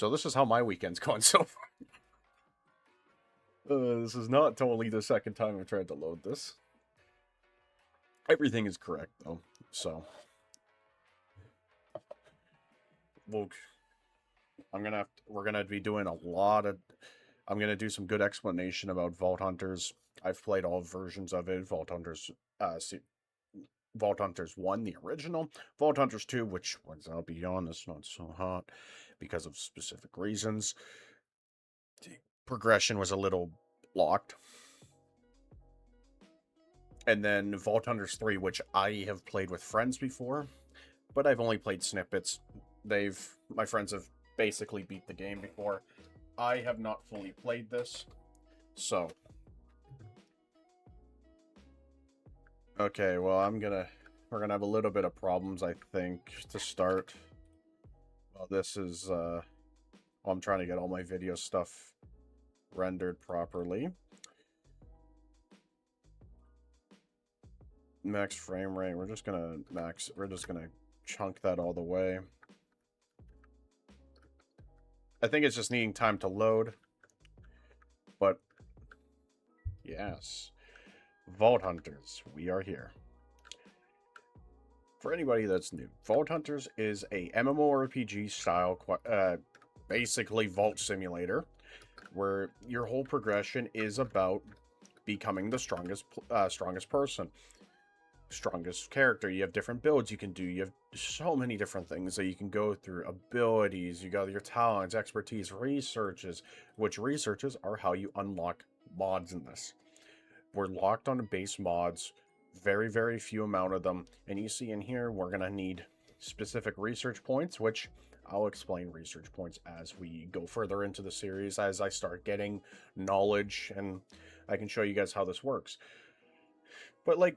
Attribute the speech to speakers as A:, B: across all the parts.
A: So this is how my weekend's going so far. This is not totally the second time I've tried to load this. Everything is correct though, so we're gonna be doing a lot of. I'm gonna do some good explanation about Vault Hunters. I've played all versions of it. Vault Hunters 1, the original. Vault Hunters 2, which ones, I'll be honest, not so hot because of specific reasons. The progression was a little locked. And then Vault Hunters 3, which I have played with friends before, but I've only played snippets. My friends have basically beat the game before. I have not fully played this, so. Okay, well, we're gonna have a little bit of problems, I think, to start. Well, this is, I'm trying to get all my video stuff rendered properly. Max frame rate, we're just gonna chunk that all the way. I think it's just needing time to load, but yes. Vault Hunters, we are here. For anybody that's new, Vault Hunters is a MMORPG style, basically vault simulator, where your whole progression is about becoming the strongest person, strongest character. You have different builds you can do. You have so many different things that you can go through. Abilities, you got your talents, expertise, researches, which researches are how you unlock mods in this. We're locked on base mods, very few amount of them, and you see in here we're gonna need specific research points, which I'll explain research points as we go further into the series, as I start getting knowledge, and I can show you guys how this works. But like,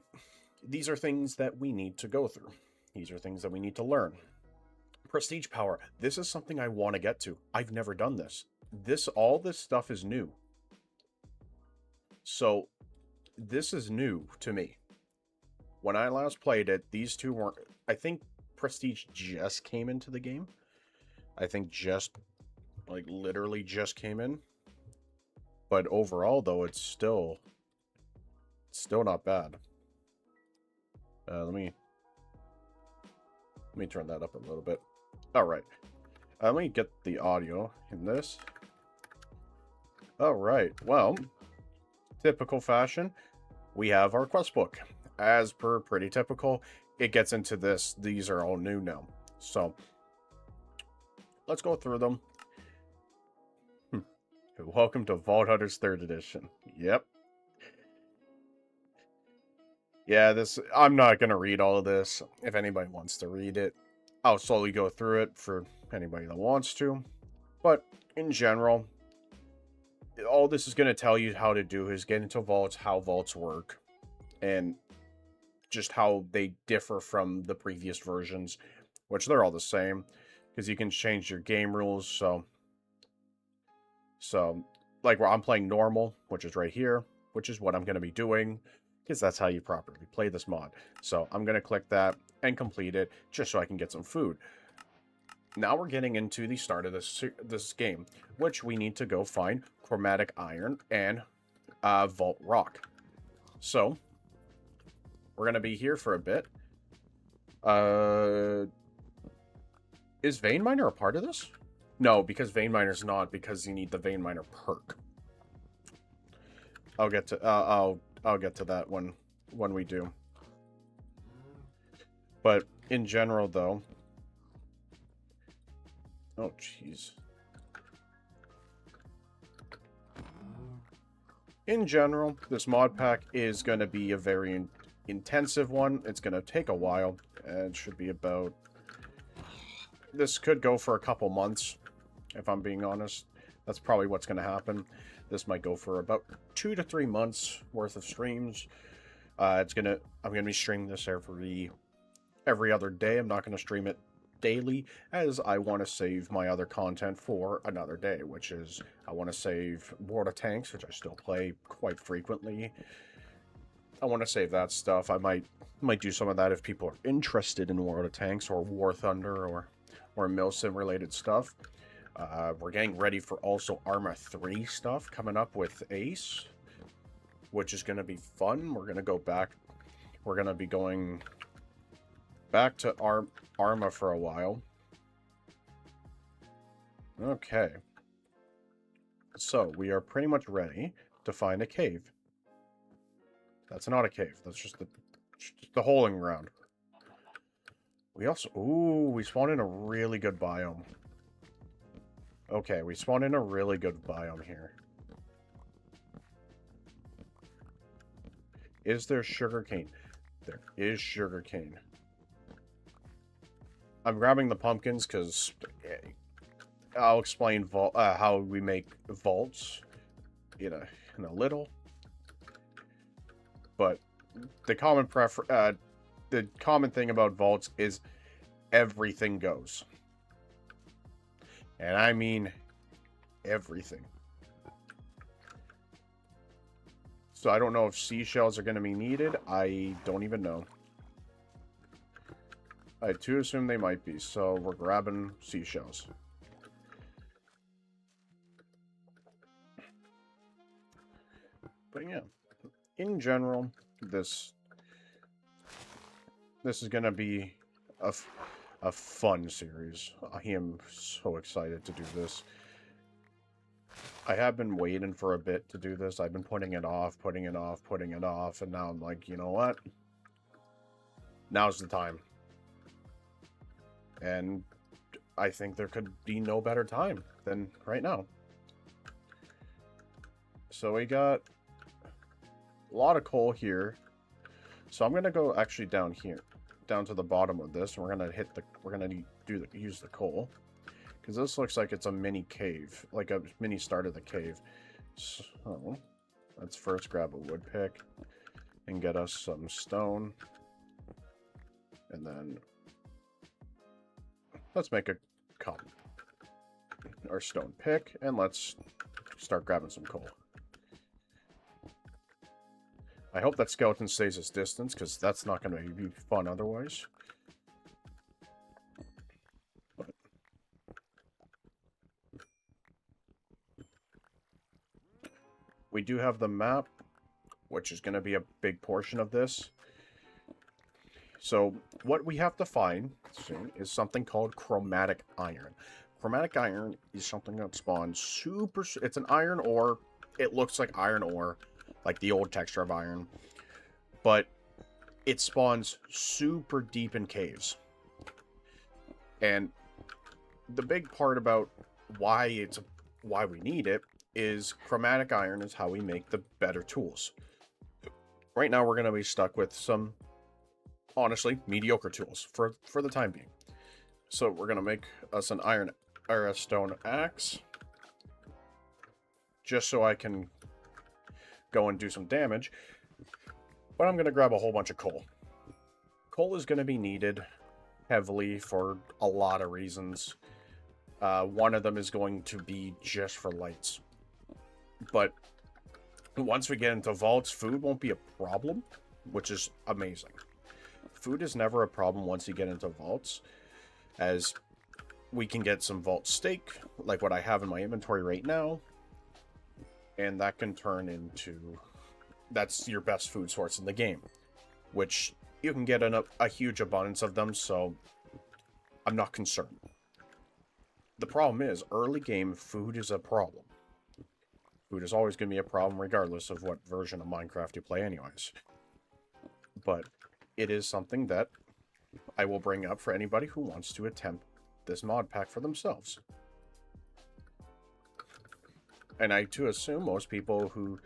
A: these are things that we need to go through. These are things that we need to learn. Prestige power. This is something I want to get to. I've never done this. All this stuff is new. So this is new to me. When I last played it, these two weren't. I think Prestige just came into the game. I think literally just came in. But overall, though, it's still not bad. Let me turn that up a little bit. All right. Let me get the audio in this. All right. Well, typical fashion, we have our quest book. As per pretty typical, it gets into this. These are all new now. So let's go through them. Welcome to Vault Hunters 3rd Edition. Yep. Yeah, I'm not going to read all of this. If anybody wants to read it, I'll slowly go through it for anybody that wants to. But in general, all this is going to tell you how to do is get into vaults, how vaults work, and just how they differ from the previous versions, which they're all the same, because you can change your game rules. So like where I'm playing normal, which is right here, which is what I'm going to be doing, because that's how you properly play this mod. So I'm going to click that and complete it just so I can get some food. Now we're getting into the start of this game, which we need to go find chromatic iron and vault rock. So we're going to be here for a bit. Is Vein Miner a part of this? No, because Vein Miner's not, because you need the Vein Miner perk. I'll get to I'll get to that when we do. But in general, though, oh jeez. In general, this mod pack is going to be a very intensive one. It's going to take a while, and it should be about. This could go for a couple months, if I'm being honest. That's probably what's going to happen. This might go for about 2 to 3 months worth of streams. I'm gonna be streaming this every other day. I'm not gonna stream it daily, as I want to save my other content for another day, which is I want to save World of Tanks, which I still play quite frequently. I want to save that stuff. I might do some of that if people are interested in World of Tanks or War Thunder or Milsim related stuff. We're getting ready for also Arma 3 stuff coming up with Ace, which is going to be fun. We're going to go back. We're going to be going back to Arma for a while. Okay. So, we are pretty much ready to find a cave. That's not a cave. That's just the holing ground. We also... Ooh, we spawned in a really good biome. Okay, we spawned in a really good biome here. Is there sugarcane? There is sugarcane. I'm grabbing the pumpkins because I'll explain how we make vaults in a little. But the common the common thing about vaults is everything goes. And I mean everything. So I don't know if seashells are going to be needed. I don't even know. I too assume they might be, so we're grabbing seashells. But yeah, in general, this is going to be a fun series. I am so excited to do this. I have been waiting for a bit to do this. I've been putting it off, and now I'm like, you know what? Now's the time. And I think there could be no better time than right now. So we got a lot of coal here. So I'm gonna go actually down here, down to the bottom of this, and we're gonna use the coal, because this looks like it's a mini cave, like a mini start of the cave. So let's first grab a wood pick and get us some stone, and then let's make a cotton or stone pick, and let's start grabbing some coal. I hope that skeleton stays his distance, because that's not going to be fun otherwise. But we do have the map, which is going to be a big portion of this. So what we have to find soon is something called chromatic iron. Chromatic iron is something that spawns super... It's an iron ore. It looks like iron ore, like the old texture of iron. But it spawns super deep in caves. And the big part about why we need it is chromatic iron is how we make the better tools. Right now we're going to be stuck with some, honestly, mediocre tools for the time being. So we're going to make us an iron or a stone axe, just so I can go and do some damage. But I'm going to grab a whole bunch of coal. Coal is going to be needed heavily for a lot of reasons. One of them is going to be just for lights. But once we get into vaults, food won't be a problem, which is amazing. Food is never a problem once you get into vaults, as we can get some vault steak, like what I have in my inventory right now, and that can turn into... That's your best food source in the game, which you can get a huge abundance of them, so I'm not concerned. The problem is, early game food is a problem. Food is always going to be a problem regardless of what version of Minecraft you play anyways. But it is something that I will bring up for anybody who wants to attempt this mod pack for themselves. And I too assume most people who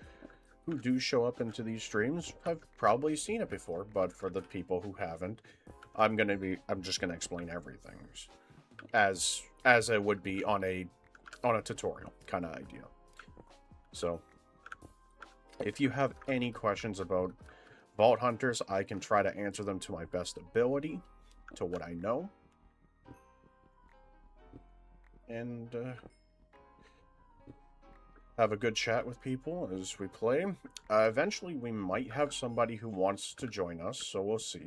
A: do show up into these streams have probably seen it before, but for the people who haven't, I'm just gonna explain everything as it would be on a tutorial kind of idea. So if you have any questions about Vault Hunters, I can try to answer them to my best ability, to what I know. And have a good chat with people as we play. Eventually, we might have somebody who wants to join us, so we'll see.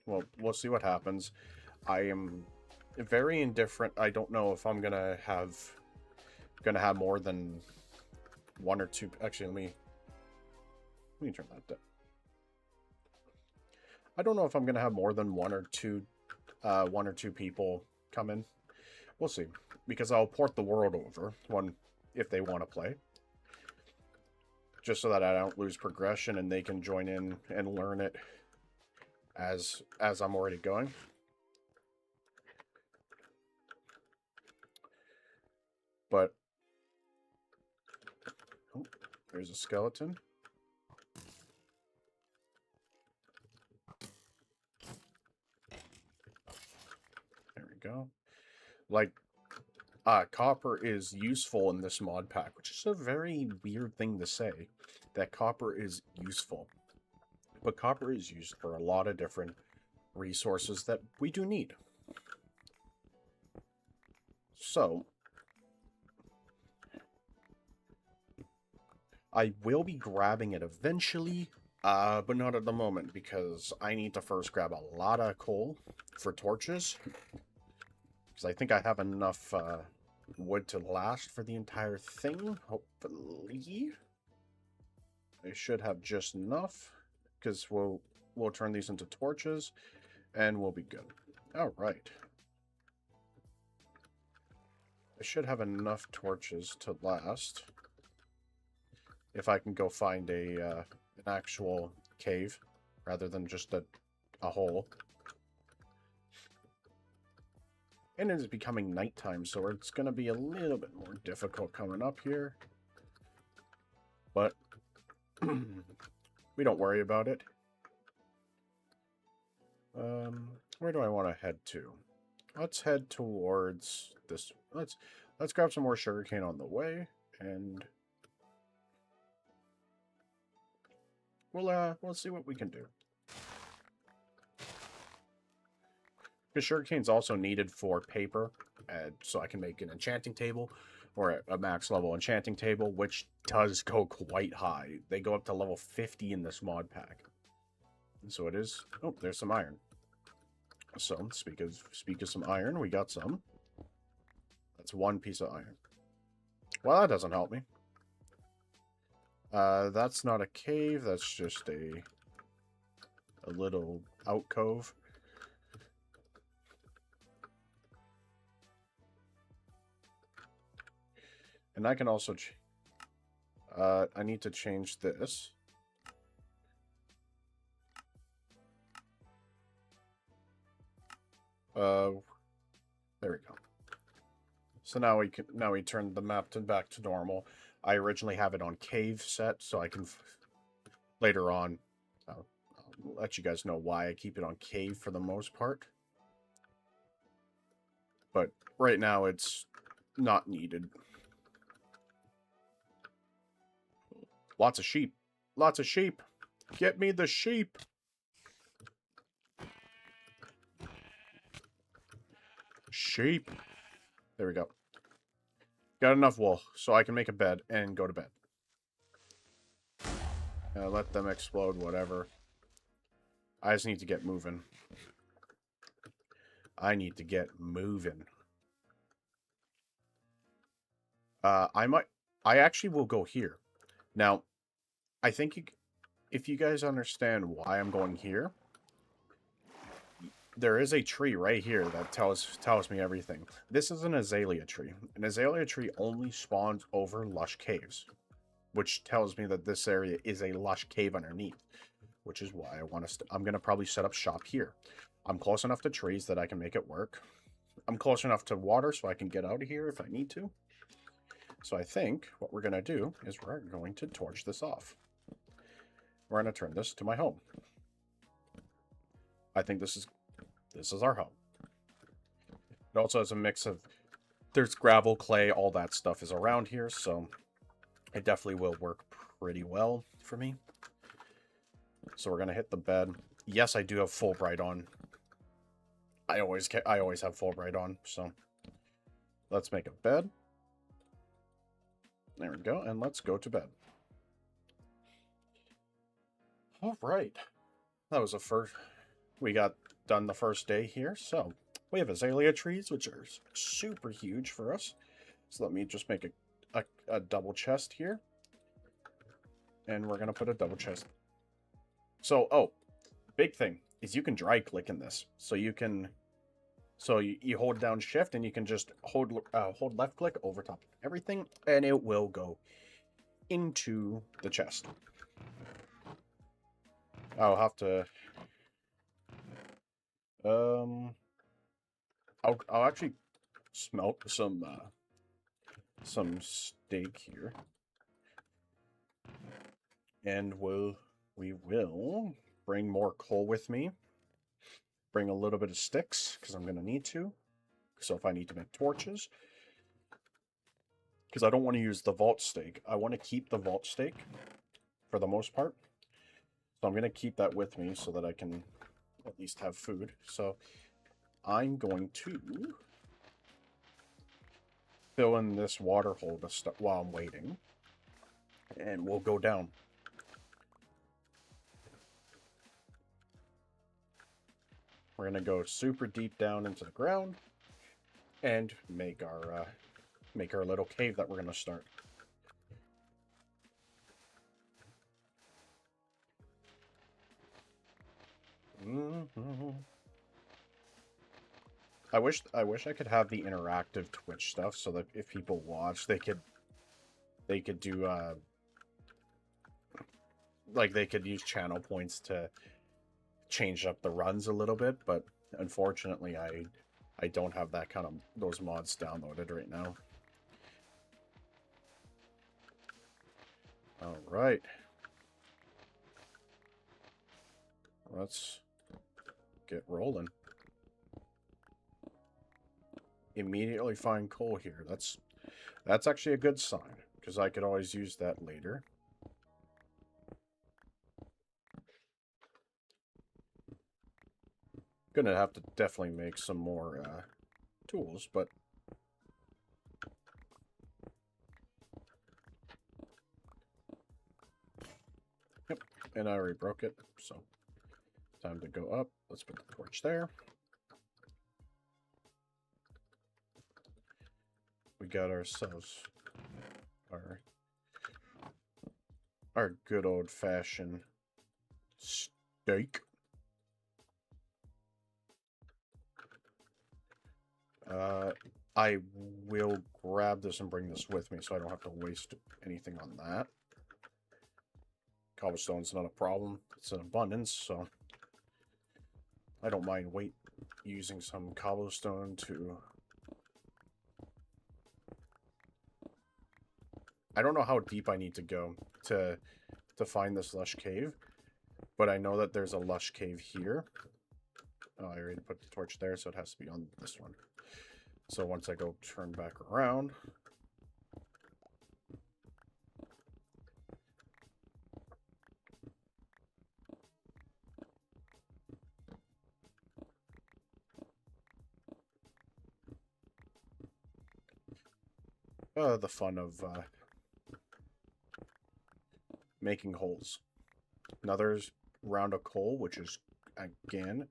A: Well, we'll see what happens. I am very indifferent. I don't know if I'm gonna have gonna have more than one or two. Actually, let me turn that down. I don't know if I'm gonna have more than one or two people come in. We'll see, because I'll port the world over if they want to play, just so that I don't lose progression and they can join in and learn it as I'm already going. But oh, there's a skeleton. There we go. Like, copper is useful in this mod pack, which is a very weird thing to say, that copper is useful. But copper is used for a lot of different resources that we do need. So, I will be grabbing it eventually, but not at the moment, because I need to first grab a lot of coal for torches. Because I think I have enough wood to last for the entire thing, hopefully. I should have just enough, because we'll turn these into torches, and we'll be good. Alright. I should have enough torches to last. If I can go find an actual cave, rather than just a hole. And it is becoming nighttime, so it's going to be a little bit more difficult coming up here. But we don't worry about it. Where do I want to head to? Let's head towards this. Let's grab some more sugarcane on the way, and we'll see what we can do. Because sugarcane's also needed for paper, so I can make an enchanting table, or a max level enchanting table, which does go quite high. They go up to level 50 in this mod pack. So it is. Oh, there's some iron. So speak of some iron, we got some. That's one piece of iron. Well, that doesn't help me. That's not a cave. That's just a little alcove. And I can also... I need to change this. There we go. So now we turn the map back to normal. I originally have it on cave set, so I can later on I'll let you guys know why I keep it on cave for the most part. But right now it's not needed. Lots of sheep. Lots of sheep. Get me the sheep. Sheep. There we go. Got enough wool, so I can make a bed and go to bed. Let them explode, whatever. I just need to get moving. I need to get moving. I actually will go here. Now, I think if you guys understand why I'm going here, there is a tree right here that tells me everything. This is an azalea tree. An azalea tree only spawns over lush caves, which tells me that this area is a lush cave underneath, which is why I'm going to probably set up shop here. I'm close enough to trees that I can make it work. I'm close enough to water so I can get out of here if I need to. So I think what we're going to do is we're going to torch this off. We're going to turn this to my home. I think this is our home. It also has a mix of, there's gravel, clay, all that stuff is around here, so it definitely will work pretty well for me. So we're going to hit the bed. Yes, I do have Fulbright on. I always have Fulbright on, so let's make a bed. There we go, and let's go to bed. All right. That was we got done the first day here, so we have azalea trees, which are super huge for us. So let me just make a double chest here. And we're going to put a double chest. So, oh, big thing is you can dry click in this. So you can... So you hold down shift and you can just hold left click over top of everything. And it will go into the chest. I'll have to... I'll actually smelt some steak here, and we will bring more coal with me. Bring a little bit of sticks because I'm gonna need to. So if I need to make torches, because I don't want to use the vault steak, I want to keep the vault steak for the most part. So I'm gonna keep that with me so that I can at least have food. So I'm going to fill in this water hole while I'm waiting. And we'll go down. We're going to go super deep down into the ground. And make our little cave that we're going to start. I wish I could have the interactive Twitch stuff so that if people watch, they could do like they could use channel points to change up the runs a little bit, but unfortunately I don't have that kind of those mods downloaded right now. All right. Let's get rolling. Immediately find coal here. That's actually a good sign, because I could always use that later. Gonna have to definitely make some more tools, but yep, and I already broke it, so time to go up. Let's put the torch there. We got ourselves our good old-fashioned steak. I will grab this and bring this with me so I don't have to waste anything on that. Cobblestone's not a problem. It's in abundance, so I don't mind using some cobblestone to... I don't know how deep I need to go to find this lush cave, but I know that there's a lush cave here. Oh, I already put the torch there, so it has to be on this one. So once I go turn back around... the fun of making holes. Another round of coal, which is, again,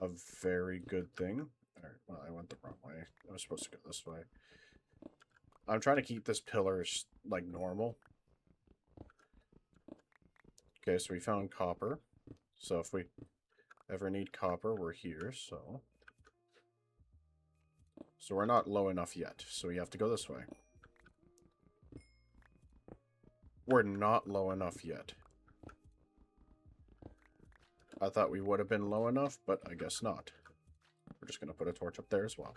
A: a very good thing. Right, well, I went the wrong way. I was supposed to go this way. I'm trying to keep this pillar, like, normal. Okay, so we found copper. So if we ever need copper, we're here, so... So we're not low enough yet, so we have to go this way. We're not low enough yet. I thought we would have been low enough, but I guess not. We're just going to put a torch up there as well.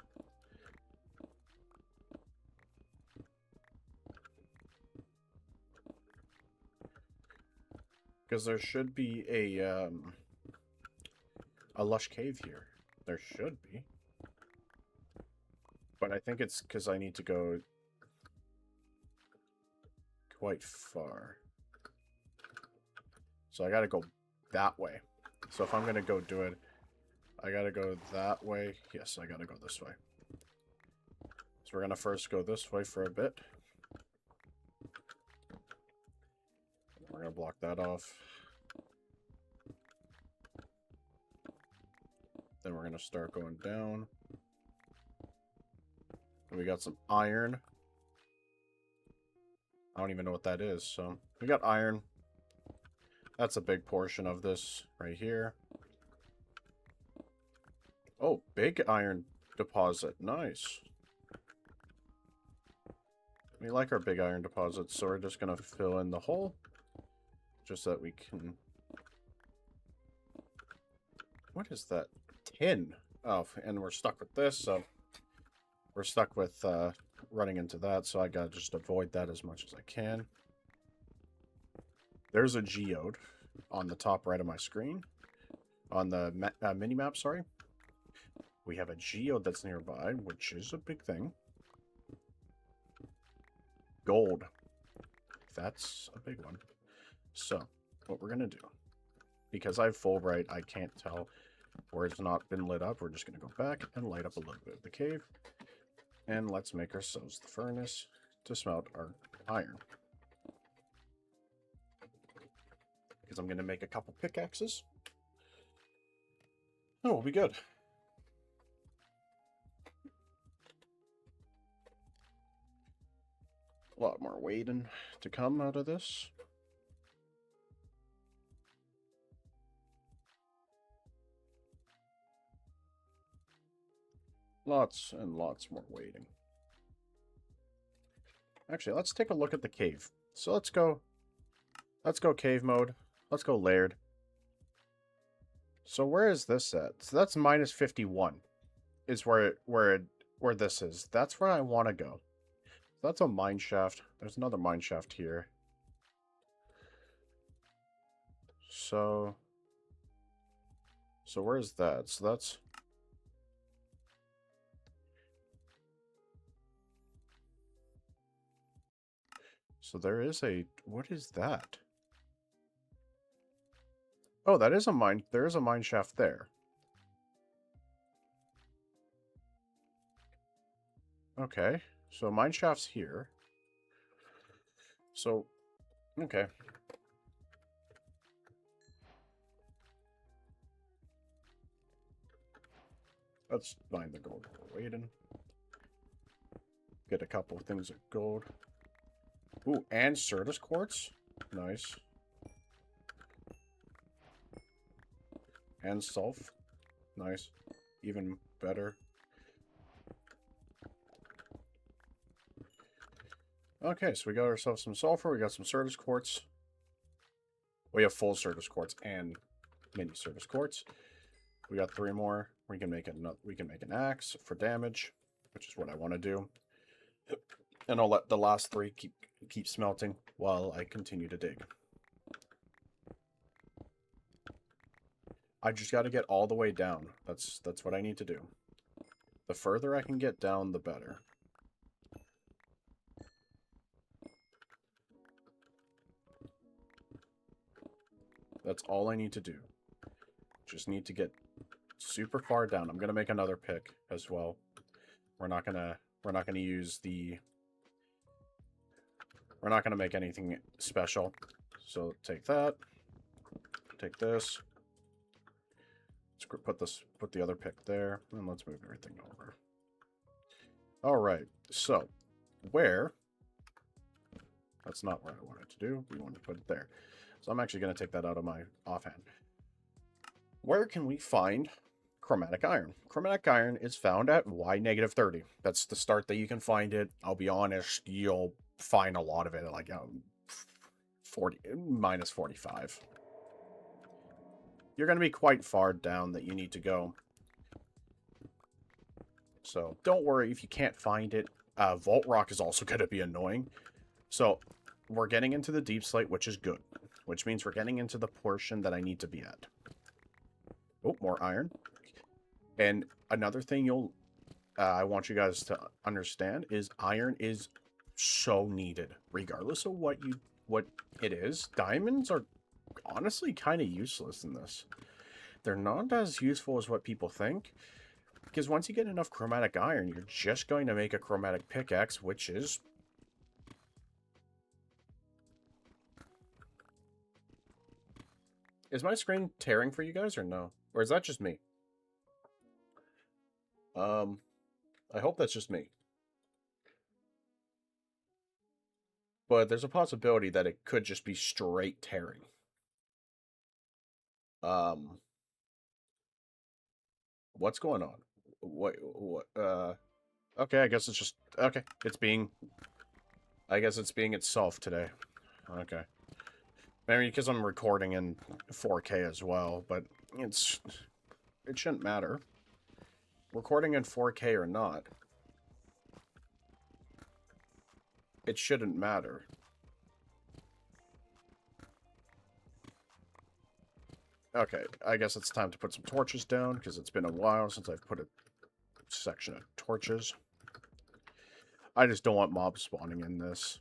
A: Because there should be a lush cave here. There should be. But I think it's because I need to go quite far. So I gotta go that way. So if I'm gonna go do it, I gotta go that way. Yes, I gotta go this way. So we're gonna first go this way for a bit. We're gonna block that off. Then we're gonna start going down. And we got some iron. I don't even know what that is. So we got iron. That's a big portion of this right here. Oh, big iron deposit. Nice. We like our big iron deposits, so we're just going to fill in the hole. Just so that we can... What is that? Tin. Oh, and we're stuck with this, so... We're stuck with running into that, so I gotta just avoid that as much as I can. There's a geode on the top right of my screen. On the mini-map, sorry. We have a geode that's nearby, which is a big thing. Gold. That's a big one. So, what we're going to do, because I have full bright, I can't tell where it's not been lit up. We're just going to go back and light up a little bit of the cave. And let's make ourselves the furnace to smelt our iron. Because I'm going to make a couple pickaxes. Oh, we'll be good. A lot more waiting to come out of this. Lots and lots more waiting. Actually, let's take a look at the cave. So let's go cave mode. Let's go layered. So where is this at? So that's minus 51 is where this is. That's where I want to go. That's a mine shaft. There's another mine shaft here. So where is that? So that's... So there is a... What is that? Oh, that is a mine. There is a mine shaft there. Okay. So mine shaft's here. So, okay. Let's find the gold we're waiting. Get a couple of things of gold. Ooh, and Certus quartz. Nice. And sulf. Nice. Even better. Okay, so we got ourselves some sulfur. We got some Certus quartz. We have full Certus quartz and mini Certus quartz. We got 3 more. We can make an axe for damage, which is what I want to do. And I'll let the last 3 keep smelting while I continue to dig. I just got to get all the way down. That's what I need to do. The further I can get down, the better. That's all I need to do. Just need to get super far down. I'm gonna make another pick as well. We're not gonna use the... We're not gonna make anything special. So take that. Take this. Let's put the other pick there, and let's move everything over. All right. So where? That's not what I wanted to do. We wanted to put it there. So I'm actually going to take that out of my offhand. Where can we find chromatic iron? Chromatic iron is found at Y-30. That's the start that you can find it. I'll be honest, you'll find a lot of it at like minus 45. You're going to be quite far down that you need to go. So don't worry if you can't find it. Vault rock is also going to be annoying. So we're getting into the deep slate, which is good. Which means we're getting into the portion that I need to be at. Oh, more iron. And another thing I want you guys to understand is iron is so needed, regardless of what it is. Diamonds are honestly kind of useless in this. They're not as useful as what people think, because once you get enough chromatic iron, you're just going to make a chromatic pickaxe, which is... Is my screen tearing for you guys or no? Or is that just me? I hope that's just me. but there's a possibility that it could just be straight tearing. What's going on? What, okay, I guess it's just, okay, I guess it's being itself today. Okay. Maybe because I'm recording in 4K as well, but it shouldn't matter. Recording in 4K or not, it shouldn't matter. Okay, I guess it's time to put some torches down, because it's been a while since I've put a section of torches. I just don't want mobs spawning in this.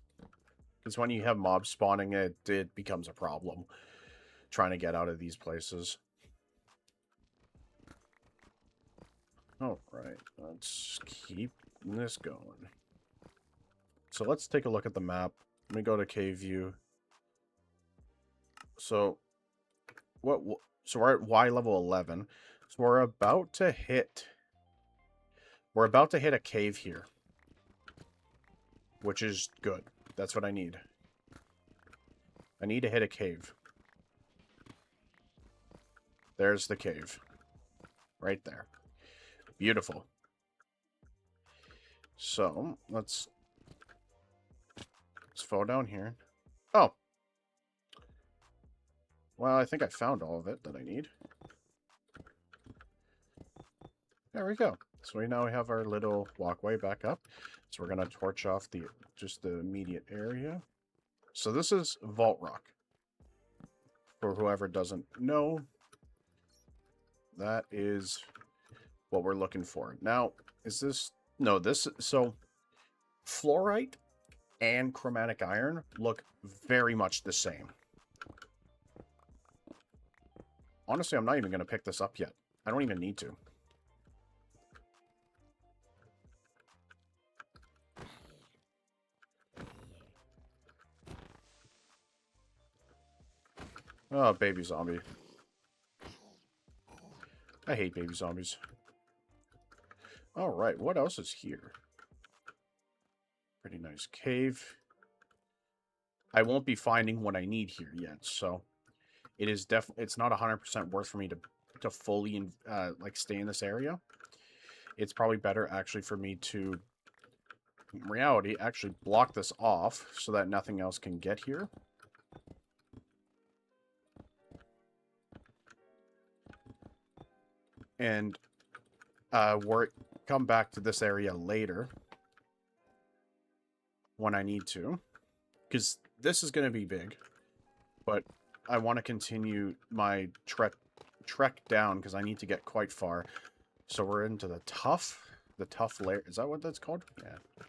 A: Because when you have mobs spawning, it becomes a problem trying to get out of these places. Alright, let's keep this going. So let's take a look at the map. Let me go to cave view. So so we're at Y level 11. So we're about to hit a cave here, which is good. That's what I need. I need to hit a cave. There's the cave. Right there. Beautiful. So, let's fall down here. Oh. Well, I think I found all of it that I need. There we go. So we now have our little walkway back up. So we're going to torch off just the immediate area. So this is Vault Rock. For whoever doesn't know, that is what we're looking for. Now, is this... No, so fluorite and chromatic iron look very much the same. Honestly, I'm not even going to pick this up yet. I don't even need to. Oh, baby zombie. I hate baby zombies. Alright, what else is here? Pretty nice cave. I won't be finding what I need here yet, so it's not 100% worth for me to fully like stay in this area. It's probably better actually for me to, in reality, actually block this off so that nothing else can get here. And come back to this area later when I need to, because this is going to be big, but I want to continue my trek down because I need to get quite far. So we're into the tough layer. Is that what that's called? Yeah.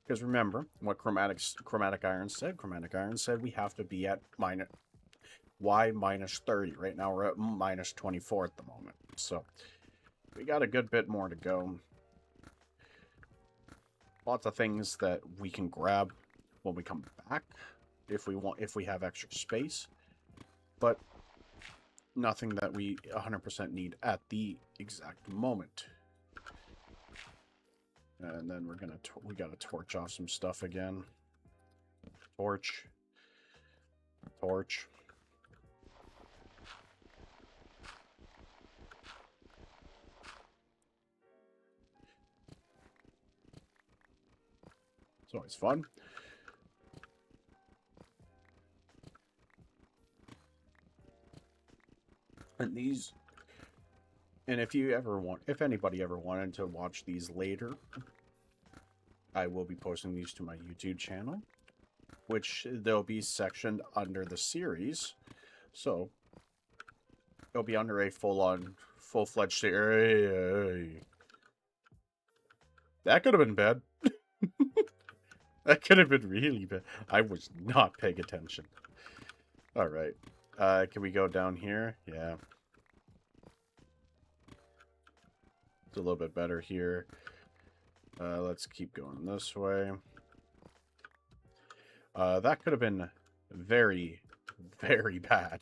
A: Because remember what chromatic iron said. Chromatic iron said we have to be at Y minus 30. Right now we're at minus 24 at the moment. So we got a good bit more to go. Lots of things that we can grab when we come back if we have extra space. But nothing that we 100% need at the exact moment. And then we gotta torch off some stuff again. Torch. It's always fun. And if anybody ever wanted to watch these later, I will be posting these to my YouTube channel, which they'll be sectioned under the series. So it'll be under a full-fledged series. That could have been bad. That could have been really bad. I was not paying attention. Alright. Can we go down here? Yeah. It's a little bit better here. Let's keep going this way. That could have been very, very bad.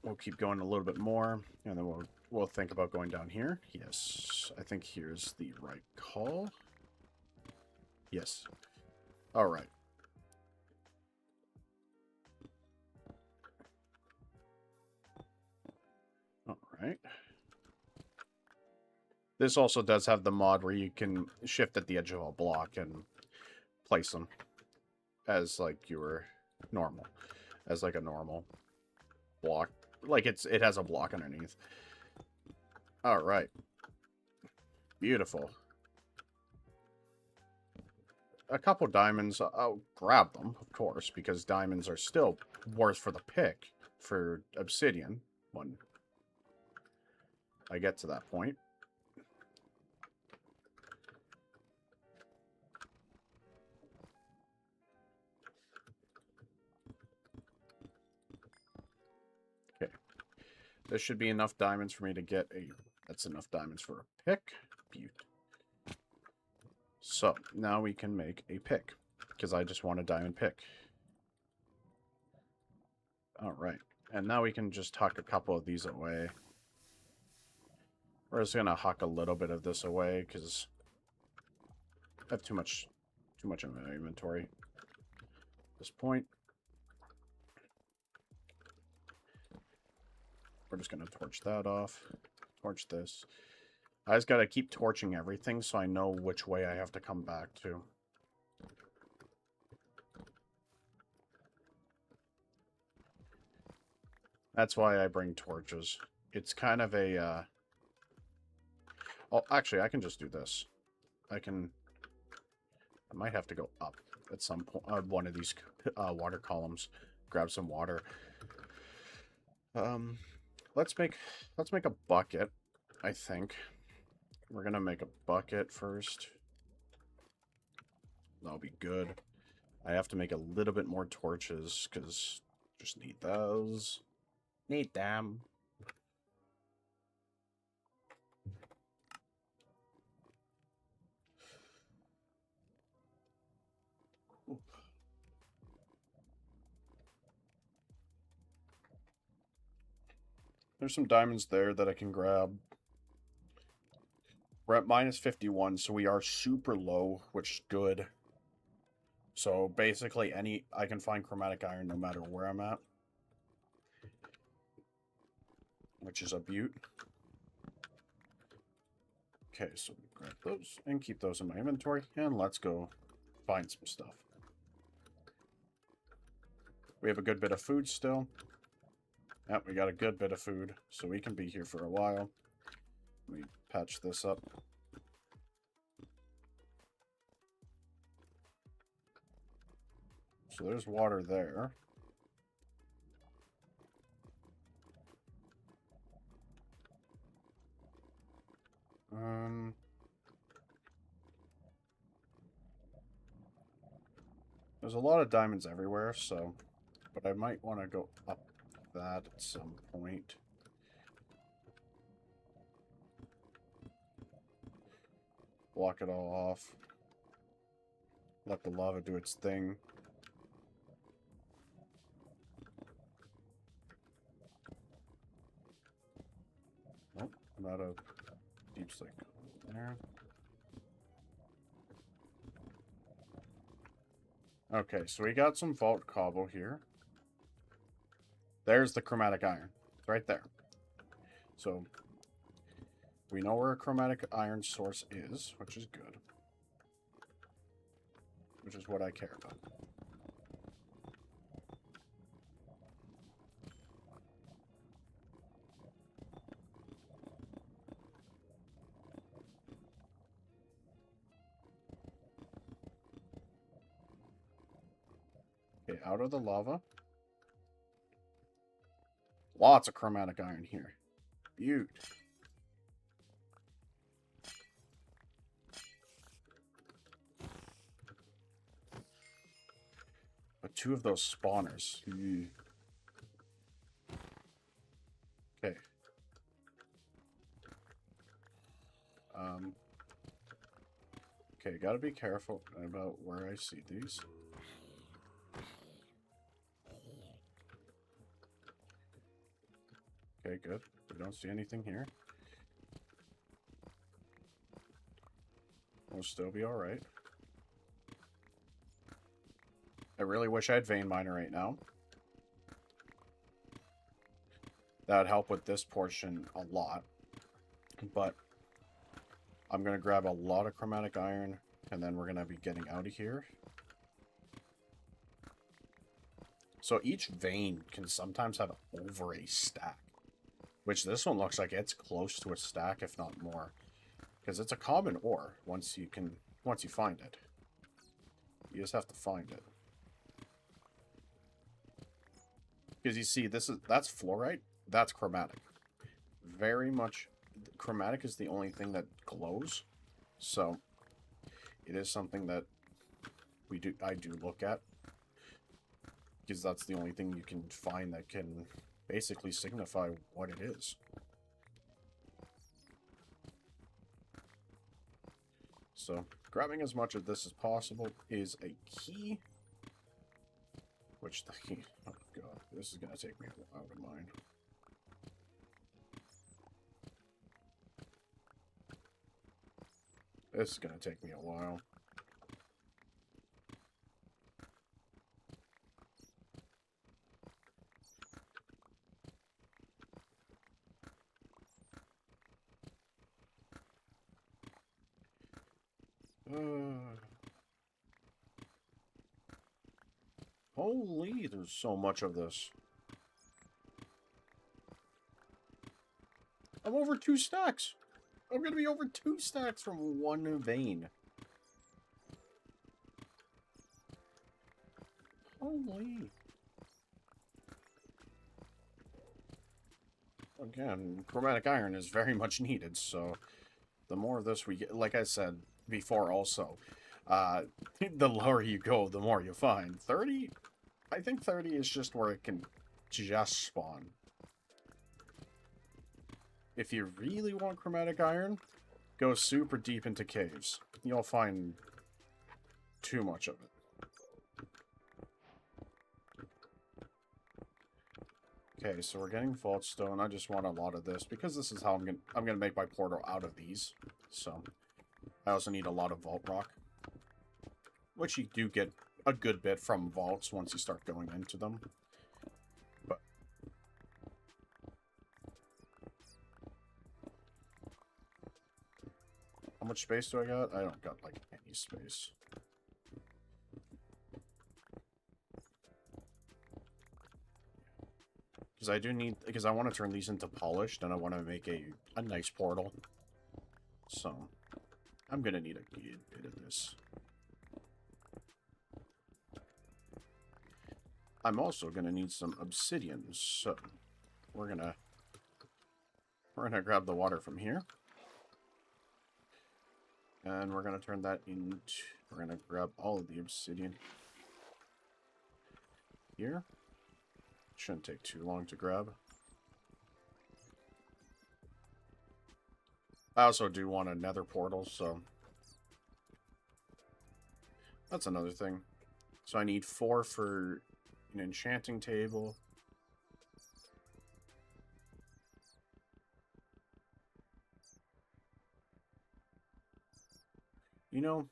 A: We'll keep going a little bit more, and then we'll think about going down here. Yes, I think here's the right call. Yes. All right. All right. This also does have the mod where you can shift at the edge of a block and place them as like your normal, as like a normal block. Like it has a block underneath. All right. Beautiful. A couple diamonds. I'll grab them, of course, because diamonds are still worth for the pick for obsidian when I get to that point. Okay. This should be enough diamonds for me to get a... That's enough diamonds for a pick. Beaut. So, now we can make a pick, because I just want a diamond pick. Alright, and now we can just huck a couple of these away. We're just going to huck a little bit of this away, because I have too much in my inventory at this point. We're just going to torch that off. Torch this. I just got to keep torching everything so I know which way I have to come back to. That's why I bring torches. It's kind of a... Oh, actually, I can just do this. I might have to go up at some point. One of these water columns. Grab some water. Let's make a bucket, I think. We're gonna make a bucket first. That'll be good. I have to make a little bit more torches, because just need those. Need them. There's some diamonds there that I can grab. We're at minus 51, so we are super low, which is good. So basically, I can find chromatic iron no matter where I'm at, which is a beaut. Okay, so we grab those and keep those in my inventory, and let's go find some stuff. We have a good bit of food still. Yep, we got a good bit of food, so we can be here for a while. Let me patch this up. So there's water there. There's a lot of diamonds everywhere, so... But I might want to go up that at some point. Block it all off. Let the lava do its thing. Nope, I'm out of deep slate there. Okay, so we got some vault cobble here. There's the chromatic iron. It's right there. So, we know where a chromatic iron source is, which is good. Which is what I care about. Okay, out of the lava. Lots of chromatic iron here. Beaut. But two of those spawners. Okay. Okay, gotta be careful about where I see these. Okay, Okay, good. We don't see anything here. We'll still be alright. I really wish I had Vein Miner right now. That would help with this portion a lot. But I'm going to grab a lot of Chromatic Iron, and then we're going to be getting out of here. So each vein can sometimes have over a stack. Which this one looks like it's close to a stack, if not more. Because it's a common ore once you find it. You just have to find it. Because you see, that's fluorite, that's chromatic. Very much, chromatic is the only thing that glows. So, it is something that I do look at. Because that's the only thing you can find that can basically signify what it is. So, grabbing as much of this as possible is a key. Which the key... Oh god, this is going to take me a while to mine. This is going to take me a while. Holy, there's so much of this. I'm over 2 stacks. I'm going to be over 2 stacks from one vein. Holy. Again, chromatic iron is very much needed, so the more of this we get, like I said before also, the lower you go, the more you find. 30? I think 30 is just where it can just spawn. If you really want chromatic iron, go super deep into caves. You'll find too much of it. Okay, so we're getting vault stone. I just want a lot of this because this is how I'm gonna make my portal out of these. So I also need a lot of vault rock, which you do get a good bit from vaults once you start going into them. But how much space do I got? I don't got like any space. Because I want to turn these into polished, and I want to make a nice portal. So, I'm going to need a good bit of this. I'm also going to need some obsidian, so we're going to grab the water from here. And we're going to turn that into, we're going to grab all of the obsidian here. Shouldn't take too long to grab. I also do want a nether portal, so that's another thing. So I need 4 for an enchanting table. You know,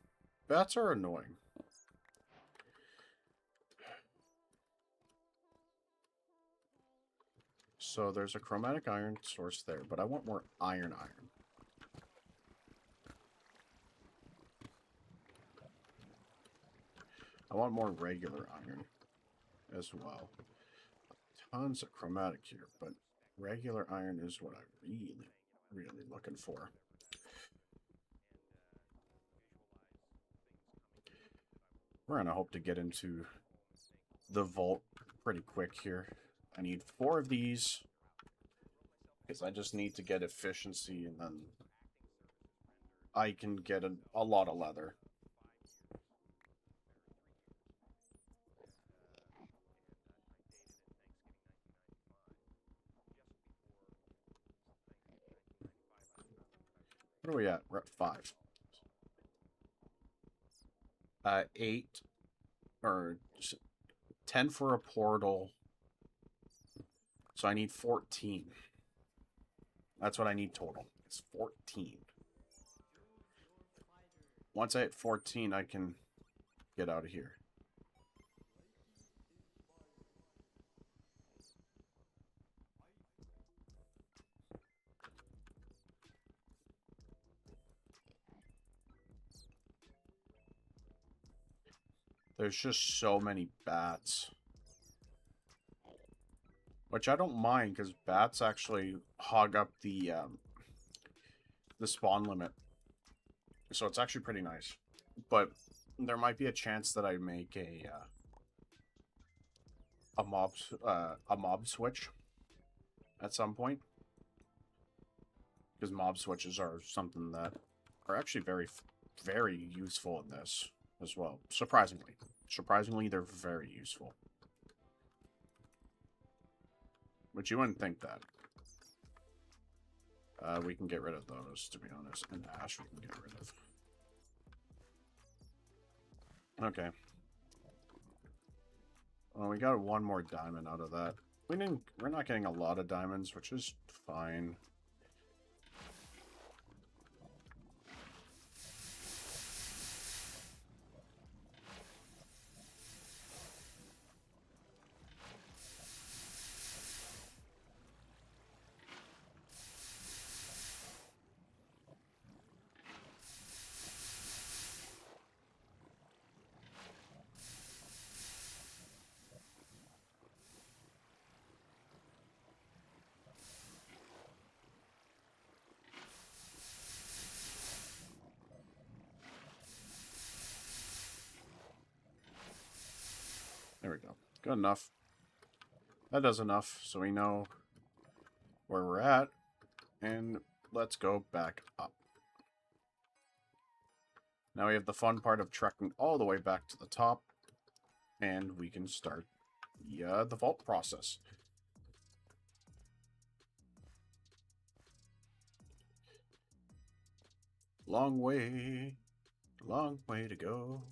A: bats are annoying. So there's a chromatic iron source there, but I want more iron. I want more regular iron as well. Tons of chromatic here, but regular iron is what I'm really looking for. We're gonna hope to get into the vault pretty quick here. I need 4 of these because I just need to get efficiency, and then I can get a lot of leather. What are we at? We're at 5. 8 or 10 for a portal. So I need 14. That's what I need total. It's 14. Once I hit 14, I can get out of here. There's just so many bats. Which I don't mind, because bats actually hog up the spawn limit. So it's actually pretty nice. But there might be a chance that I make a mob switch at some point. Because mob switches are something that are actually very, very useful in this as well. Surprisingly. Surprisingly, they're very useful. But you wouldn't think that. We can get rid of those, to be honest. And ash we can get rid of. Okay. Well, we got one more diamond out of that. We're not getting a lot of diamonds, which is fine. There we go. Good enough. That does enough, so we know where we're at. And let's go back up. Now we have the fun part of trekking all the way back to the top. And we can start the vault process. Long way to go.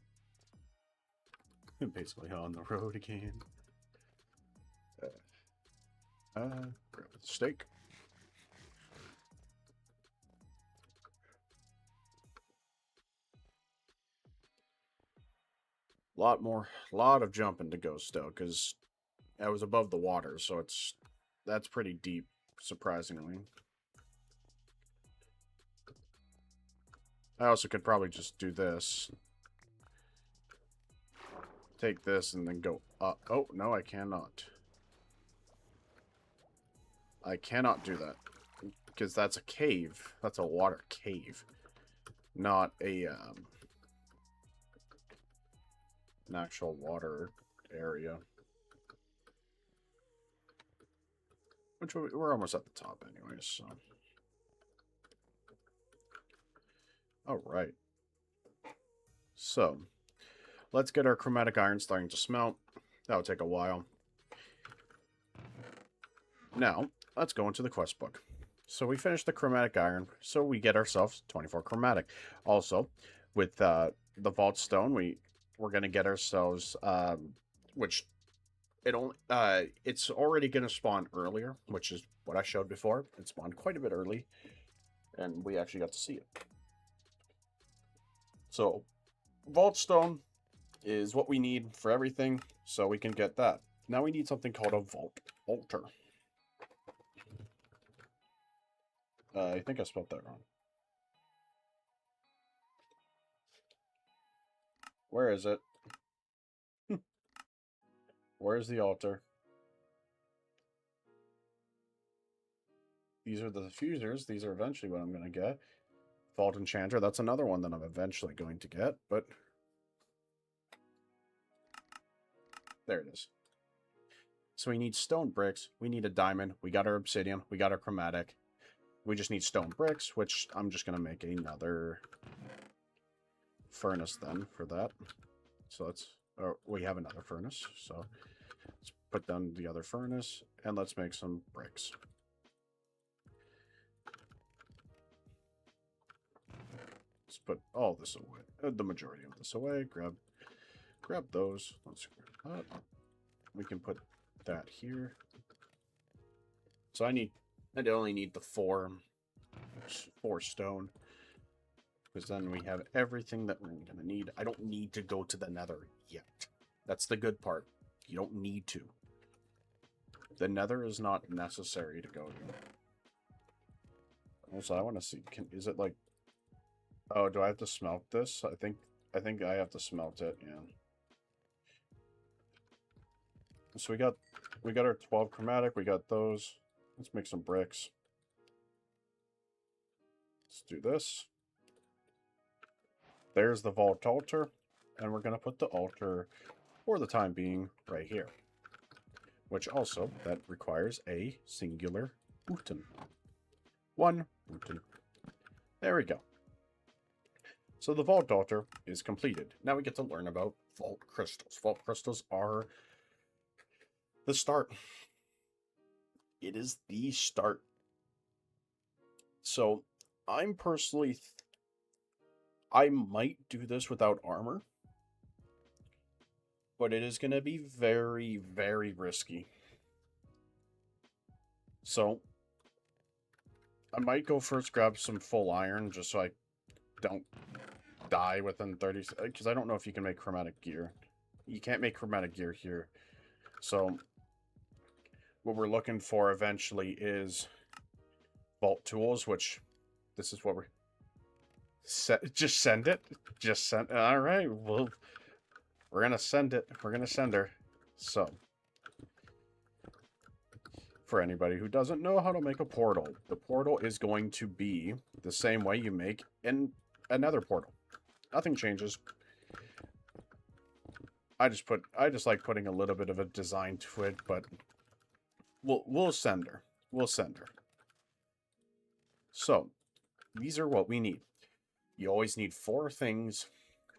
A: Basically on the road again. Grab the steak. Lot of jumping to go still, because I was above the water, so that's pretty deep, surprisingly. I also could probably just do this. Take this and then go up. Oh, no, I cannot. I cannot do that. Because that's a cave. That's a water cave. Not a, an actual water area. Which we're almost at the top anyways, so. Alright. So, let's get our chromatic iron starting to smelt. That'll take a while. Now, let's go into the quest book. So we finished the chromatic iron, so we get ourselves 24 chromatic. Also, with the vault stone, we're gonna get ourselves which it's already gonna spawn earlier, which is what I showed before. It spawned quite a bit early, and we actually got to see it. So, vault stone is what we need for everything, so we can get that. Now we need something called a vault altar. I think I spelled that wrong. Where is it? Where's the altar? These are the diffusers. These are eventually what I'm going to get. Vault Enchanter. That's another one that I'm eventually going to get, but there it is. So we need stone bricks. We need a diamond. We got our obsidian. We got our chromatic. We just need stone bricks, which I'm just going to make another furnace then for that. So we have another furnace. So let's put down the other furnace and let's make some bricks. Let's put all this away, the majority of this away. Grab those. Let's grab that. We can put that here. So I need And I only need the four stone. Because then we have everything that we're going to need. I don't need to go to the nether yet. That's the good part. You don't need to. The nether is not necessary to go to. Also, I want to see, is it like... Oh, do I have to smelt this? I think I have to smelt it, yeah. So we got our 12 chromatic, we got those. Let's make some bricks. Let's do this. There's the vault altar, and we're going to put the altar, for the time being, right here. Which also, that requires a singular button. One button. There we go. So the vault altar is completed. Now we get to learn about vault crystals. Vault crystals are the start. It is the start. So I'm personally... I might do this without armor. But it is going to be very, very risky. So I might go first grab some full iron just so I don't die within 30 seconds. Because I don't know if you can make chromatic gear. You can't make chromatic gear here. So what we're looking for eventually is vault tools, which this is what we're... just send it. Just send... All right, well, we're going to send it. We're going to send her. So, for anybody who doesn't know how to make a portal, the portal is going to be the same way you make in another portal. Nothing changes. I just like putting a little bit of a design to it, but we'll send her. We'll send her. So, these are what we need. You always need 4 things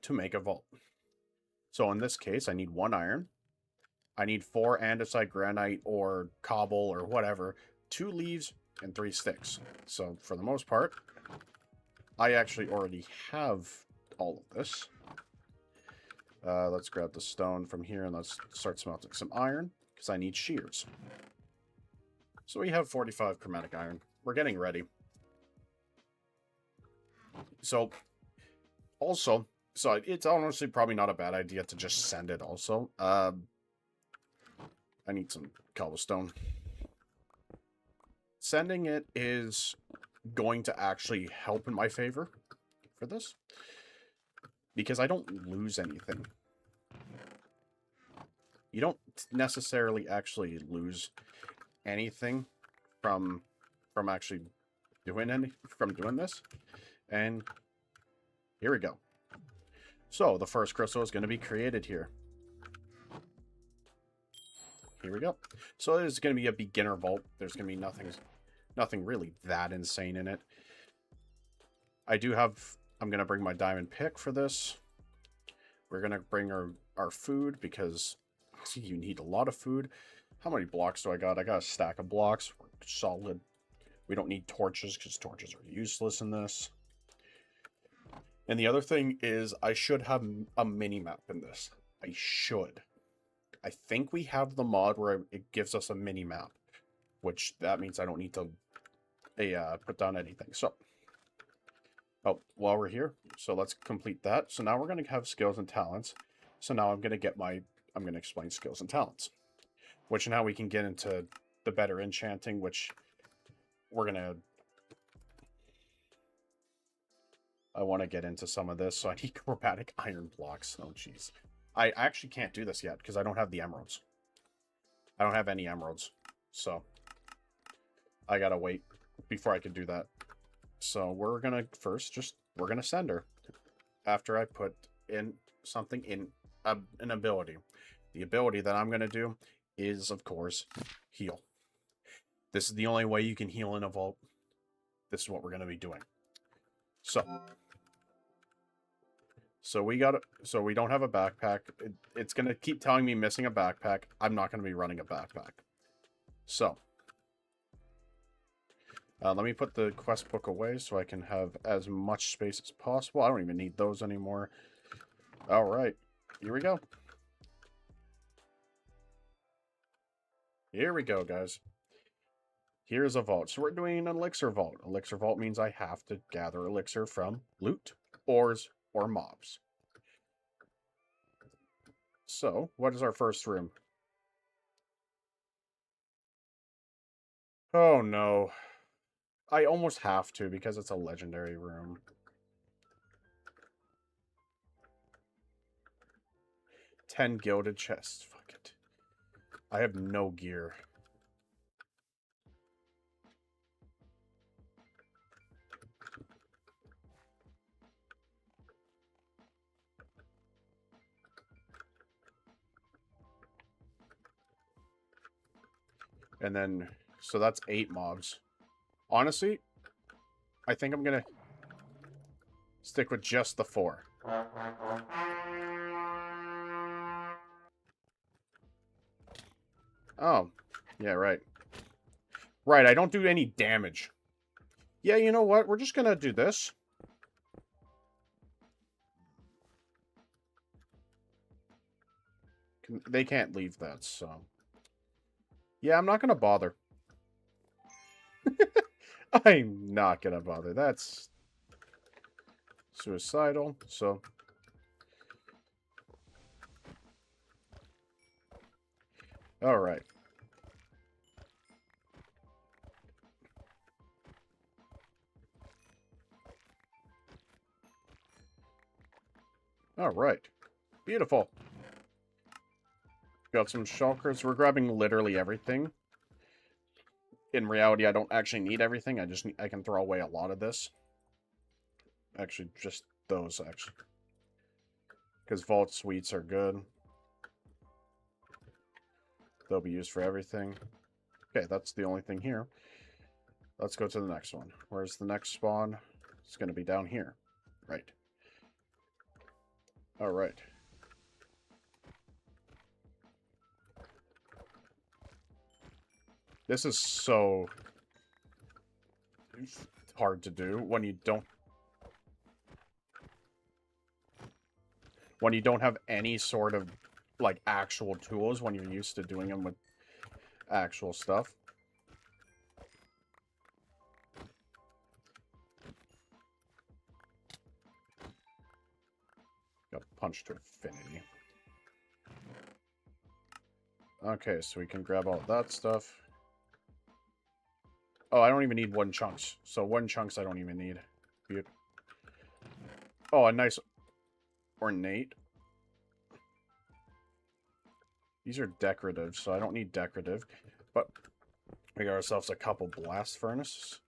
A: to make a vault. So in this case, I need 1 iron. I need 4 andesite granite or cobble or whatever, 2 leaves, and 3 sticks. So for the most part, I actually already have all of this. Let's grab the stone from here and let's start smelting some iron, because I need shears. So we have 45 chromatic iron. We're getting ready. So, also, it's honestly probably not a bad idea to just send it also. I need some cobblestone. Sending it is going to actually help in my favor for this, because I don't lose anything. You don't necessarily actually lose anything from actually doing this. And here we go. So the first crystal is going to be created here. Here we go. So it's going to be a beginner vault. There's going to be nothing really that insane in it. I'm going to bring my diamond pick for this. We're going to bring our food, because you need a lot of food. How many blocks do I got? I got a stack of blocks. We're solid. We don't need torches, because torches are useless in this. And the other thing is, I should have a mini-map in this. I should. I think we have the mod where it gives us a mini-map, which that means I don't need to put down anything. So, while we're here, so let's complete that. So now we're going to have skills and talents. So now I'm going to explain skills and talents, which now we can get into the better enchanting, which I want to get into some of this, so I need chromatic iron blocks. Oh, jeez. I actually can't do this yet, because I don't have the emeralds. I don't have any emeralds, so I gotta wait before I can do that. So we're gonna we're gonna send her after I put in something in an ability. The ability that I'm gonna do is, of course, heal. This is the only way you can heal in a vault. This is what we're gonna be doing. So we don't have a backpack. It's going to keep telling me missing a backpack. I'm not going to be running a backpack. So, let me put the quest book away so I can have as much space as possible. I don't even need those anymore. All right, here we go. Here we go, guys. Here's a vault. So we're doing an elixir vault. Elixir vault means I have to gather elixir from loot, ores, or mobs. So, what is our first room? Oh no. I almost have to because it's a legendary room. 10 gilded chests. Fuck it. I have no gear. And then, so that's 8 mobs. Honestly, I think I'm gonna stick with just the 4. Oh, yeah, right. Right, I don't do any damage. Yeah, you know what? We're just gonna do this. They can't leave that, so... Yeah, I'm not gonna bother. I'm not gonna bother. That's suicidal, so... Alright. Alright. Beautiful. Got some shulkers. We're grabbing literally everything. In reality, I don't actually need everything. I can throw away a lot of this. Actually, just those, actually. Because vault suites are good. They'll be used for everything. Okay, that's the only thing here. Let's go to the next one. Where's the next spawn? It's going to be down here. Right. Alright. This is so hard to do when you don't have any sort of like actual tools, when you're used to doing them with actual stuff. Got punched to infinity. Okay, so we can grab all that stuff. Oh, I don't even need 1 chunks. So 1 chunks I don't even need. Beautiful. Oh, a nice ornate. These are decorative, so I don't need decorative. But we got ourselves a couple blast furnaces.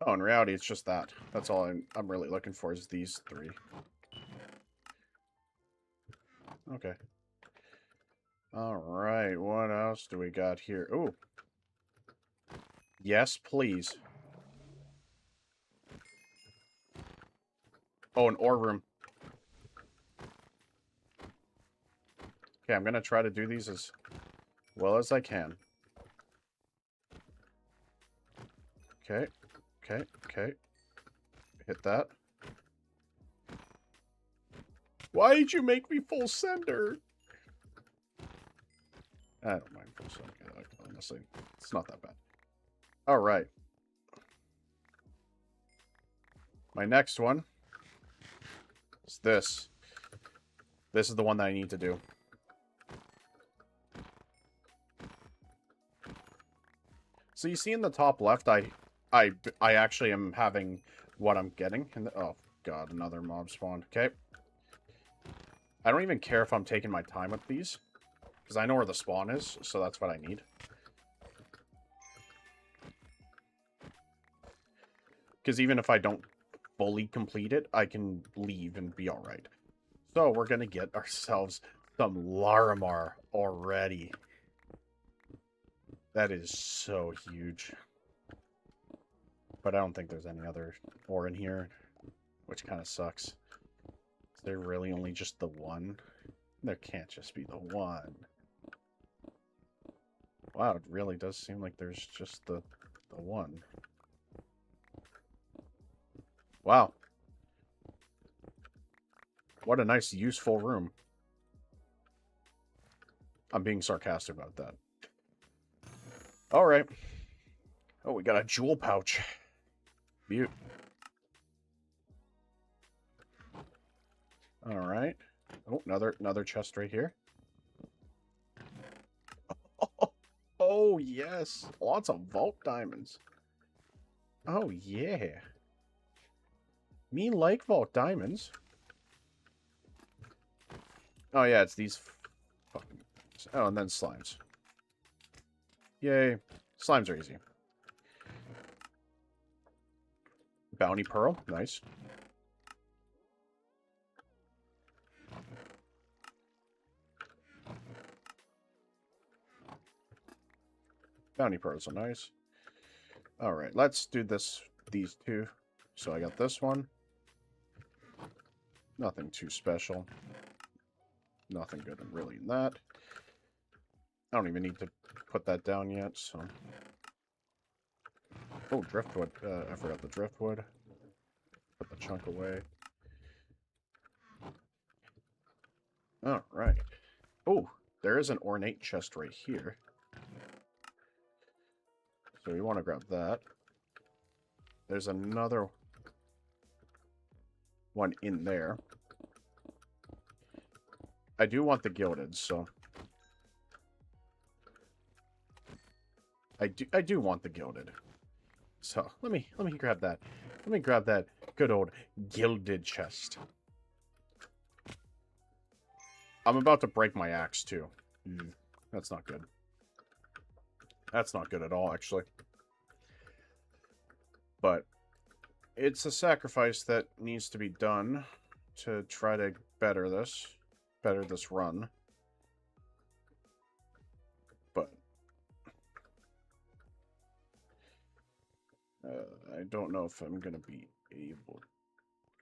A: Oh, in reality, it's just that. That's all I'm really looking for is these 3. Okay. Alright, what else do we got here? Ooh. Yes, please. Oh, an ore room. Okay, I'm gonna try to do these as well as I can. Okay, okay, okay. Hit that. Why did you make me full sender? I don't mind full sender, honestly. It's not that bad. Alright. My next one is this. This is the one that I need to do. So you see in the top left, I actually am having what I'm getting. Oh, God, another mob spawn. Okay. I don't even care if I'm taking my time with these, because I know where the spawn is, so that's what I need. Because even if I don't fully complete it, I can leave and be alright. So we're going to get ourselves some Larimar already. That is so huge. But I don't think there's any other ore in here, which kind of sucks. Is there really only just the one? There can't just be the one. Wow, it really does seem like there's just the one. Wow. What a nice, useful room. I'm being sarcastic about that. All right. Oh, we got a jewel pouch. Beaut. All right. Oh, another chest right here. Oh, yes. Lots of vault diamonds. Oh, yeah. Me like vault diamonds. Oh, yeah, it's these fucking... Oh, and then slimes. Yay. Slimes are easy. Bounty pearl. Nice. Bounty pearls are nice. All right, let's do these two. So I got this one. Nothing too special. Nothing good really in that. I don't even need to put that down yet, so... Oh, driftwood. I forgot the driftwood. Put the chunk away. Alright. Oh, there is an ornate chest right here. So we want to grab that. There's another one in there. I do want the gilded, so... I do want the gilded. So, let me grab that. Let me grab that good old gilded chest. I'm about to break my axe, too. That's not good. That's not good at all, actually. But it's a sacrifice that needs to be done to try to better this run. But I don't know if I'm going to be able...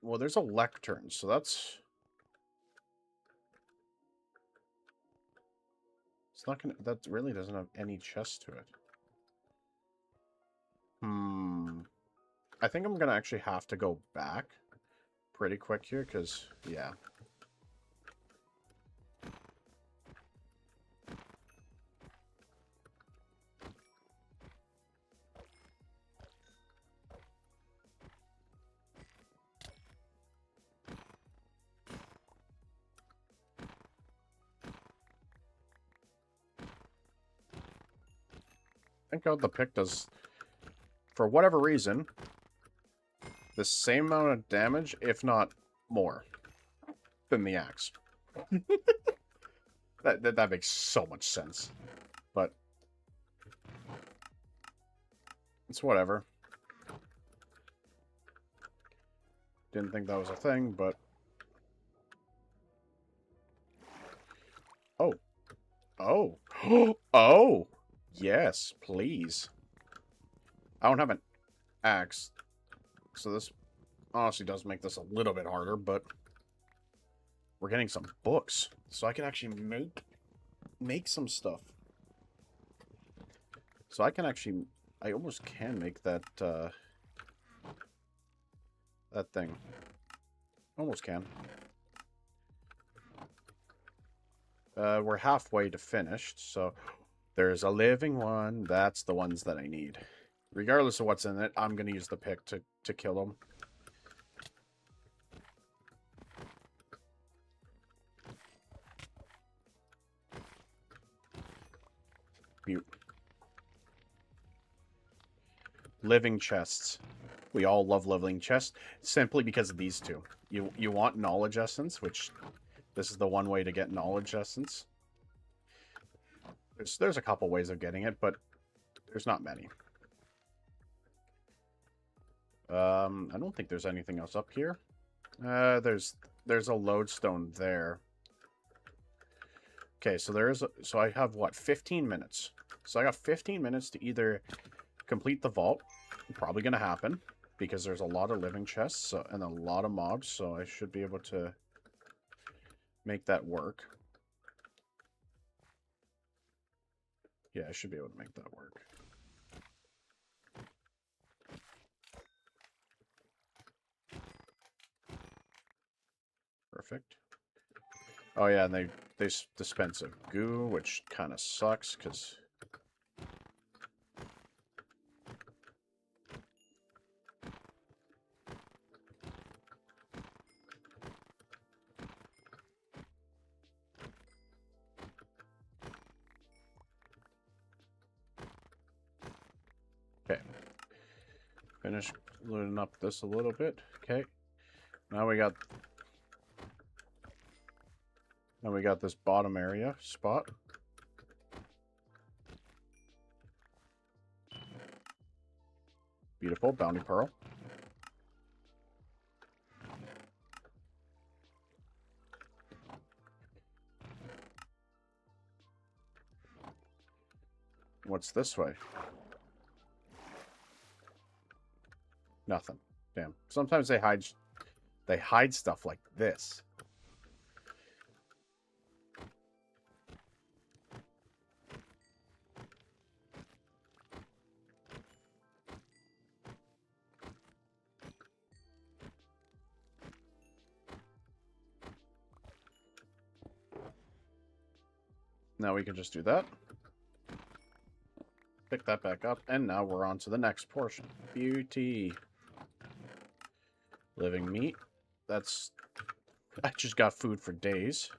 A: Well, there's a lectern, so that's... It's not going to... That really doesn't have any chest to it. I think I'm going to actually have to go back pretty quick here, because, yeah. Thank God the pick does, for whatever reason, the same amount of damage, if not more, than the axe. that makes so much sense. But it's whatever. Didn't think that was a thing, but... Oh. Oh. Oh! Yes, please. I don't have an axe, so this honestly does make this a little bit harder, but we're getting some books, so I can actually make some stuff. So I can actually... I almost can make that, that thing. Almost can. We're halfway to finished, so there's a living one. That's the ones that I need. Regardless of what's in it, I'm going to use the pick to kill them. Mute. Living chests. We all love living chests, simply because of these two. You want knowledge essence, which this is the one way to get knowledge essence. There's a couple ways of getting it, but there's not many. I don't think there's anything else up here. There's a lodestone there. Okay, so so I have what, 15 minutes. So I got 15 minutes to either complete the vault. Probably gonna happen because there's a lot of living chests and a lot of mobs, so I should be able to make that work. Yeah, I should be able to make that work. Perfect. Oh yeah, and they dispense a goo, which kind of sucks because Finish looting up this a little bit. Okay. Now we got this bottom area spot. Beautiful bounty pearl. What's this way? Nothing. Damn. Sometimes they hide stuff like this. Now we can just do that. Pick that back up, and now we're on to the next portion. Beauty. Living meat. That's... I just got food for days.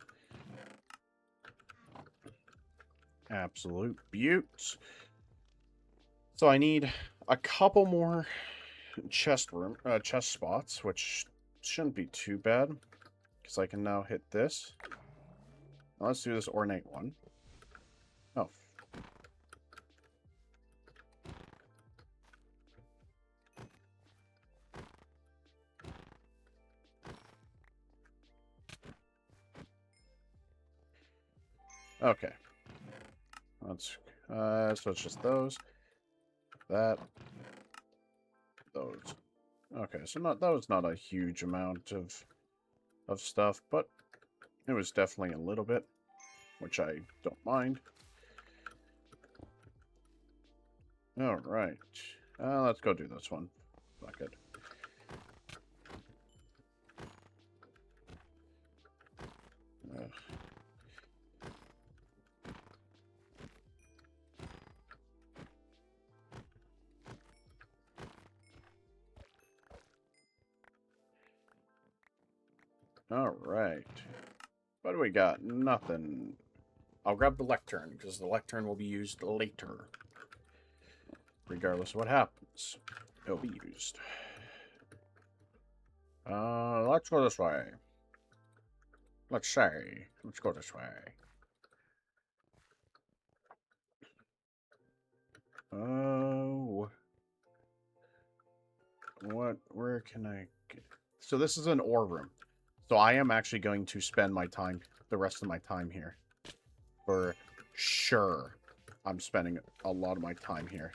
A: Absolute beauts. So I need a couple more chest spots, which shouldn't be too bad, because I can now hit this. Now let's do this ornate one. Oh. Okay. Let's so it's just those. That. Those. Okay, so that was not a huge amount of stuff, but it was definitely a little bit, which I don't mind. Alright. Let's go do this one. Fuck it. Alright. What do we got? Nothing. I'll grab the lectern, because the lectern will be used later. Regardless of what happens, it'll be used. Let's go this way. Let's go this way. Oh. Where can I get... So this is an ore room. So I am actually going to spend the rest of my time here. For sure. I'm spending a lot of my time here.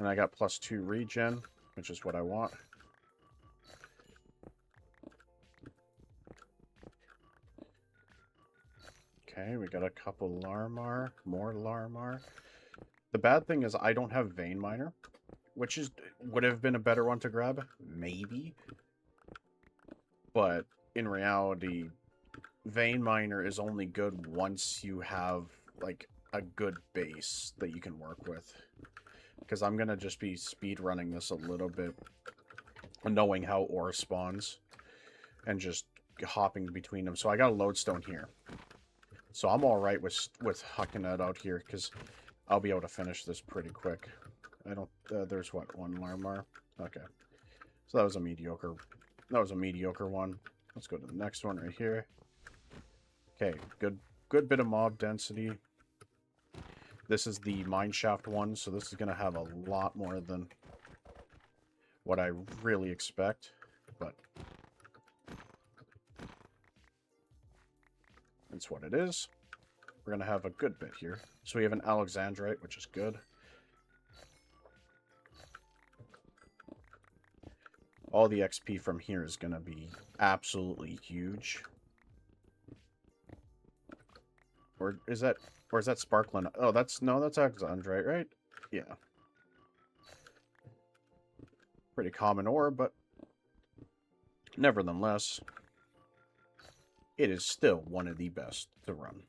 A: And I got +2 regen, which is what I want. Okay, we got a couple Larmar, more Larmar. The bad thing is I don't have Vein Miner, which would have been a better one to grab, maybe. But in reality, Vein Miner is only good once you have like a good base that you can work with. Because I'm gonna just be speed running this a little bit, knowing how ore spawns, and just hopping between them. So I got a lodestone here. So I'm alright with hucking that out here, because I'll be able to finish this pretty quick. I don't... there's what? One Larmar? Okay. So that was a mediocre... That was a mediocre one. Let's go to the next one right here. Okay, good bit of mob density. This is the mineshaft one, so this is going to have a lot more than what I really expect, but it's what it is. We're going to have a good bit here. So we have an Alexandrite, which is good. All the XP from here is going to be absolutely huge. Or is that Sparkling? Oh, that's Alexandrite, right? Yeah. Pretty common ore, but nevertheless, it is still one of the best to run.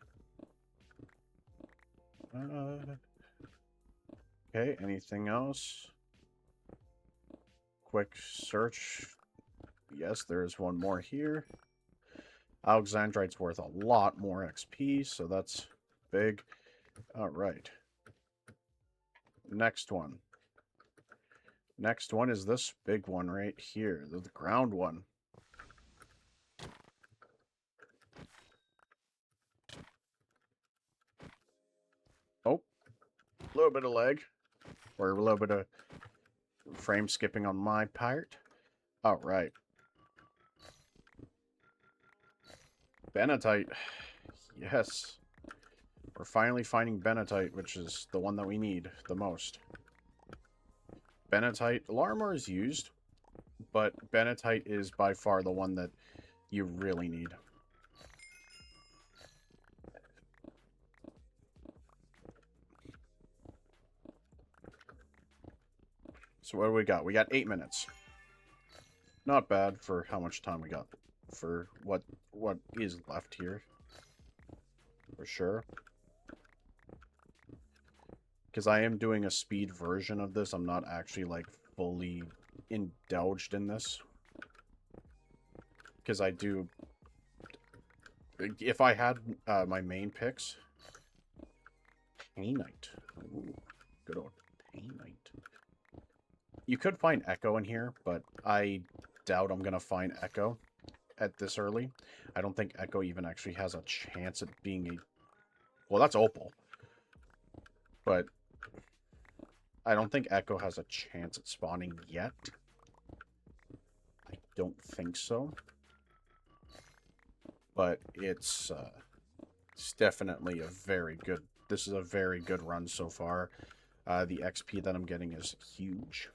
A: Okay, anything else? Quick search. Yes, there is one more here. Alexandrite's worth a lot more XP, so that's big. All right. Next one. Next one is this big one right here, the ground one. Oh, a little bit of lag, or a little bit of frame skipping on my part. All right. Benatite. Yes. We're finally finding Benatite, which is the one that we need the most. Benatite, Larmor is used, but Benatite is by far the one that you really need. So what do we got? We got 8 minutes. Not bad for how much time we got. For what is left here. For sure. Because I am doing a speed version of this. I'm not actually, like, fully indulged in this. Because I do... If I had my main picks... Painite. Ooh, good old Painite. You could find Echo in here, but I doubt I'm going to find Echo at this early. I don't think Echo even actually has a chance at being a... Well, that's Opal. But I don't think Echo has a chance at spawning yet. I don't think so. But it's definitely a very good... This is a very good run so far. The XP that I'm getting is huge.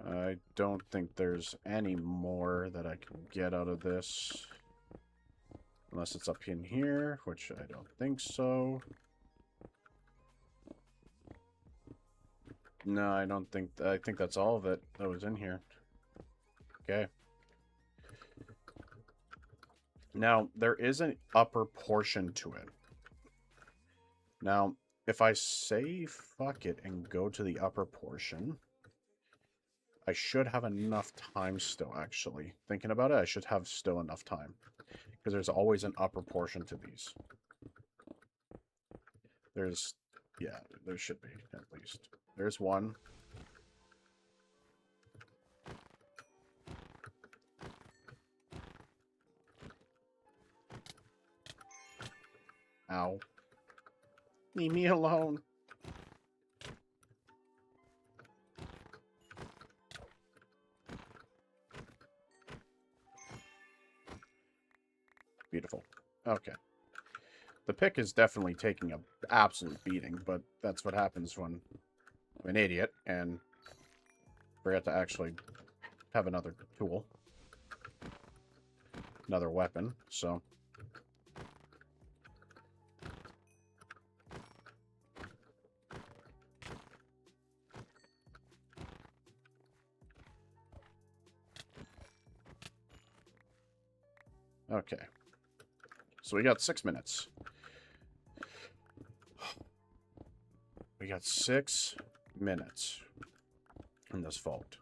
A: I don't think there's any more that I can get out of this. Unless it's up in here, which I don't think so. No, I don't think... I think that's all of it that was in here. Okay. Now, there is an upper portion to it. Now, if I say fuck it and go to the upper portion... I should have enough time still, actually. Thinking about it, I should have still enough time. Because there's always an upper portion to these. There's... Yeah, there should be, at least. There's one. Ow. Leave me alone. Beautiful. Okay. The pick is definitely taking an absolute beating, but that's what happens when I'm an idiot and forget to actually have another tool. Another weapon, so... Okay. So we got 6 minutes. We got 6 minutes in this vault.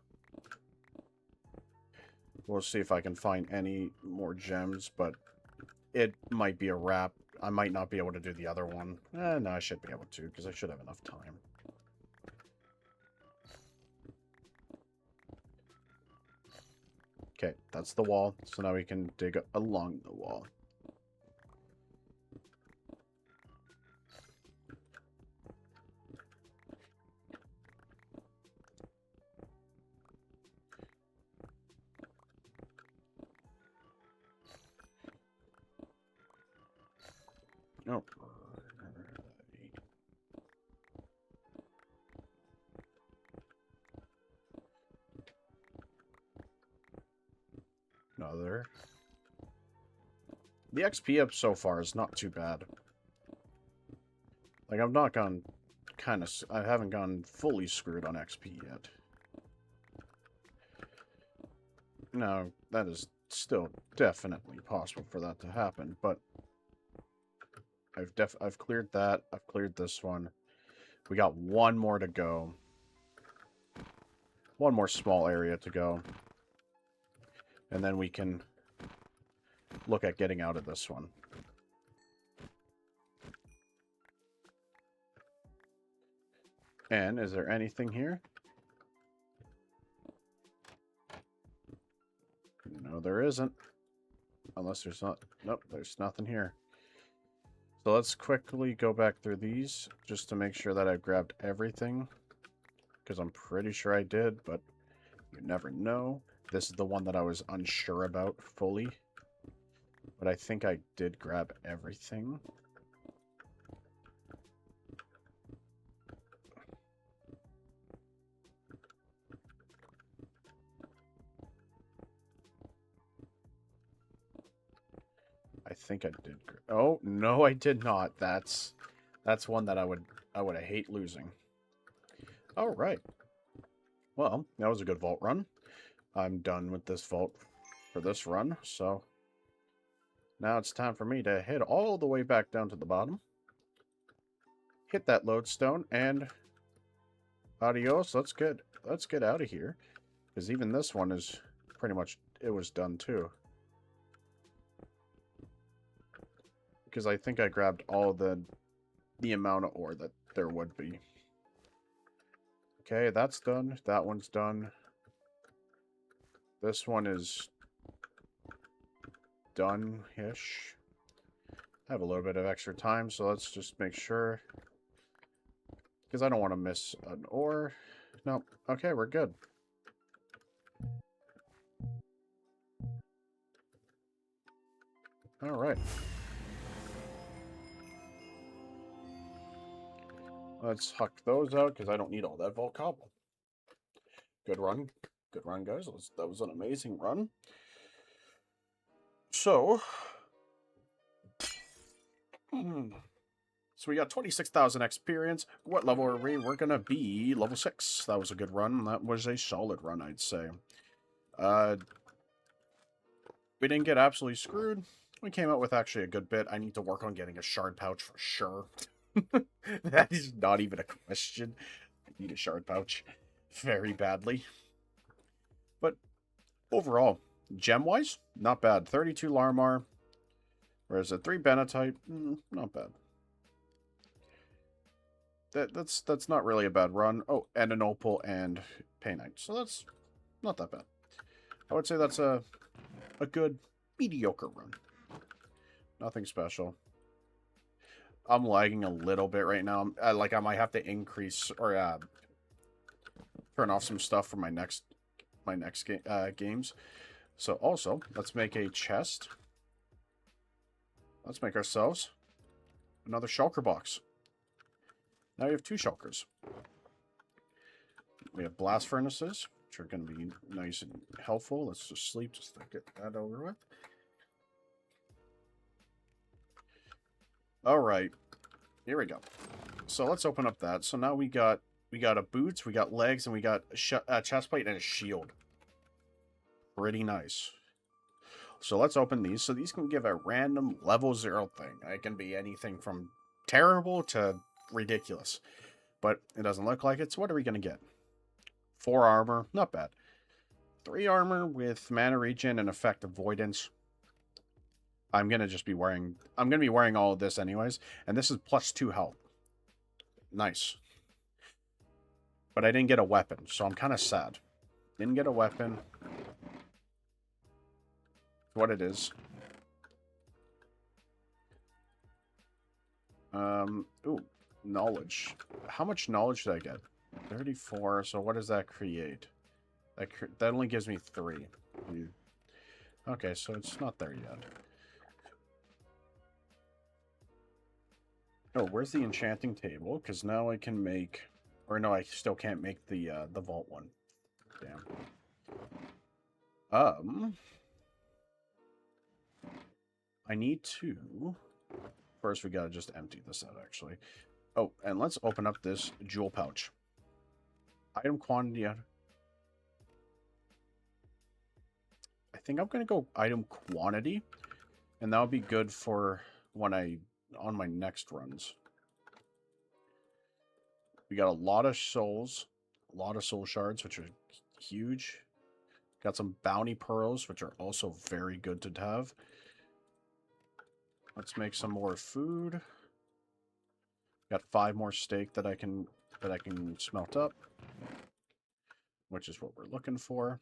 A: We'll see if I can find any more gems, but it might be a wrap. I might not be able to do the other one. No, I should be able to, because I should have enough time. Okay, that's the wall. So now we can dig along the wall. Oh. Another. The XP up so far is not too bad. Like, I've not gone I haven't gone fully screwed on XP yet. No, that is still definitely possible for that to happen, but I've cleared that. I've cleared this one. We got one more to go. one more small area to go. And then we can look at getting out of this one. And is there anything here? No, there isn't. Unless there's not... Nope, there's nothing here. So let's quickly go back through these just to make sure that I've grabbed everything. Because I'm pretty sure I did, but you never know. This is the one that I was unsure about fully. But I think I did grab everything. I think I did. Oh, no, I did not. That's one that I would hate losing. All right. Well, that was a good vault run. I'm done with this vault for this run, so now it's time for me to head all the way back down to the bottom. Hit that lodestone and adios. Let's get out of here. Because even this one is pretty much, it was done too. Because I think I grabbed all the amount of ore that there would be. Okay, that's done. That one's done. This one is done-ish. I have a little bit of extra time, so let's just make sure. Because I don't want to miss an ore. Nope. Okay, we're good. Alright. Let's huck those out, because I don't need all that vault cobble. Good run. Good run, guys. That was an amazing run. So... So we got 26,000 experience. What level are we? We're going to be level 6. That was a good run. That was a solid run, I'd say. We didn't get absolutely screwed. We came out with actually a good bit. I need to work on getting a shard pouch for sure. That is not even a question. I need a shard pouch very badly. But overall, gem-wise, not bad. 32 Larmar. Whereas a 3 Benetite, not bad. That's not really a bad run. Oh, and an Opal and Painite. So that's not that bad. I would say that's a good mediocre run. Nothing special. I'm lagging a little bit right now. Like I might have to increase or turn off some stuff for my next games. So also, let's make a chest. Let's make ourselves another shulker box. Now we have 2 shulkers. We have blast furnaces, which are going to be nice and helpful. Let's just sleep just to get that over with. All right, here we go. So let's open up that. So now we got a boots, we got legs, and we got a chest plate and a shield. Pretty nice. So let's open these. So these can give a random level 0 thing. It can be anything from terrible to ridiculous. But it doesn't look like it, so what are we going to get? 4 armor, not bad. 3 armor with mana regen and effect avoidance. I'm going to be wearing all of this anyways. And this is plus 2 health. Nice. But I didn't get a weapon, so I'm kind of sad. Didn't get a weapon. What it is. Ooh, knowledge. How much knowledge did I get? 34, so what does that create? That only gives me 3. Okay, so it's not there yet. Oh, where's the enchanting table? Because now I can make... Or no, I still can't make the vault one. Damn. I need to... First, we gotta just empty this out, actually. Oh, and let's open up this jewel pouch. Item quantity... I think I'm gonna go item quantity. And that'll be good for when on my next runs. We got a lot of souls. A lot of soul shards, which are huge. Got some bounty pearls, which are also very good to have. Let's make some more food. Got 5 more steak that I can smelt up, which is what we're looking for.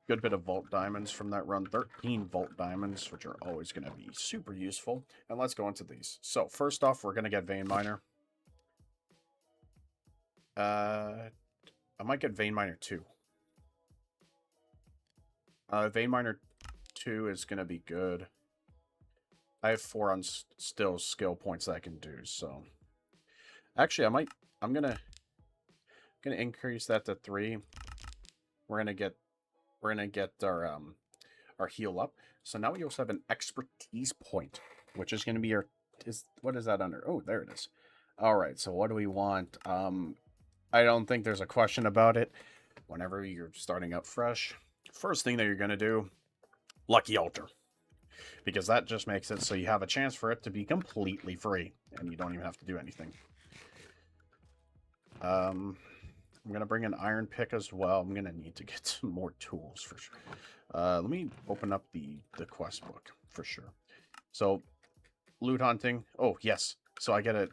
A: Good bit of vault diamonds from that run. 13 vault diamonds, which are always going to be super useful. And let's go into these. So first off, we're going to get Vein Miner. I might get Vein Miner 2. Vein Miner 2 is going to be good. I have 4 on still skill points that I can do, so actually I'm gonna increase that to 3. We're gonna get our heal up. So now we also have an expertise point, which is gonna be our what is that under? Oh, there it is. All right, so what do we want? I don't think there's a question about it. Whenever you're starting out fresh, first thing that you're gonna do, Lucky Altar. Because that just makes it so you have a chance for it to be completely free. And you don't even have to do anything. I'm going to bring an iron pick as well. I'm going to need to get some more tools for sure. Let me open up the quest book for sure. So, loot hunting. Oh, yes. So I get an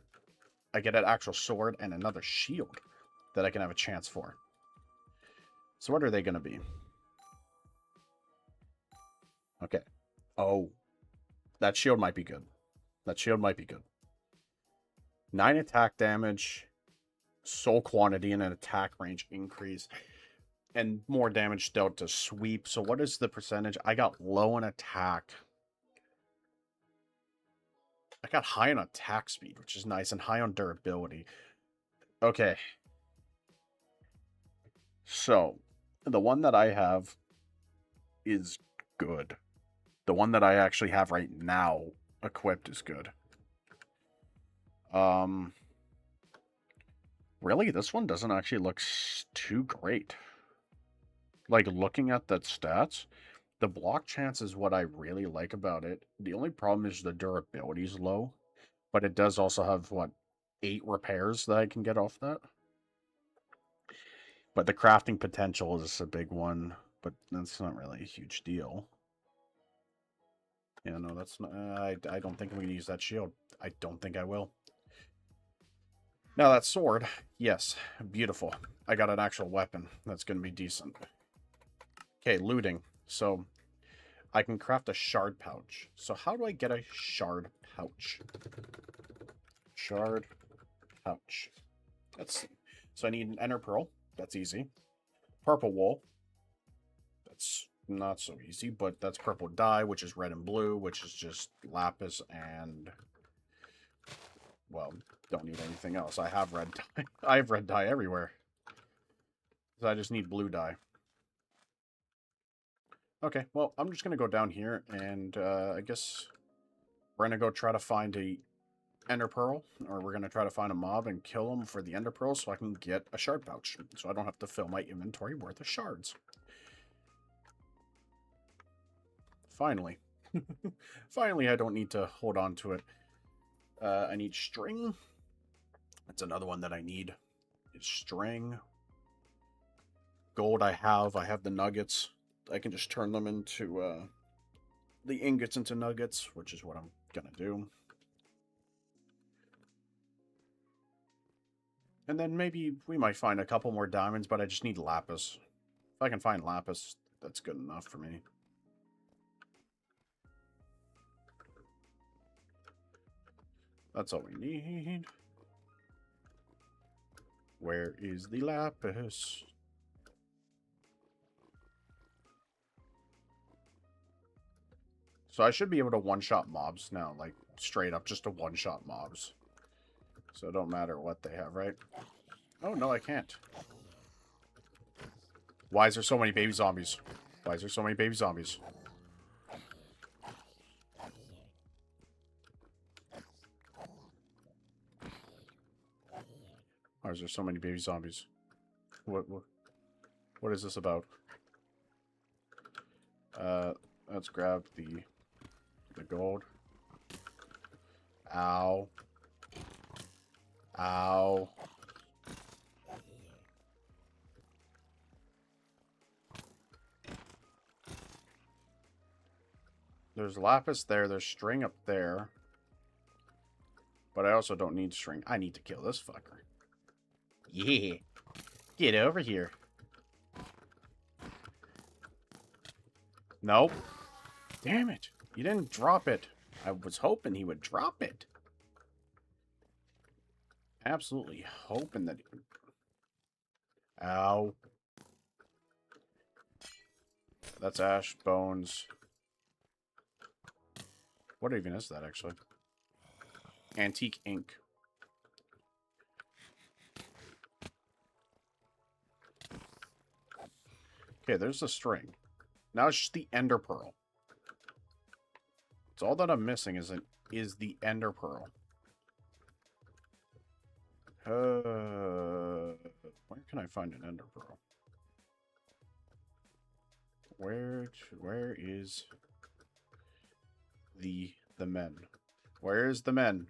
A: actual sword and another shield that I can have a chance for. So what are they going to be? Okay. Oh. That shield might be good. 9 attack damage, soul quantity, and an attack range increase, and more damage dealt to sweep. So what is the percentage? I got low on attack. I got high on attack speed, which is nice, and high on durability. Okay. So, the one that I have is good. The one that I actually have right now equipped is good. Really, this one doesn't actually look too great. Like, looking at the stats, the block chance is what I really like about it. The only problem is the durability is low, but it does also have, what, 8 repairs that I can get off that? But the crafting potential is a big one, but that's not really a huge deal. Yeah, no, that's not. I don't think I'm going to use that shield. I don't think I will. Now, that sword, yes, beautiful. I got an actual weapon that's going to be decent. Okay, looting. So, I can craft a shard pouch. So, how do I get a shard pouch? Shard pouch. Let's see. So, I need an ender pearl. That's easy. Purple wool. That's not so easy, but that's purple dye, which is red and blue, which is just lapis and, well, don't need anything else. I have red dye. I have red dye everywhere. So I just need blue dye. Okay, well, I'm just going to go down here, and I guess we're going to go try to find a ender pearl, or we're going to try to find a mob and kill him for the ender pearl so I can get a shard pouch, so I don't have to fill my inventory worth of shards. Finally. Finally, I don't need to hold on to it. I need string. That's another one that I need. Is string. Gold I have the nuggets. I can just turn them into the ingots into nuggets, which is what I'm gonna do. And then maybe we might find a couple more diamonds, but I just need lapis. If I can find lapis, that's good enough for me. That's all we need. Where is the lapis? So I should be able to one-shot mobs now, like straight up just to one-shot mobs. So it don't matter what they have, right? Oh, no, I can't. Why is there so many baby zombies? Why is there so many baby zombies? Why is there so many baby zombies? What is this about? Let's grab the gold. Ow. Ow. There's lapis there. There's string up there. But I also don't need string. I need to kill this fucker. Yeah. Get over here. Nope. Damn it. You didn't drop it. I was hoping he would drop it. Absolutely hoping that he would. Ow. That's ash, bones. What even is that, actually? Antique ink. Okay, there's the string. Now it's just the ender pearl. It's all that I'm missing is the ender pearl. Where can I find an ender pearl? Where is the men? Where is the men?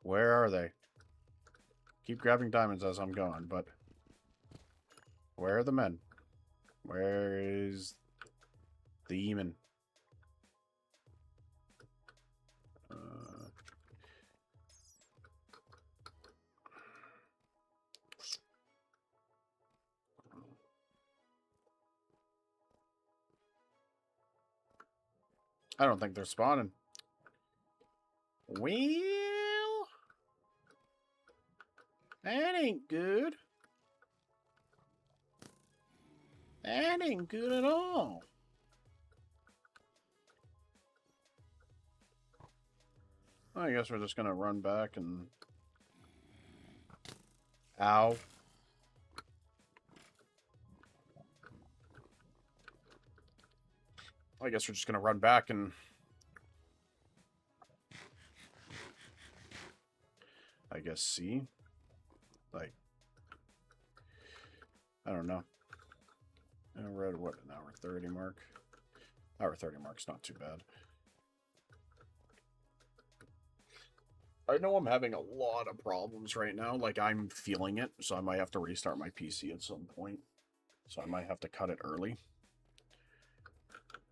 A: Where are they? Keep grabbing diamonds as I'm going, but where are the men? Where is the men? I don't think they're spawning. Well, that ain't good. That ain't good at all. I guess we're just gonna run back and... Ow. I guess we're just gonna run back and... I guess see? Like... I don't know. We're at, what, an hour 30 mark? Hour 30 mark's not too bad. I know I'm having a lot of problems right now. Like, I'm feeling it, so I might have to restart my PC at some point. So I might have to cut it early.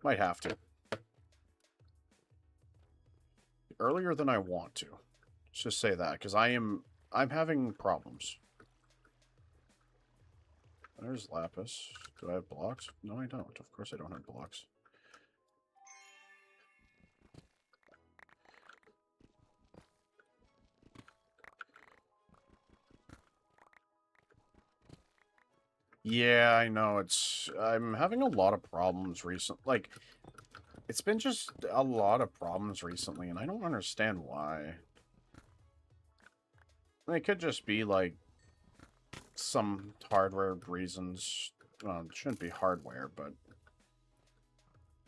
A: Might have to. Earlier than I want to. Let's just say that, because I'm having problems. There's lapis. Do I have blocks? No, I don't. Of course I don't have blocks. Yeah, I know. I'm having a lot of problems recently. Like, it's been just a lot of problems recently, and I don't understand why. It could just be, like, some hardware reasons. Well, it shouldn't be hardware, but...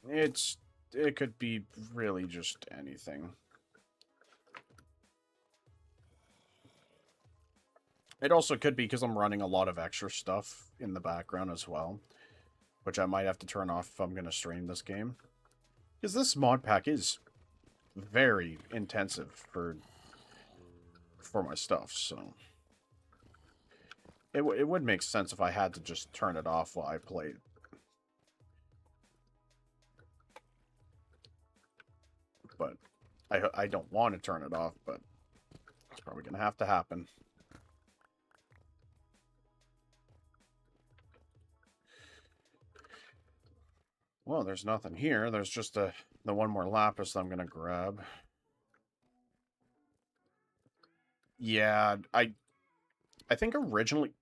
A: It could be really just anything. It also could be because I'm running a lot of extra stuff in the background as well, which I might have to turn off if I'm going to stream this game. Because this mod pack is very intensive for my stuff, so... It would make sense if I had to just turn it off while I played. But I don't want to turn it off, but it's probably going to have to happen. Well, there's nothing here. There's just the one more lapis that I'm going to grab. Yeah, I think originally...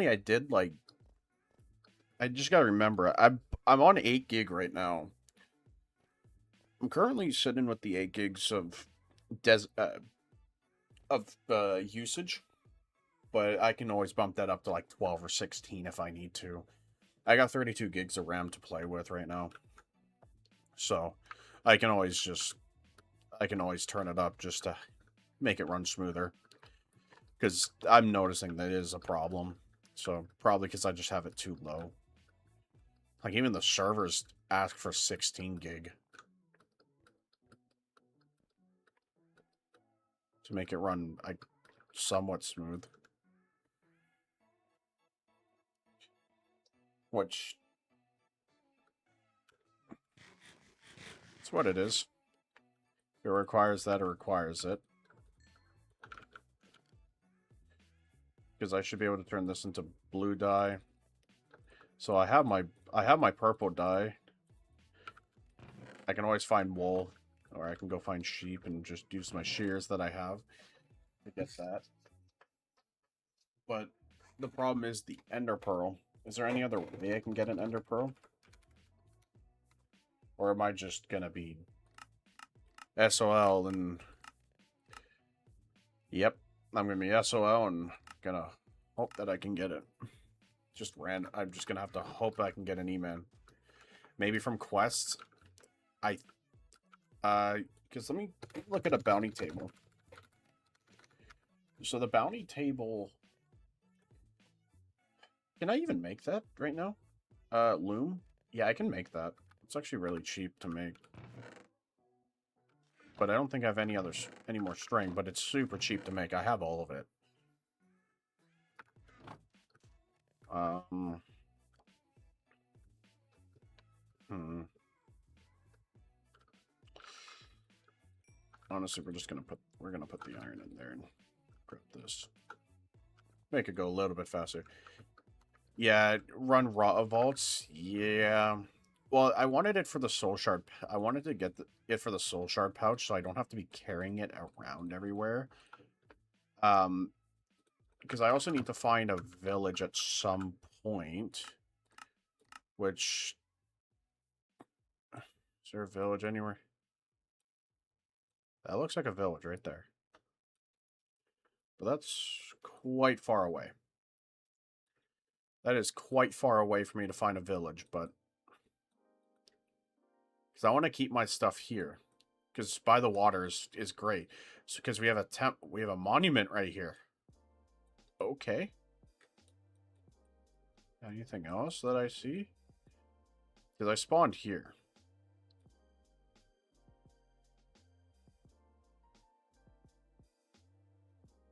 A: I did, like... I just gotta remember, I'm on 8 gig right now. I'm currently sitting with the 8 gigs of usage, but I can always bump that up to like 12 or 16 if I need to. I got 32 gigs of RAM to play with right now, so I can always turn it up just to make it run smoother. Because I'm noticing that it is a problem. So probably because I just have it too low. Like even the servers ask for 16 gig to make it run like somewhat smooth. Which It's what it is. If it requires that, it requires it. Because I should be able to turn this into blue dye. So I have my purple dye. I can always find wool, or I can go find sheep and just use my shears that I have to get that. But the problem is the ender pearl. Is there any other way I can get an ender pearl? Or am I just gonna be SOL and... Yep, I'm gonna be SOL and gonna hope that I can get it. Just random. I'm just gonna have to hope I can get an E-Man. Maybe from quests. Because let me look at a bounty table. So the bounty table... Can I even make that right now? Loom? Yeah, I can make that. It's actually really cheap to make. But I don't think I have any more string, but it's super cheap to make. I have all of it. Honestly, we're gonna put the iron in there and grab this. Make it go a little bit faster. Yeah, run raw vaults. Yeah. Well, I wanted it for the soul shard. I wanted to get it for the soul shard pouch, so I don't have to be carrying it around everywhere. Because I also need to find a village at some point. Which... Is there a village anywhere? That looks like a village right there. But that's quite far away. That is quite far away for me to find a village, but... Because I want to keep my stuff here. Because by the water is great. So, because we have a monument right here. Okay. Anything else that I see? Because I spawned here.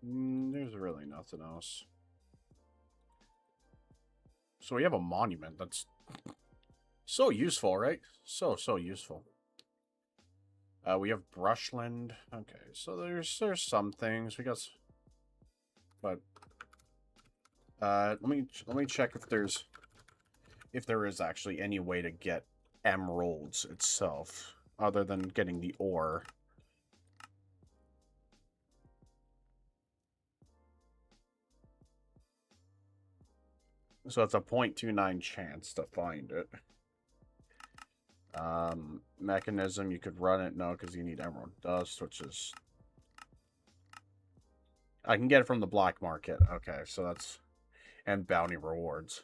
A: There's really nothing else. So we have a monument. That's so useful, right? So useful. We have brushland. Okay, so there's some things we got, but let me check if there is actually any way to get emeralds itself other than getting the ore. So it's a 0.29 chance to find it. Mechanism, you could run it. No, because you need emerald dust, which is... I can get it from the black market. Okay, so that's... And bounty rewards.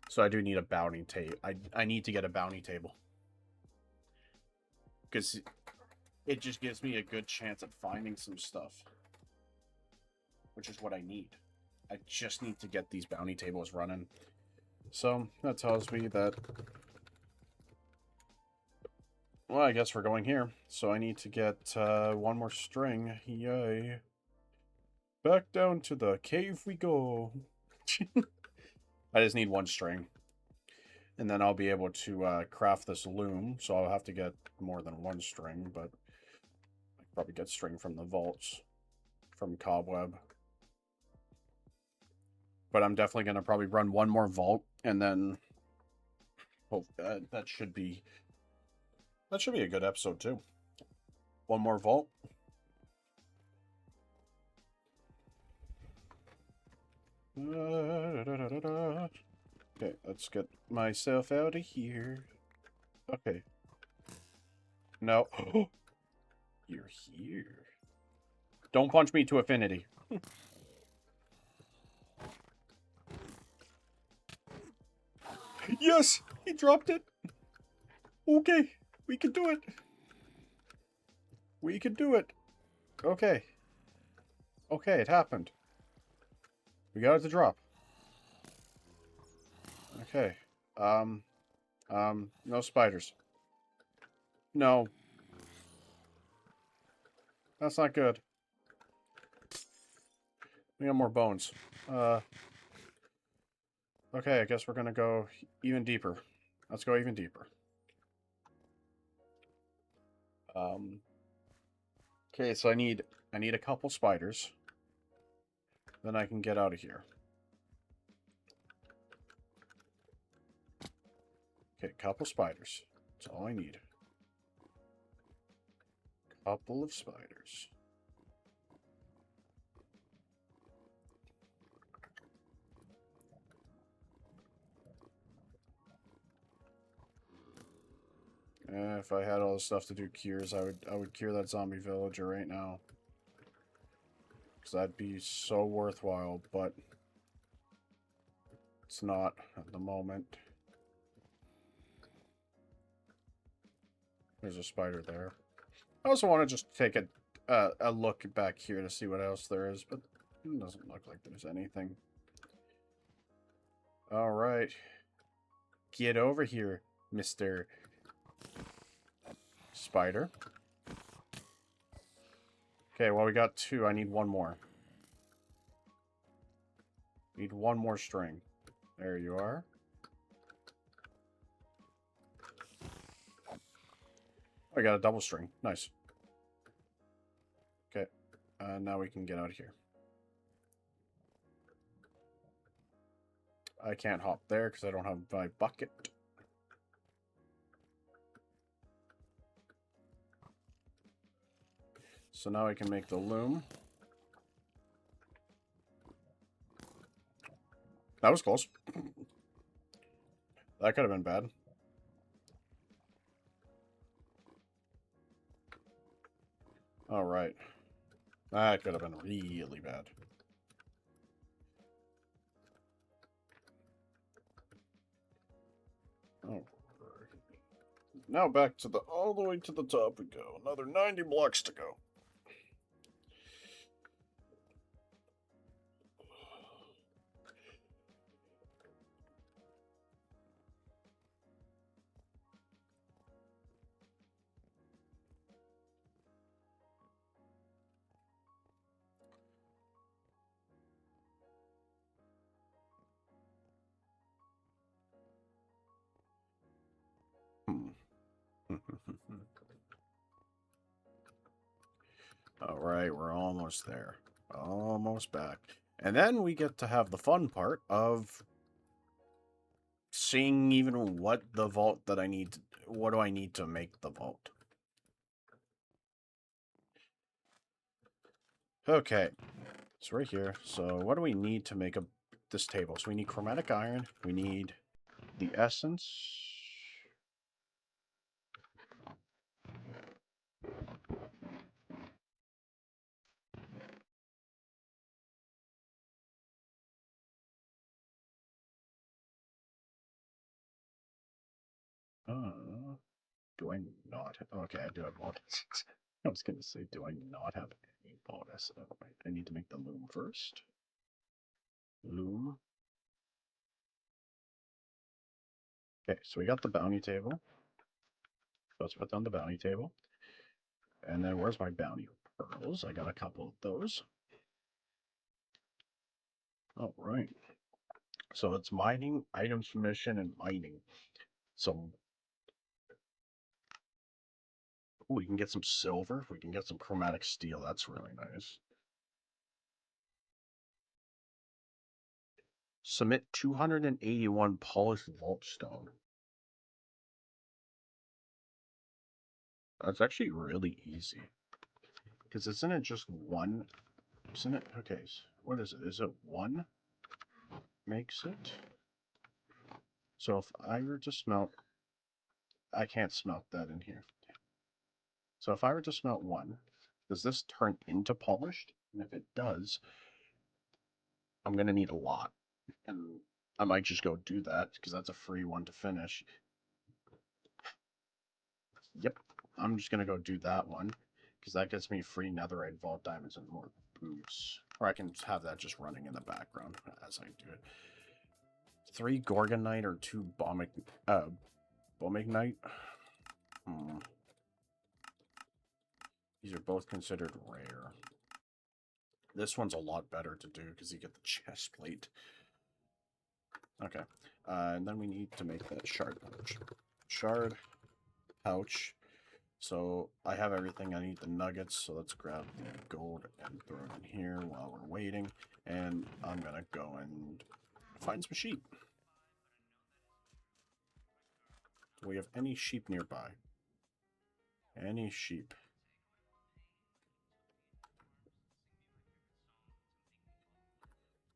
A: So I do need a bounty table. I need to get a bounty table. Because it just gives me a good chance at finding some stuff. Which is what I need. I just need to get these bounty tables running. So, that tells me that... Well, I guess we're going here. So I need to get one more string. Yay. Back down to the cave we go. I just need one string. And then I'll be able to craft this loom. So I'll have to get more than one string, but... I can probably get string from the vaults. From Cobweb. But I'm definitely going to probably run one more vault, and then hope that should be a good episode too. One more vault. Okay, let's get myself out of here. Okay. No. You're here. Don't punch me to affinity. Yes! He dropped it! Okay, we can do it. We can do it. Okay. Okay, it happened. We got it to drop. Okay. No spiders. No. That's not good. We got more bones. Okay, I guess we're gonna go even deeper. Let's go even deeper. Um, okay, so I need a couple spiders. Then I can get out of here. Okay, couple spiders. That's all I need. Couple of spiders. If I had all the stuff to do cures, I would cure that zombie villager right now. Because that'd be so worthwhile, but it's not at the moment. There's a spider there. I also want to just take a look back here to see what else there is, but it doesn't look like there's anything. Alright. Get over here, Mr. Spider. Okay, well, we got two. I need one more. Need one more string. There you are. I got a double string. Nice. Okay. Now we can get out of here. I can't hop there because I don't have my bucket. So now I can make the loom. That was close. That could have been bad. Alright. That could have been really bad. Alright. Now back to all the way to the top we go. Another 90 blocks to go. Alright, we're almost there. Almost back. And then we get to have the fun part of seeing even what the vault that I need. What do I need to make the vault? Okay. It's right here. So what do we need to make this table? So we need chromatic iron. We need the essence. Do I not have... Okay, I do have bonus. I was going to say, do I not have any bonus? Oh, wait, I need to make the loom first. Loom. Okay, so we got the bounty table. So let's put down the bounty table. And then where's my bounty pearls? I got a couple of those. All right. So it's mining, item submission, and mining. So we can get some silver. We can get some chromatic steel. That's really nice. Submit 281 polished vault stone. That's actually really easy. Because isn't it just one? Isn't it? Okay, so what is it? Is it one makes it? So if I were to smelt, I can't smelt that in here. So if I were to smelt one, does this turn into polished? And if it does, I'm going to need a lot. And I might just go do that because that's a free one to finish. Yep, I'm just going to go do that one because that gets me free netherite, vault diamonds, and more boots. Or I can have that just running in the background as I do it. 3 Gorgonite or 2 Bomignite. These are both considered rare. This one's a lot better to do because you get the chest plate. Okay. And then we need to make that shard pouch. Shard pouch. So I have everything. I need the nuggets, so let's grab the gold and throw it in here while we're waiting. And I'm gonna go and find some sheep. Do we have any sheep nearby? Any sheep?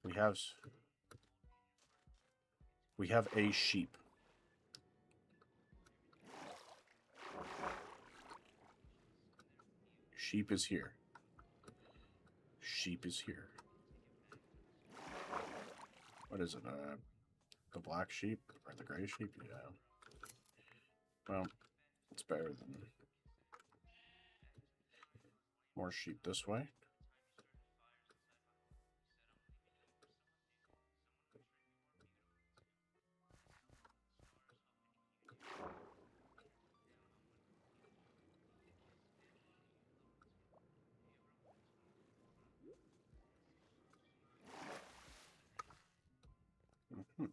A: We have a sheep. Sheep is here. Sheep is here. What is it? The black sheep or the gray sheep? Yeah. Well, it's better than more sheep this way. Hmm.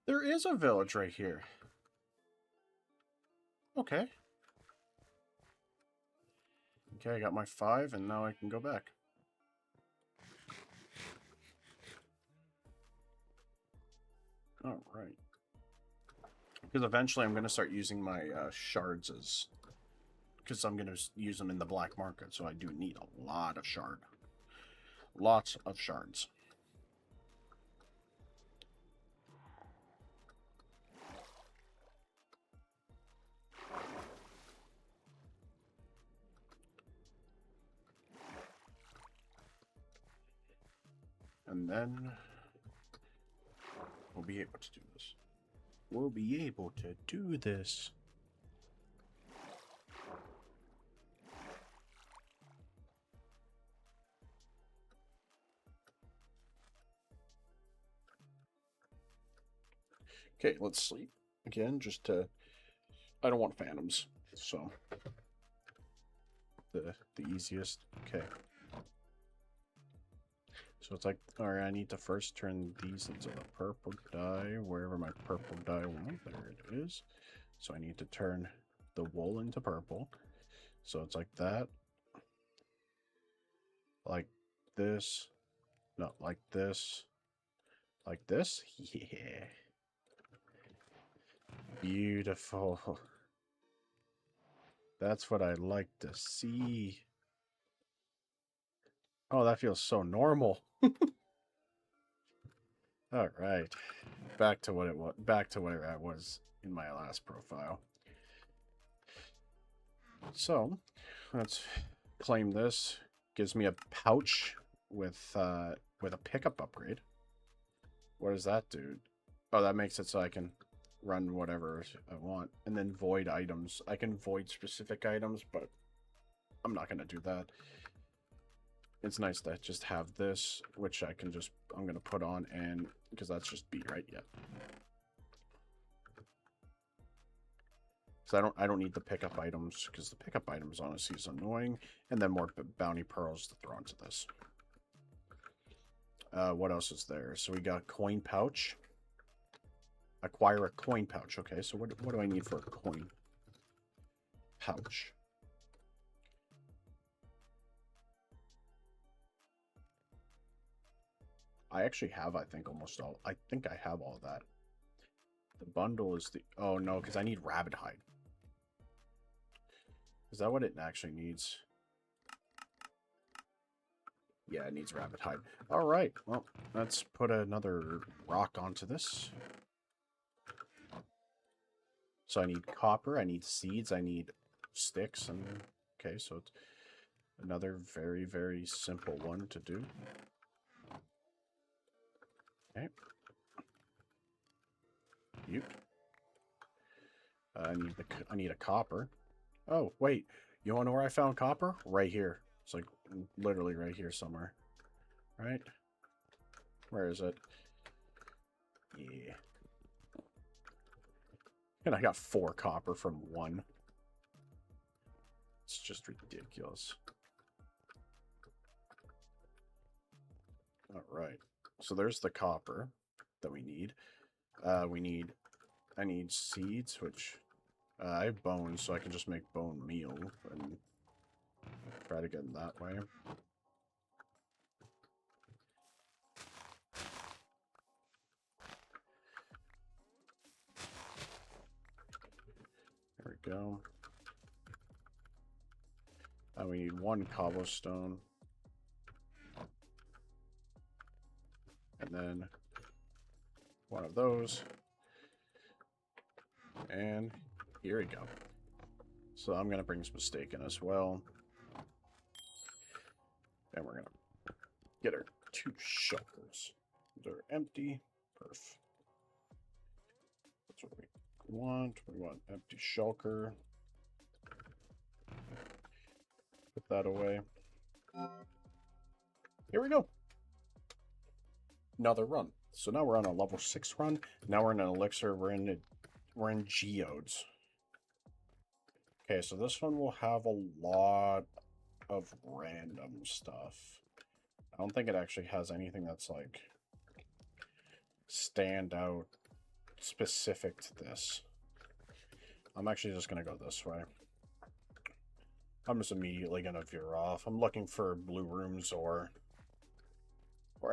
A: There is a village right here. Okay. Okay, I got my 5, and now I can go back. All right. Because eventually I'm going to start using my shards as... Because I'm going to use them in the black market, so I do need a lot of shard. Lots of shards. And then we'll be able to do this. We'll be able to do this. Okay, let's sleep again, just to... I don't want phantoms, so... The easiest... Okay. So it's like, alright, I need to first turn these into the purple dye, wherever my purple dye went. There it is. So I need to turn the wool into purple. So it's like that. Like this. No, like this. Like this. Yeah. Beautiful. That's what I like to see. Oh, that feels so normal. All right. Back to what it was. Back to where I was in my last profile. So, let's claim this. Gives me a pouch with a pickup upgrade. What does that do? Oh, that makes it so I can run whatever I want. And then void items. I can void specific items, but I'm not going to do that. It's nice to just have this, which I'm going to put on, and because that's just B, right? Yeah. So I don't need the pickup items, because the pickup items honestly is annoying. And then more bounty pearls to throw into this. What else is there? So we got coin pouch. Acquire a coin pouch. Okay, so what do I need for a coin pouch? I actually have, I think, almost all. I think I have all that. The bundle is the... Oh, no, because I need rabbit hide. Is that what it actually needs? Yeah, it needs rabbit hide. All right, well, let's put another rock onto this. So I need copper, I need seeds, I need sticks, and... Okay, so it's another very, very simple one to do. Okay. I need a copper. Oh, wait. You want to know where I found copper? Right here. It's like literally right here somewhere. Right? Where is it? Yeah. And I got 4 copper from 1. It's just ridiculous. Alright. So there's the copper that we need. I need seeds, which I have bones, so I can just make bone meal and try to get in that way. There we go. We need 1 cobblestone. And then 1 of those. And here we go. So I'm going to bring some steak in as well. And we're going to get our 2 shulkers. They're empty. Perf. That's what we want. We want empty shulker. Put that away. Here we go. Another run. So now we're on a level 6 run. Now we're in an elixir. We're in geodes. Okay, so this one will have a lot of random stuff. I don't think it actually has anything that's like stand out specific to this. I'm actually just gonna go this way. I'm just immediately gonna veer off. I'm looking for blue rooms or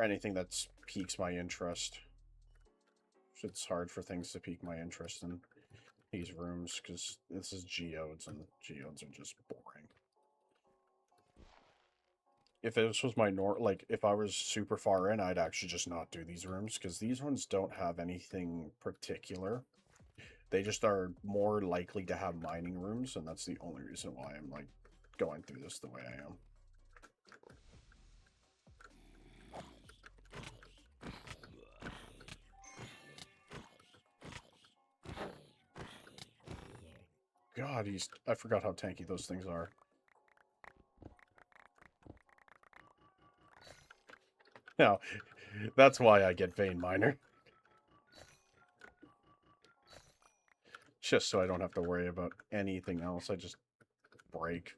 A: anything that piques my interest. It's hard for things to pique my interest in these rooms because this is geodes and geodes are just boring. If this was my like if I was super far in, I'd actually just not do these rooms because these ones don't have anything particular. They just are more likely to have mining rooms, and that's the only reason why I'm like going through this the way I am. God, I forgot how tanky those things are. Now, that's why I get Vein Miner. Just so I don't have to worry about anything else. I just break.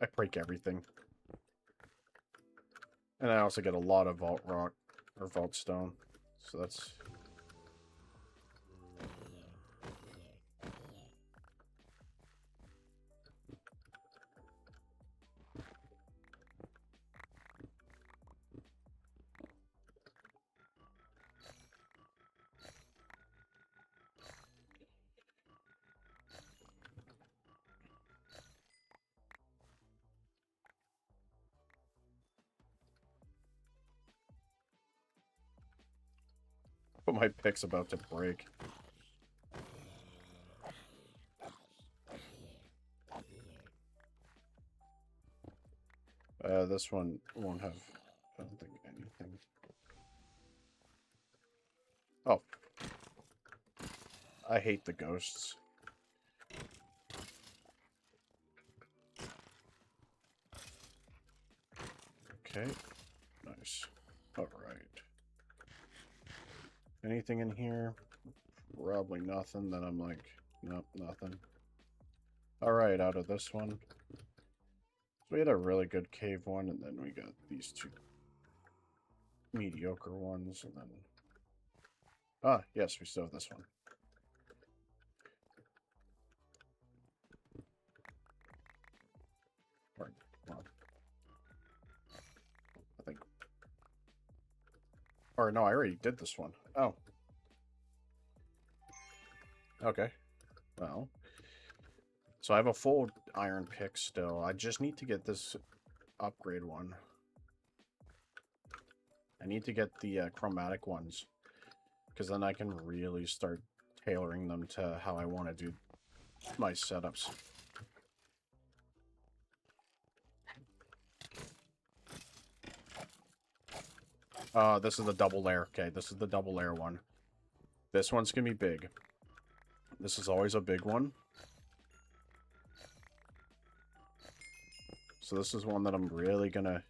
A: I break everything. And I also get a lot of vault rock, or vault stone. So that's... But my pick's about to break. This one won't have, I don't think, anything. Oh. I hate the ghosts. Okay. Nice. Alright. Anything in here? Probably nothing. Then I'm like, nope, nothing. Alright, out of this one. So we had a really good cave one, and then we got these 2 mediocre ones, and then... Ah, yes, we still have this one. Or, well, I think... Or, no, I already did this one. Oh. Okay. Well. So I have a full iron pick still. I just need to get this upgrade one. I need to get the chromatic ones. Because then I can really start tailoring them to how I want to do my setups. This is the double layer. Okay, this is the double layer one. This one's going to be big. This is always a big one. So this is one that I'm really going to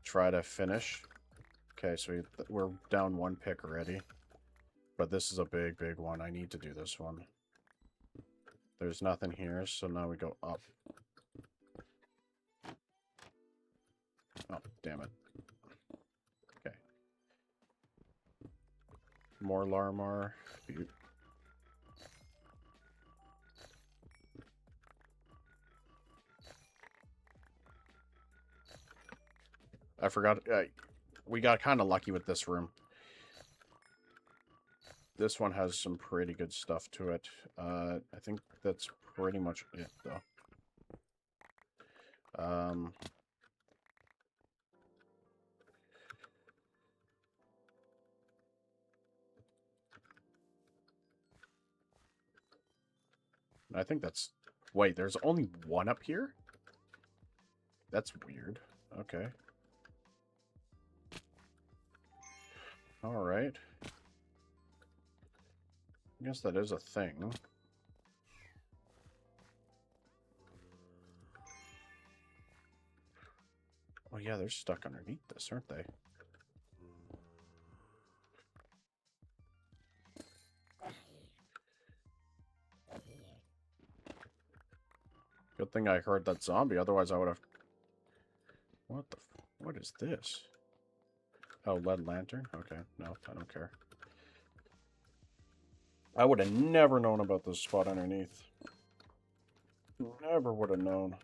A: try to finish. Okay, so we're down 1 pick already. But this is a big, big one. I need to do this one. There's nothing here, so now we go up. Oh, damn it. More Larmar. I forgot. We got kind of lucky with this room. This one has some pretty good stuff to it. I think that's pretty much it, though. I think that's... Wait, there's only one up here? That's weird. Okay. Alright. I guess that is a thing. Oh yeah, they're stuck underneath this, aren't they? Good thing I heard that zombie, otherwise I would have... What the... What is this? Oh, lead lantern? Okay, no, I don't care. I would have never known about this spot underneath. Never would have known.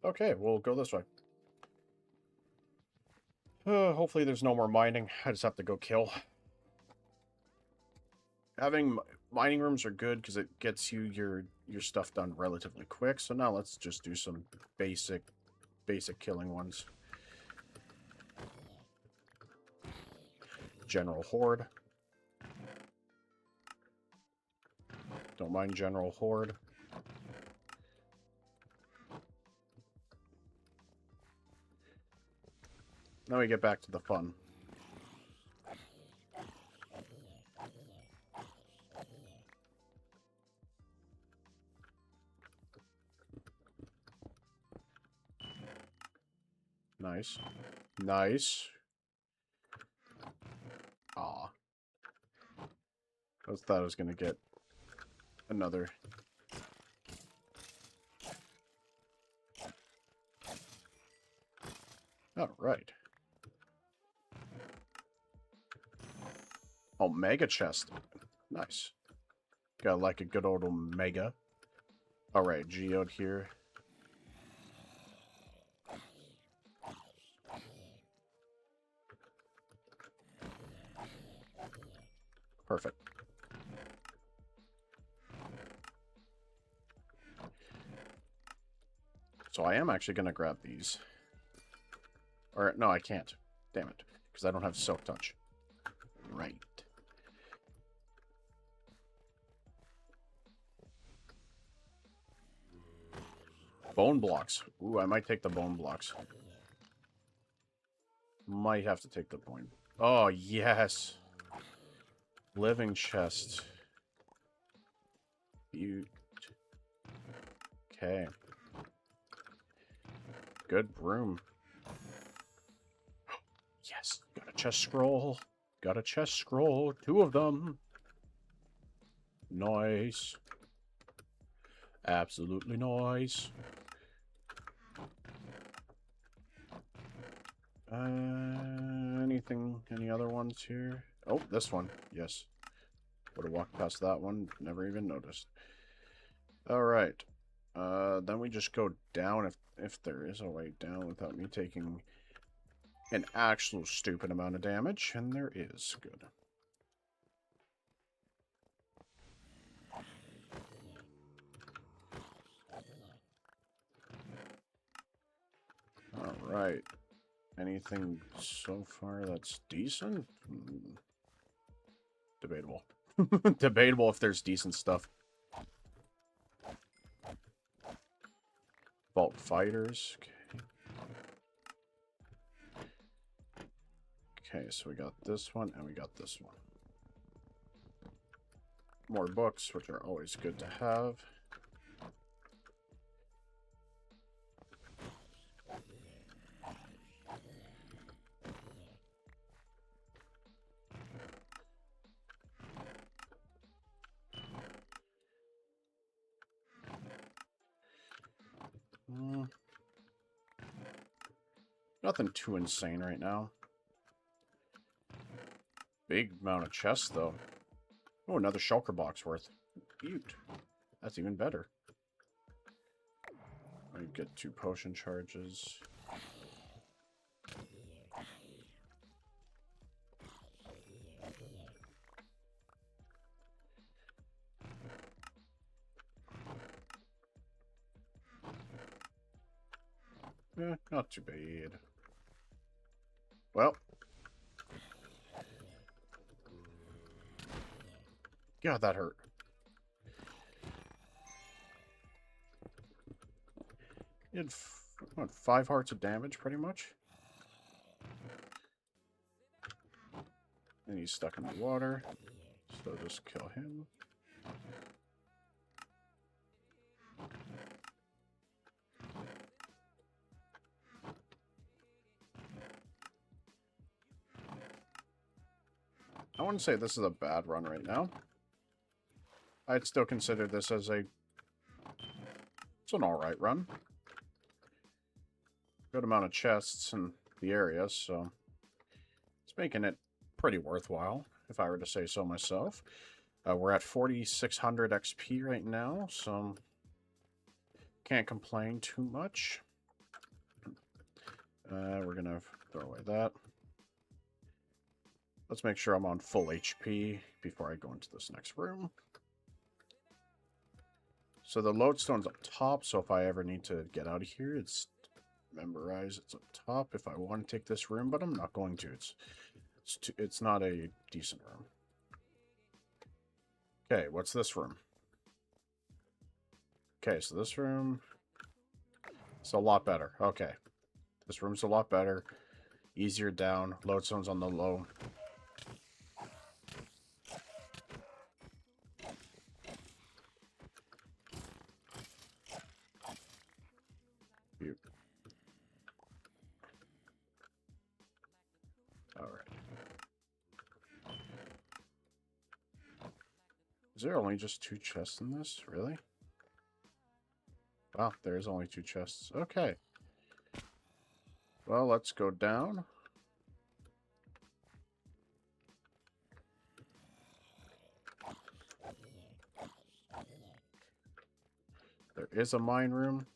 A: Okay, we'll go this way. Hopefully there's no more mining. I just have to go kill. Having mining rooms are good because it gets you your stuff done relatively quick. So now let's just do some basic killing ones. General Horde. Don't mind General Horde. Now we get back to the fun. Nice. Nice. Aw. I thought I was going to get another. All right. Oh, mega chest. Nice. Got like a good old omega. All right, geode here. Perfect. So I am actually going to grab these. Or, no, I can't. Damn it. Because I don't have Silk Touch. Right. Bone blocks. Ooh, I might take the bone blocks. Might have to take the bone. Oh, yes. Living chest. Okay. Good broom. Yes. Got a chest scroll. Got a chest scroll. 2 of them. Nice. Absolutely nice. Any other ones here? Oh, this one. Yes. Would have walked past that one. Never even noticed. Alright. Then we just go down if there is a way down without me taking an actual stupid amount of damage. And there is. Good. Alright. Anything so far that's decent? Debatable. Debatable if there's decent stuff. Vault fighters. Okay, so we got this one and we got this one. More books, which are always good to have. Nothing too insane right now. Big amount of chests, though. Oh, another shulker box worth. Cute. That's even better. I get 2 potion charges. Not too bad. Well. God, that hurt. He had, what, 5 hearts of damage, pretty much? And he's stuck in the water. So just kill him. I wouldn't say this is a bad run right now. I'd still consider this as it's an alright run. Good amount of chests in the area, so it's making it pretty worthwhile, if I were to say so myself. We're at 4,600 XP right now, so can't complain too much. We're gonna throw away that. Let's make sure I'm on full HP before I go into this next room. So the lodestone's up top, so if I ever need to get out of here, it's memorize. It's up top if I want to take this room, but I'm not going to. It's not a decent room. Okay, what's this room? Okay, so this room is a lot better. Okay, this room's a lot better. Easier down. Lodestone's on the low. Alright. Is there only just 2 chests in this? Really? Wow, there's only 2 chests. Okay. Well, let's go down. There is a mine room.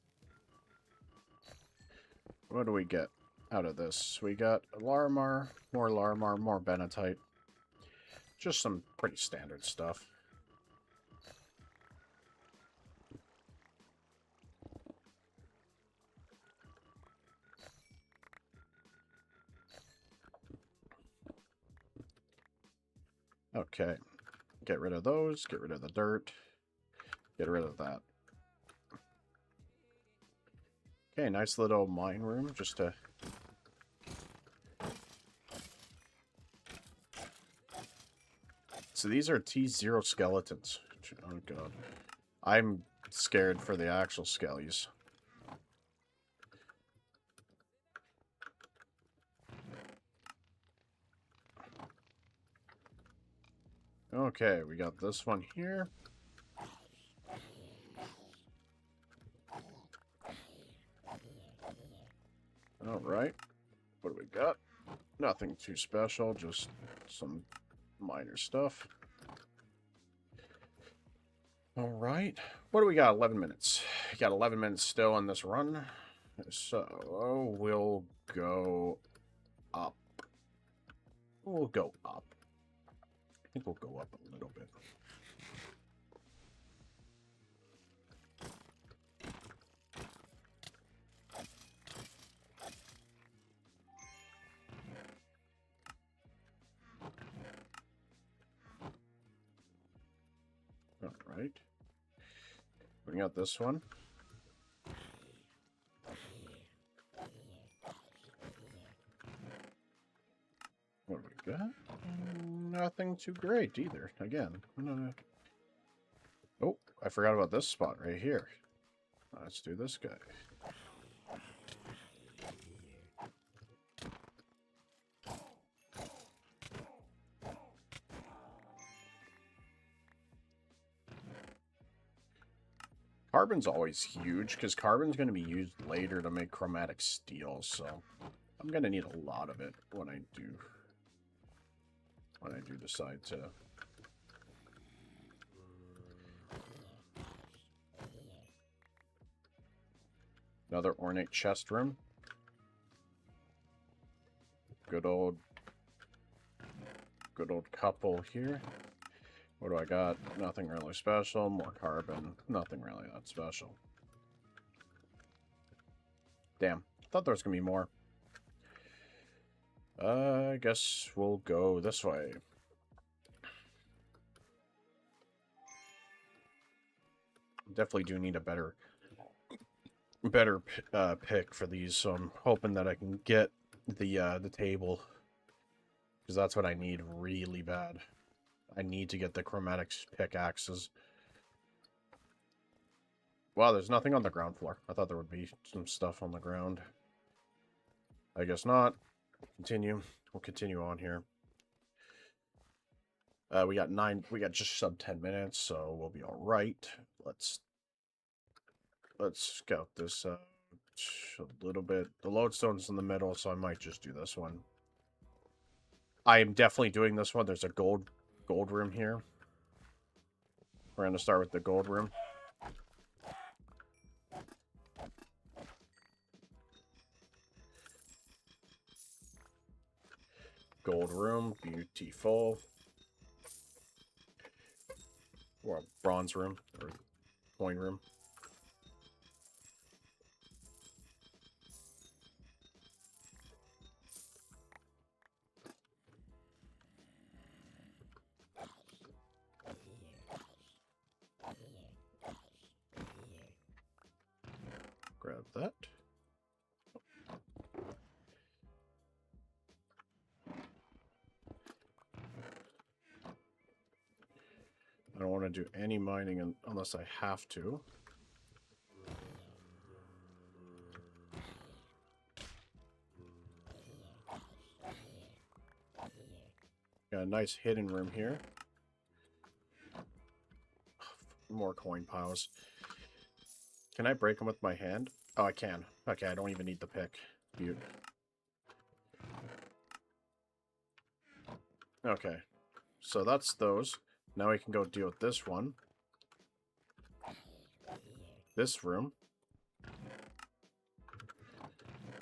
A: What do we get out of this? We got Larmar, more Benetite. Just some pretty standard stuff. Okay. Get rid of those. Get rid of the dirt. Get rid of that. Okay, nice little mine room just to... So these are T0 skeletons. Oh god. I'm scared for the actual skellies. Okay, we got this one here. Alright. What do we got? Nothing too special, just some minor stuff. Alright. What do we got? 11 minutes. We got 11 minutes still on this run. So, we'll go up. We'll go up. I think we'll go up a little bit. Alright. Bring out this one. What do we got? Nothing too great either. Again. Oh, I forgot about this spot right here. Let's do this guy. Carbon's always huge, because carbon's going to be used later to make chromatic steel, so I'm gonna need a lot of it when I do decide to. Another ornate chest room. Good old couple here. What do I got? Nothing really special. More carbon. Nothing really that special. Damn. Thought there was gonna be more. I guess we'll go this way. Definitely do need a better pick for these, so I'm hoping that I can get the table, because that's what I need really bad. I need to get the chromatic pickaxes. Wow, there's nothing on the ground floor. I thought there would be some stuff on the ground. I guess not. Continue. We'll continue on here. We got just sub 10 minutes, so we'll be all right. Let's scout this a little bit. The lodestone's in the middle, so I might just do this one. I am definitely doing this one. There's a gold room here. We're going to start with the gold room. Gold room, beautiful. Or a bronze room, or coin room. Grab that. I don't want to do any mining unless I have to. Got a nice hidden room here. More coin piles. Can I break them with my hand? Oh, I can. Okay, I don't even need the pick. Beaut. Okay. So that's those. Now we can go deal with this one. This room.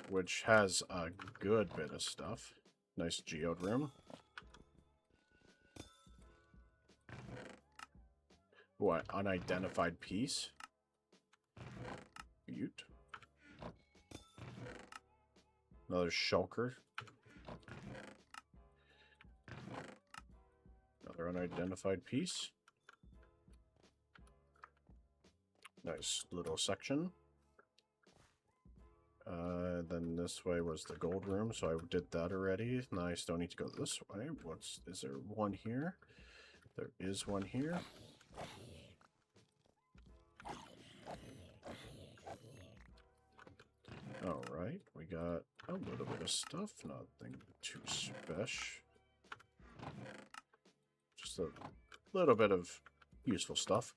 A: Which has a good bit of stuff. Nice geode room. What? Unidentified piece? Beaut. Another shulker. Another unidentified piece. Nice little section. Then this way was the gold room, so I did that already. Nice, don't need to go this way. Is there one here? There is one here. Alright, we got a little bit of stuff, nothing too special. Just a little bit of useful stuff.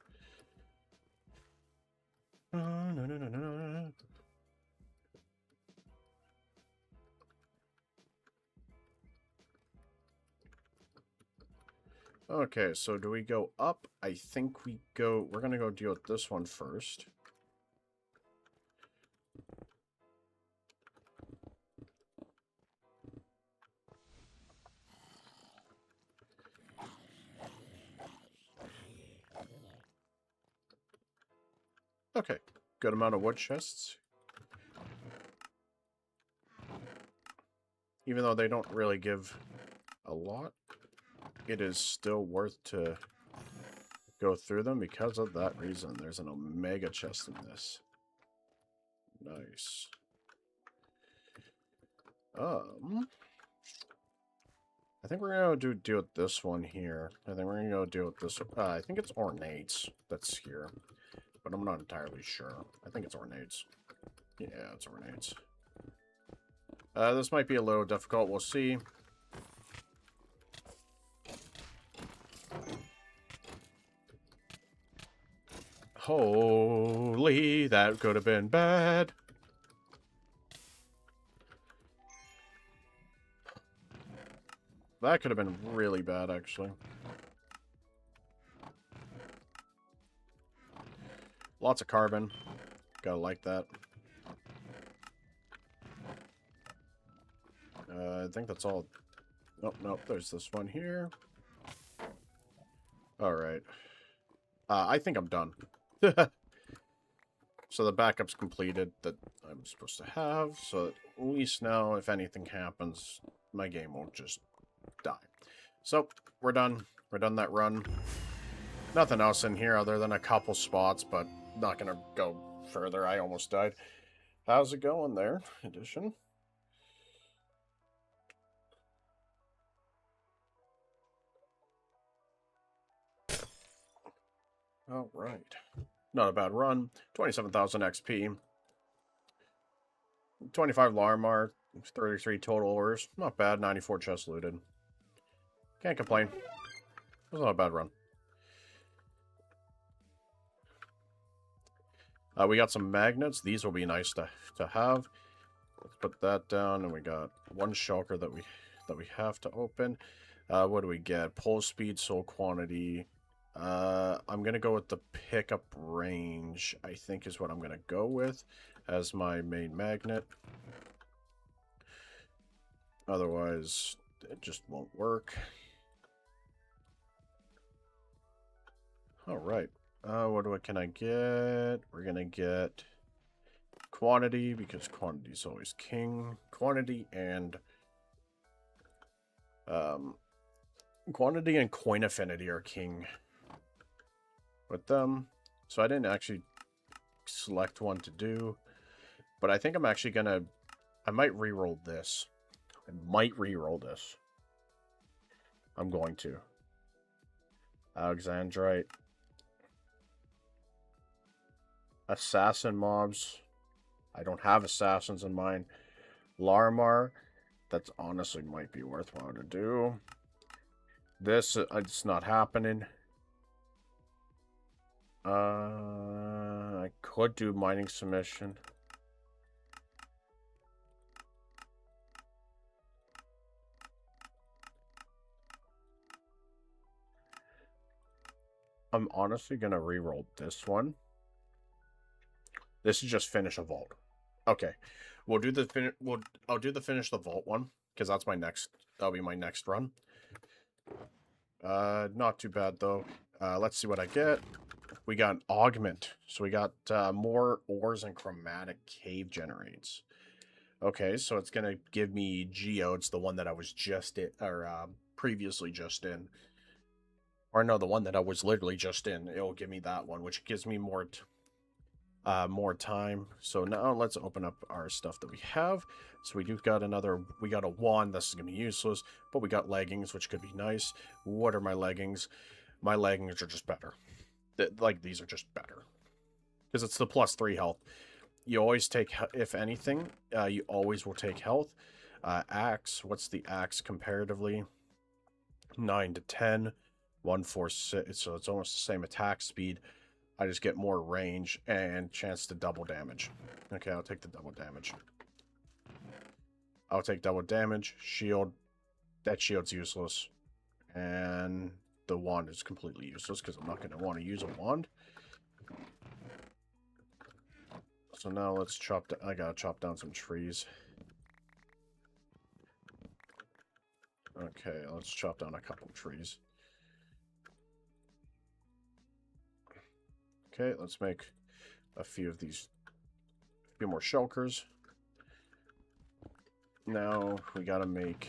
A: Okay, so do we go up? I think we're gonna go deal with this one first. Okay, good amount of wood chests. Even though they don't really give a lot, it is still worth to go through them because of that reason. There's an omega chest in this. Nice. I think we're gonna deal with this one here. I think we're gonna go deal with this. I think it's ornates that's here, but I'm not entirely sure. I think it's ornates. Yeah, it's ornates. This might be a little difficult. We'll see. Holy, that could have been bad. That could have been really bad, actually. Lots of carbon. Gotta like that. I think that's all. Nope, nope. There's this one here. All right. I think I'm done. So the backup's completed that I'm supposed to have. So at least now, if anything happens, my game won't just die. So we're done. We're done that run. Nothing else in here other than a couple spots, but not gonna go further. I almost died. How's it going there, Edition? All right. Not a bad run. 27,000 XP. 25 Larmar. 33 total ores. Not bad. 94 chests looted. Can't complain. It was not a bad run. We got some magnets. These will be nice to have. Let's put that down, and we got one shulker that we have to open. What do we get? Pull speed, soul quantity. I'm gonna go with the pickup range, I think is what I'm gonna go with as my main magnet. Otherwise, it just won't work. All right. What can I get? We're gonna get quantity, because quantity is always king. Quantity and coin affinity are king with them. So I didn't actually select one to do, but I think I'm actually gonna. I might re-roll this. I'm going to. Alexandrite. Assassin mobs. I don't have assassins in mine. Larmar. That's honestly might be worthwhile to do. This, it's not happening. I could do mining submission. I'm honestly gonna re-roll this one. This is just finish a vault. Okay, we'll do the I'll do the finish the vault one because that's my next. That'll be my next run. Not too bad though. Let's see what I get. We got an augment, so we got more ores and chromatic cave generates. Okay, so it's gonna give me geodes, the one that I was just in, or previously just in. Or no, the one that I was literally just in. It'll give me that one, which gives me more time. So now let's open up our stuff that we have. So we got a wand. This is gonna be useless, but we got leggings, which could be nice. What are my leggings? My leggings are just better. Like, these are just better because it's the +3 health. You always take, if anything, you always will take health. Axe. What's the axe comparatively? 9 to 10. 146. So it's almost the same attack speed. I just get more range and chance to double damage. Okay, I'll take the double damage. I'll take double damage. Shield. That shield's useless. And the wand is completely useless because I'm not going to want to use a wand. So now let's chop down. I gotta chop down some trees. Okay, let's chop down a couple trees. Okay, let's make a few of these, a few more shulkers. Now we gotta make,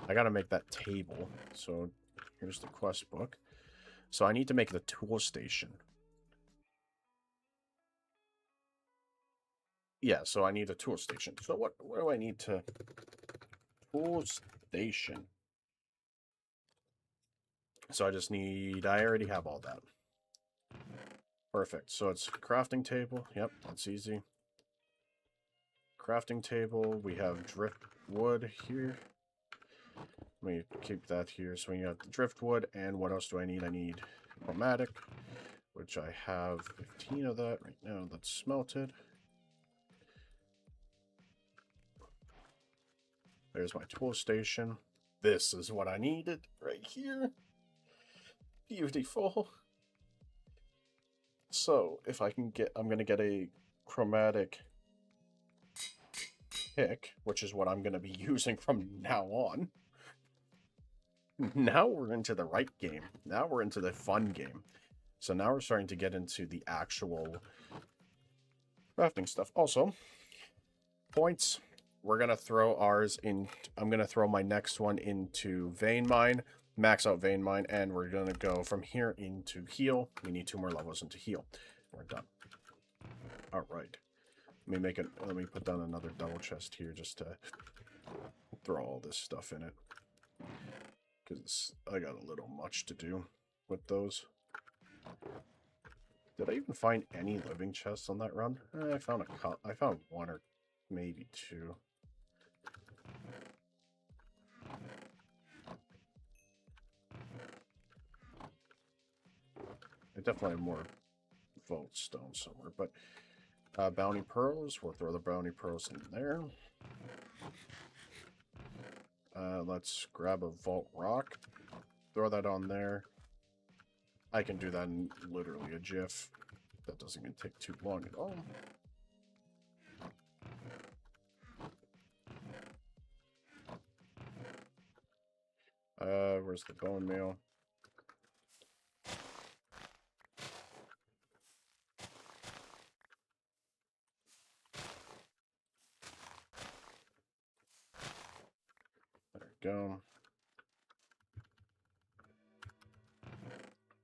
A: I gotta make that table. So here's the quest book. So I need to make the tool station. Yeah, so I need a tool station. So what do I need to... Tool station. So I just need... I already have all that. Perfect. So it's crafting table. Yep, that's easy. Crafting table. We have driftwood here. Let me keep that here. So we got the driftwood. And what else do I need? I need chromatic, which I have 15 of that right now. That's smelted. There's my tool station. This is what I needed right here. Beautiful. So, if I can get, I'm going to get a chromatic pick, which is what I'm going to be using from now on. Now we're into the right game. Now we're into the fun game. So now we're starting to get into the actual crafting stuff. Also, points. We're going to throw ours in. I'm going to throw my next one into Vein Mine, max out Vein Mine, and we're going to go from here into Heal. We need 2 more levels into Heal. We're done. All right. Let me put down another double chest here just to throw all this stuff in it. Because I got a little much to do with those. Did I even find any living chests on that run? I found I found 1 or maybe 2. I definitely have more vault stone somewhere, but bounty pearls. We'll throw the bounty pearls in there. Let's grab a vault rock. Throw that on there. I can do that in literally a jiff. That doesn't even take too long at all. Where's the bone meal? There we go.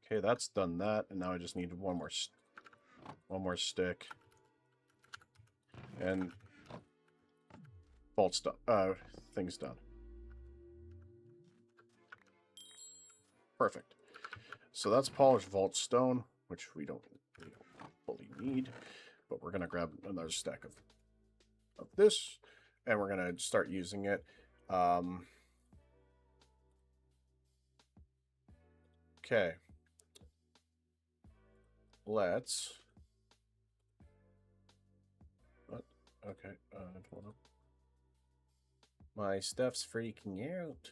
A: Okay, that's done that, and now I just need one more stick. And vault stuff, things done. Perfect. So that's polished vault stone, which we don't fully need, but we're gonna grab another stack of this, and we're gonna start using it. Okay. Let's. What? Okay. Hold on. My stuff's freaking out.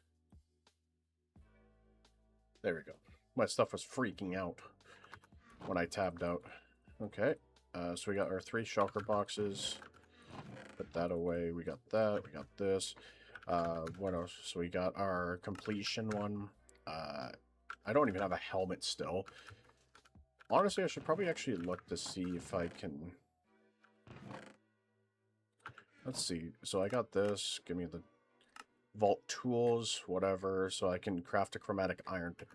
A: There we go. My stuff was freaking out when I tabbed out. Okay. So we got our 3 shulker boxes. Put that away. We got that. We got this. What else? So we got our completion one. I don't even have a helmet still. Honestly, I should probably actually look to see if I can... Let's see. So I got this. Give me the vault tools, whatever, so I can craft a chromatic iron pick.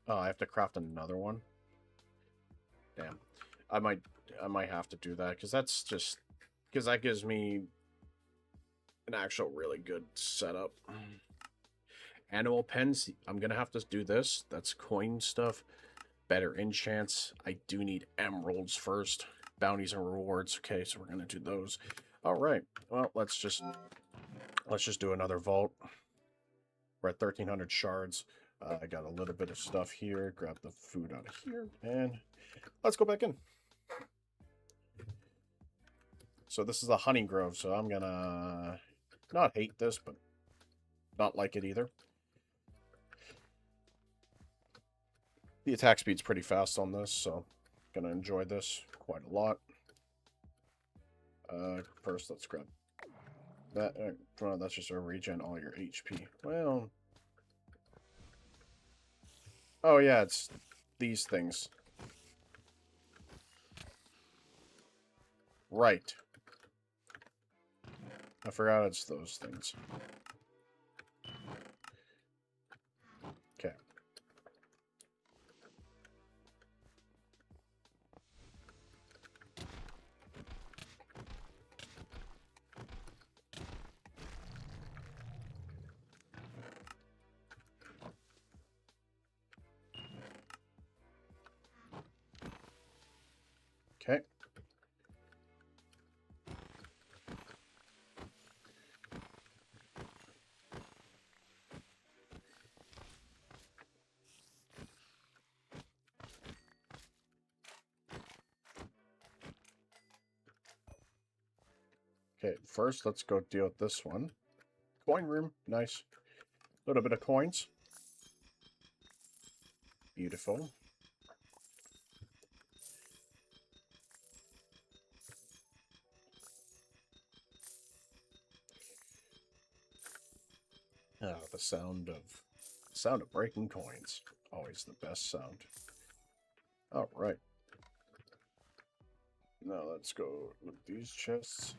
A: Oh, I have to craft another one. Damn. I might have to do that, because that gives me an actual really good setup. Animal pens, I'm gonna have to do this. That's coin stuff. Better enchants. I do need emeralds first. Bounties and rewards. Okay, so we're gonna do those. All right. Well, let's just do another vault. We're at 1,300 shards. I got a little bit of stuff here. Grab the food out of here, and let's go back in. So this is a honey grove, so I'm gonna not hate this, but not like it either. The attack speed's pretty fast on this, so gonna enjoy this quite a lot. First, let's grab that. That's just a regen all your HP. Well, oh yeah, it's these things. Right. I forgot it's those things. Okay. Okay. Okay, first let's go deal with this one. Coin room, nice. A little bit of coins. Beautiful. Ah, the sound of breaking coins. Always the best sound. All right. Now let's go look at these chests.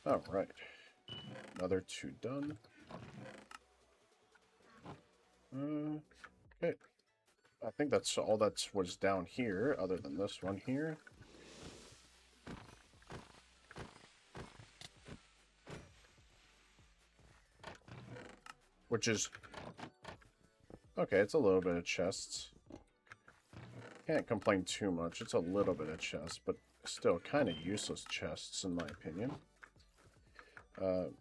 A: All right. Another 2 done. Okay. I think that's all that was down here, other than this one here. Which is... okay, it's a little bit of chests. Can't complain too much. It's a little bit of chests, but still kind of useless chests, in my opinion. Oh,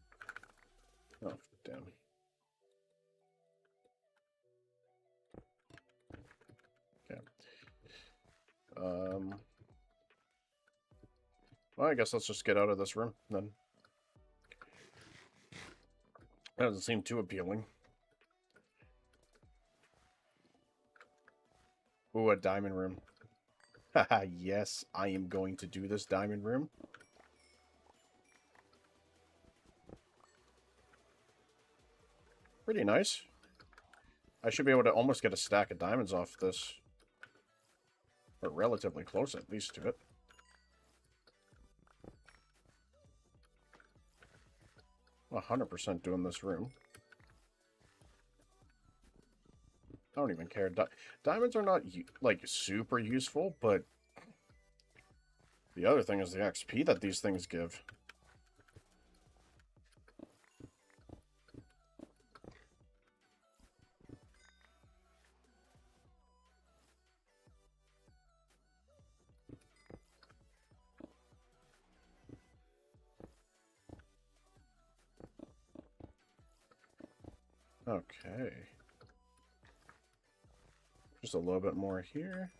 A: damn. Okay. Well, I guess let's just get out of this room, then. That doesn't seem too appealing. Ooh, a diamond room. Haha, yes, I am going to do this diamond room. Pretty nice. I should be able to almost get a stack of diamonds off this. Or relatively close, at least, to it. I'm 100% doing this room. I don't even care. Diamonds are not, like, super useful, but the other thing is the XP that these things give. Okay. Just a little bit more here.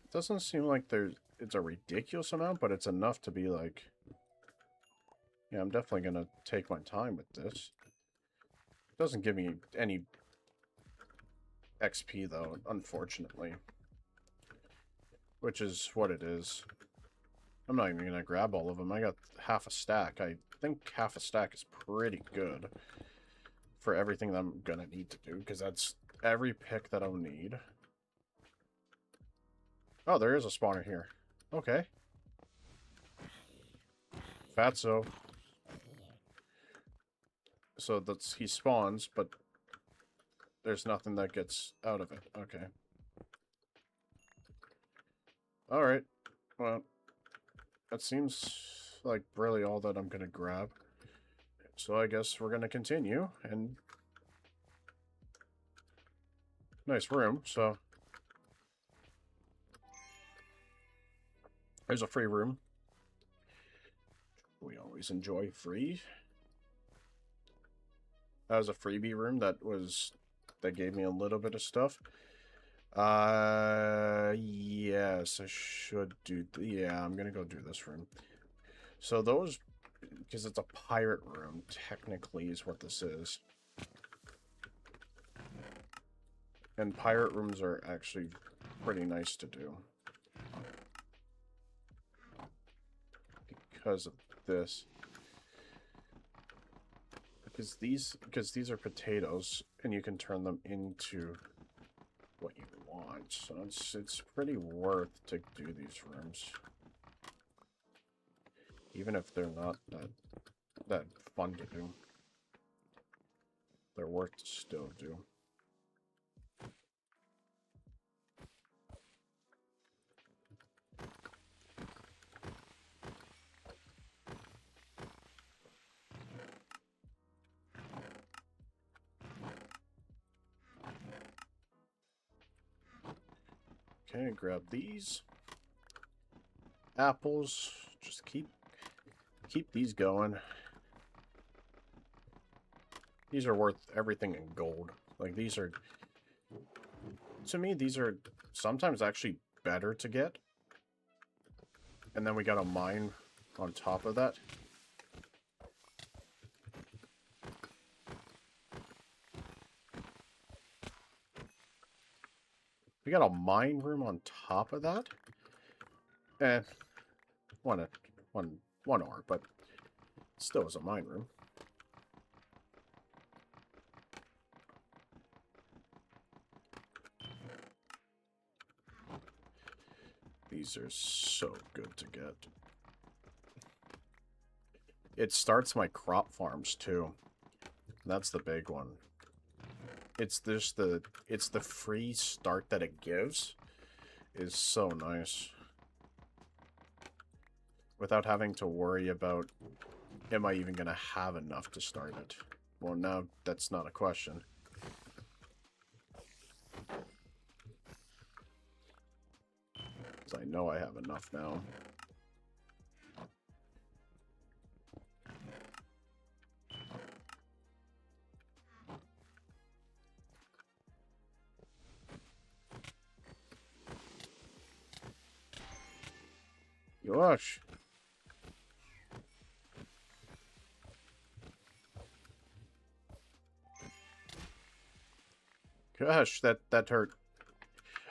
A: It doesn't seem like it's a ridiculous amount, but it's enough to be like... yeah, I'm definitely going to take my time with this. It doesn't give me any XP, though, unfortunately. Which is what it is. I'm not even going to grab all of them. I got half a stack. I think half a stack is pretty good for everything that I'm going to need to do, because that's every pick that I'll need. Oh, there is a spawner here. Okay. Fatso. So that's he spawns, but there's nothing that gets out of it. Okay. Alright. Well, that seems like really all that I'm going to grab. So I guess we're going to continue. And nice room, so... there's a free room. We always enjoy free. That was a freebie room that gave me a little bit of stuff. Yes, I should do... yeah, I'm gonna go do this room. So those... because it's a pirate room, technically, is what this is. And pirate rooms are actually pretty nice to do. Because of this. Because these are potatoes, and you can turn them into what you want. So it's pretty worth to do these rooms. Even if they're not that fun to do. They're worth to still do. Okay, grab these. Apples. Just keep these going. These are worth everything in gold. Like, these are... To me, these are sometimes actually better to get. And then we got a mine on top of that. We got a mine room on top of that. Eh, one ore, but still is a mine room. These are so good to get. It starts my crop farms too. That's the big one. It's the free start that it gives is so nice. Without having to worry about, am I even going to have enough to start it? Well, now that's not a question. Because I know I have enough now. Gosh. Gosh, that hurt.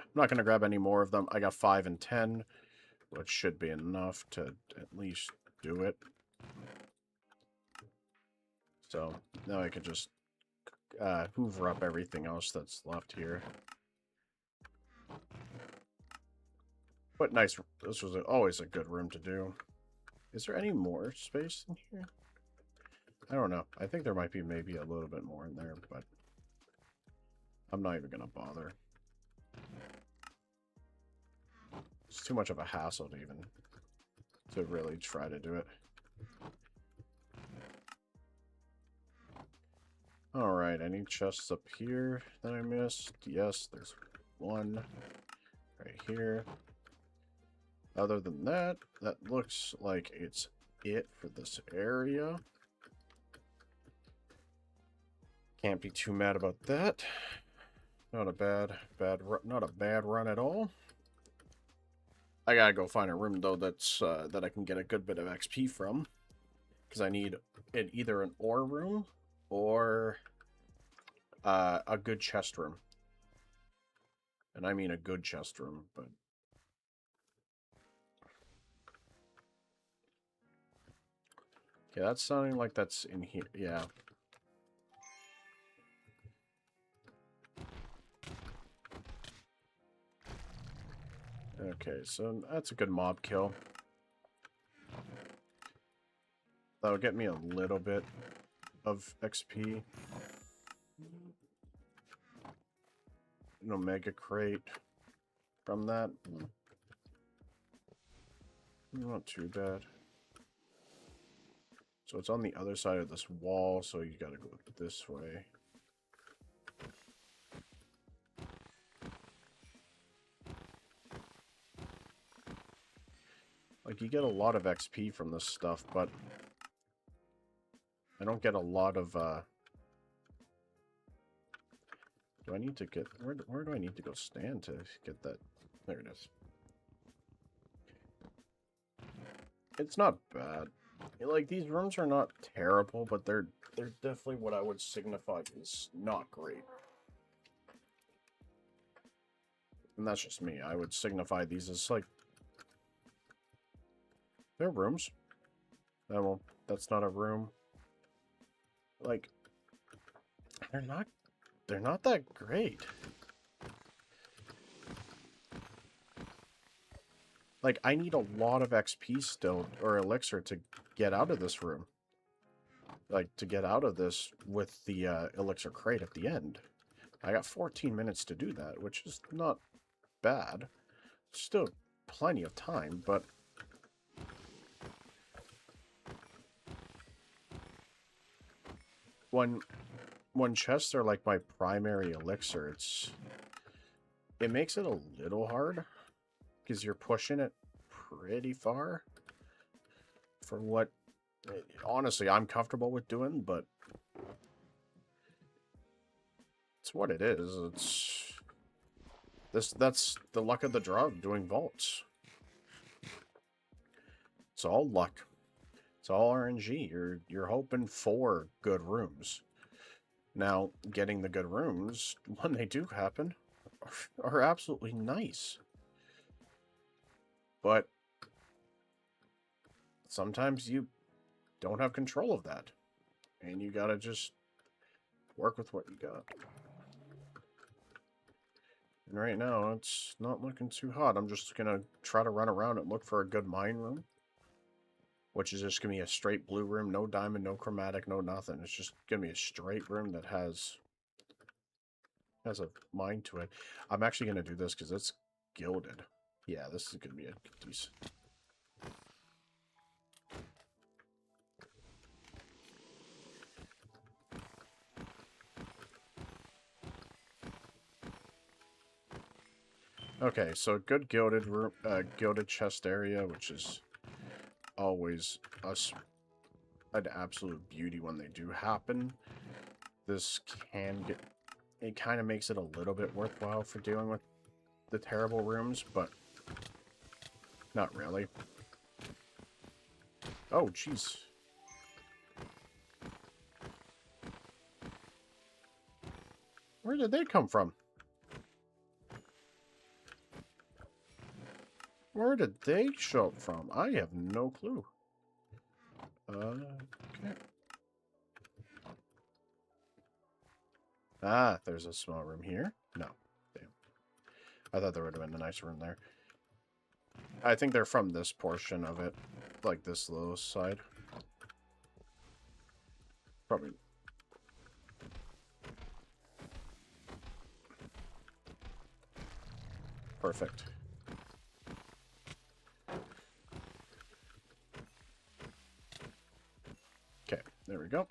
A: I'm not going to grab any more of them. I got 5 and 10, which should be enough to at least do it. So now I can just hoover up everything else that's left here. But nice. This was always a good room to do. Is there any more space in here? I don't know. I think there might be maybe a little bit more in there, but I'm not even going to bother. It's too much of a hassle to really try to do it. Alright, any chests up here that I missed? Yes, there's one right here. Other than that, that looks like it's it for this area. Can't be too mad about that. Not a bad run at all. I gotta go find a room though that's that I can get a good bit of XP from, because I need either an ore room or a good chest room. And I mean a good chest room, but okay, that's sounding like that's in here. Yeah. Okay, so that's a good mob kill. That'll get me a little bit of XP. An Omega crate from that. Not too bad. So it's on the other side of this wall, so you gotta go this way. Like, you get a lot of XP from this stuff, but I don't get a lot of, do I need to get... Where do I need to go stand to get that? There it is. It's not bad. Like, these rooms are not terrible, but they're definitely what I would signify is not great. And that's just me. I would signify these as, like... They're rooms. Oh, well, that's not a room. Like, they're not that great. Like, I need a lot of XP still, or elixir, to get out of this room. Like, to get out of this with the elixir crate at the end. I got 14 minutes to do that, which is not bad. Still plenty of time, but... When chests are like my primary elixir, it makes it a little hard. Because you're pushing it pretty far for what, honestly, I'm comfortable with doing, but It's what it is. That's the luck of the draw of doing vaults. It's all luck. It's all RNG. You're hoping for good rooms. Now, getting the good rooms, when they do happen, are absolutely nice. But sometimes you don't have control of that. And you gotta just work with what you got. And right now, it's not looking too hot. I'm just gonna try to run around and look for a good mine room. Which is just gonna be a straight blue room, no diamond, no chromatic, no nothing. It's just gonna be a straight room that has a mine to it. I'm actually gonna do this because it's gilded. Yeah, this is gonna be a decent. Okay, so good gilded room, gilded chest area, which is always an absolute beauty when they do happen. This can get, it kind of makes it a little bit worthwhile for dealing with the terrible rooms, but not really. Oh, jeez. Where did they come from? Where did they show up from? I have no clue. Okay. Ah, there's a small room here. No. Damn. I thought there would have been a nice room there. I think they're from this portion of it. Like this little side. Probably. Perfect. Okay, there we go.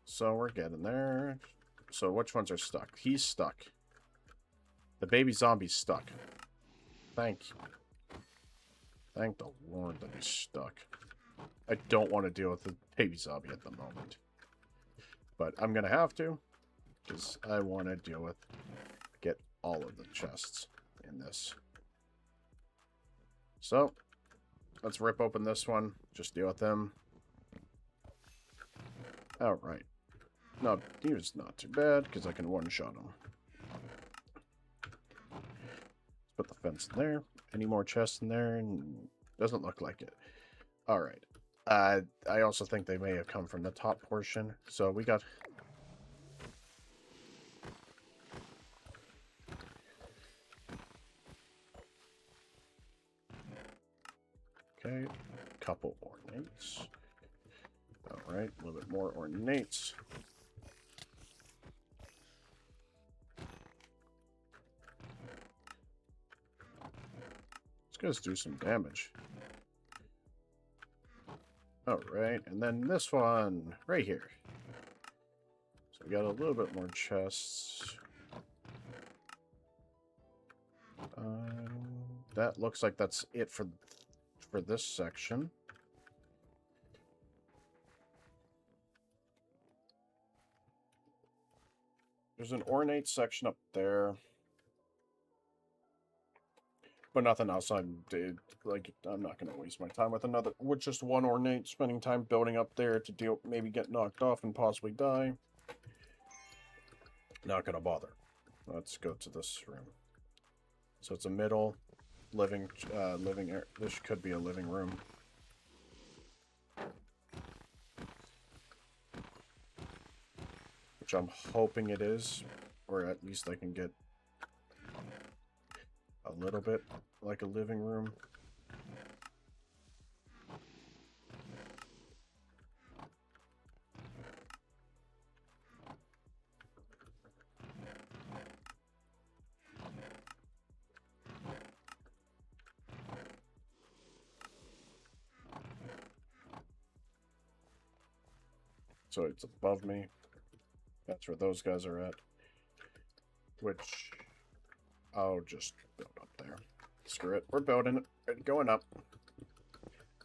A: So we're getting there. So which ones are stuck? He's stuck. The baby zombie's stuck. Thank you. Thank the Lord that he's stuck. I don't want to deal with the baby zombie at the moment. But I'm going to have to. Because I want to deal with... Get all of the chests in this. So, let's rip open this one. Just deal with them. Alright. No, he was not too bad, because I can one-shot him. Let's put the fence in there. Any more chests in there? Doesn't look like it. Alright. I also think they may have come from the top portion. So we got... Okay, couple ornates. Alright, a little bit more ornates. These guys do some damage. Alright, and then this one right here. So we got a little bit more chests. That looks like that's it for this section. There's an ornate section up there. But nothing else. I'm not going to waste my time with just one ornate, spending time building up there to maybe get knocked off and possibly die. Not going to bother. Let's go to this room. So it's a middle living area. This could be a living room. Which I'm hoping it is, or at least I can get a little bit like a living room. So it's above me. That's where those guys are at. Which I'll just build up there. Screw it. We're building it. Going up.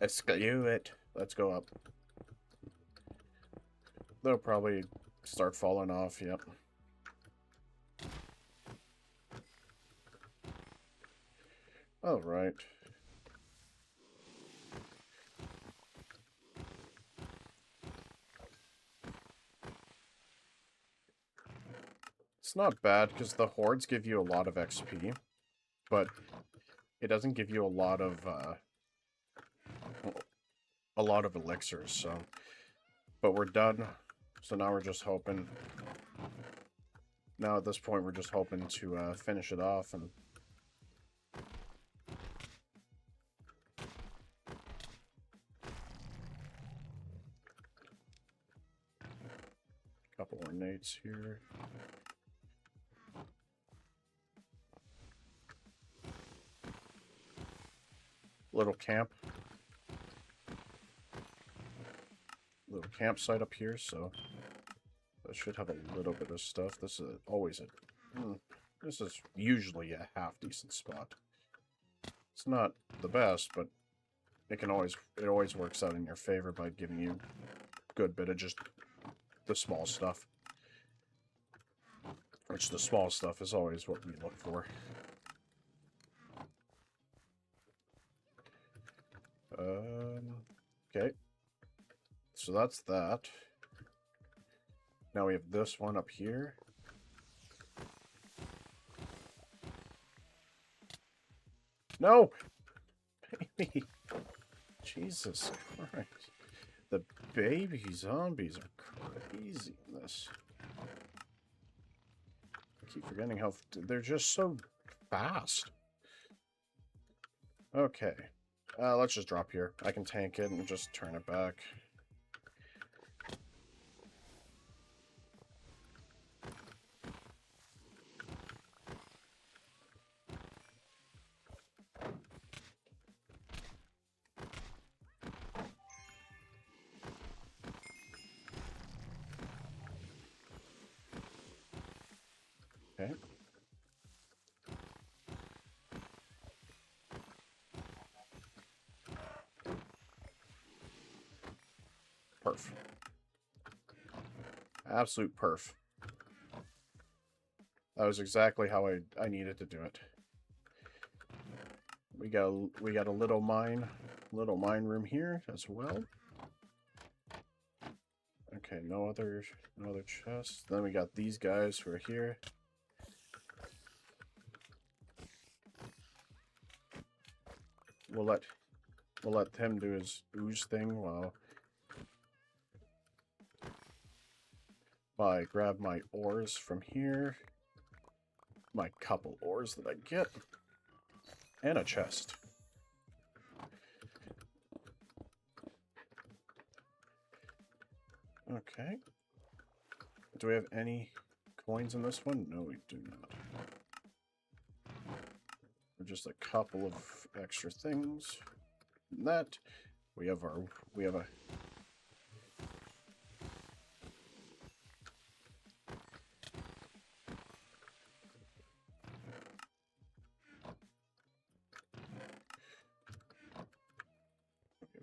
A: Escalate it. Let's go up. They'll probably start falling off, yep. Alright. It's not bad, because the hordes give you a lot of XP, but it doesn't give you a lot of elixirs, so... But we're done, so now we're just hoping... Now at this point, we're just hoping to finish it off, and... Couple more nates here. Little camp. Little campsite up here, so that should have a little bit of stuff. This is always this is usually a half decent spot. It's not the best, but it always works out in your favor by giving you a good bit of just the small stuff. Which the small stuff is always what we look for. Okay. So that's that. Now we have this one up here. No! Baby! Jesus Christ. The baby zombies are crazy in this. I keep forgetting how... They're just so fast. Okay. Let's just drop here. I can tank it and just turn it back. Okay. Perf. Absolute perf. That was exactly how I needed to do it. We got a little mine room here as well. Okay, no other chests. Then we got these guys who are here. We'll let him do his ooze thing while I grab my ores from here. My couple ores that I get. And a chest. Okay. Do we have any coins in this one? No, we do not. Just a couple of extra things. And that we have a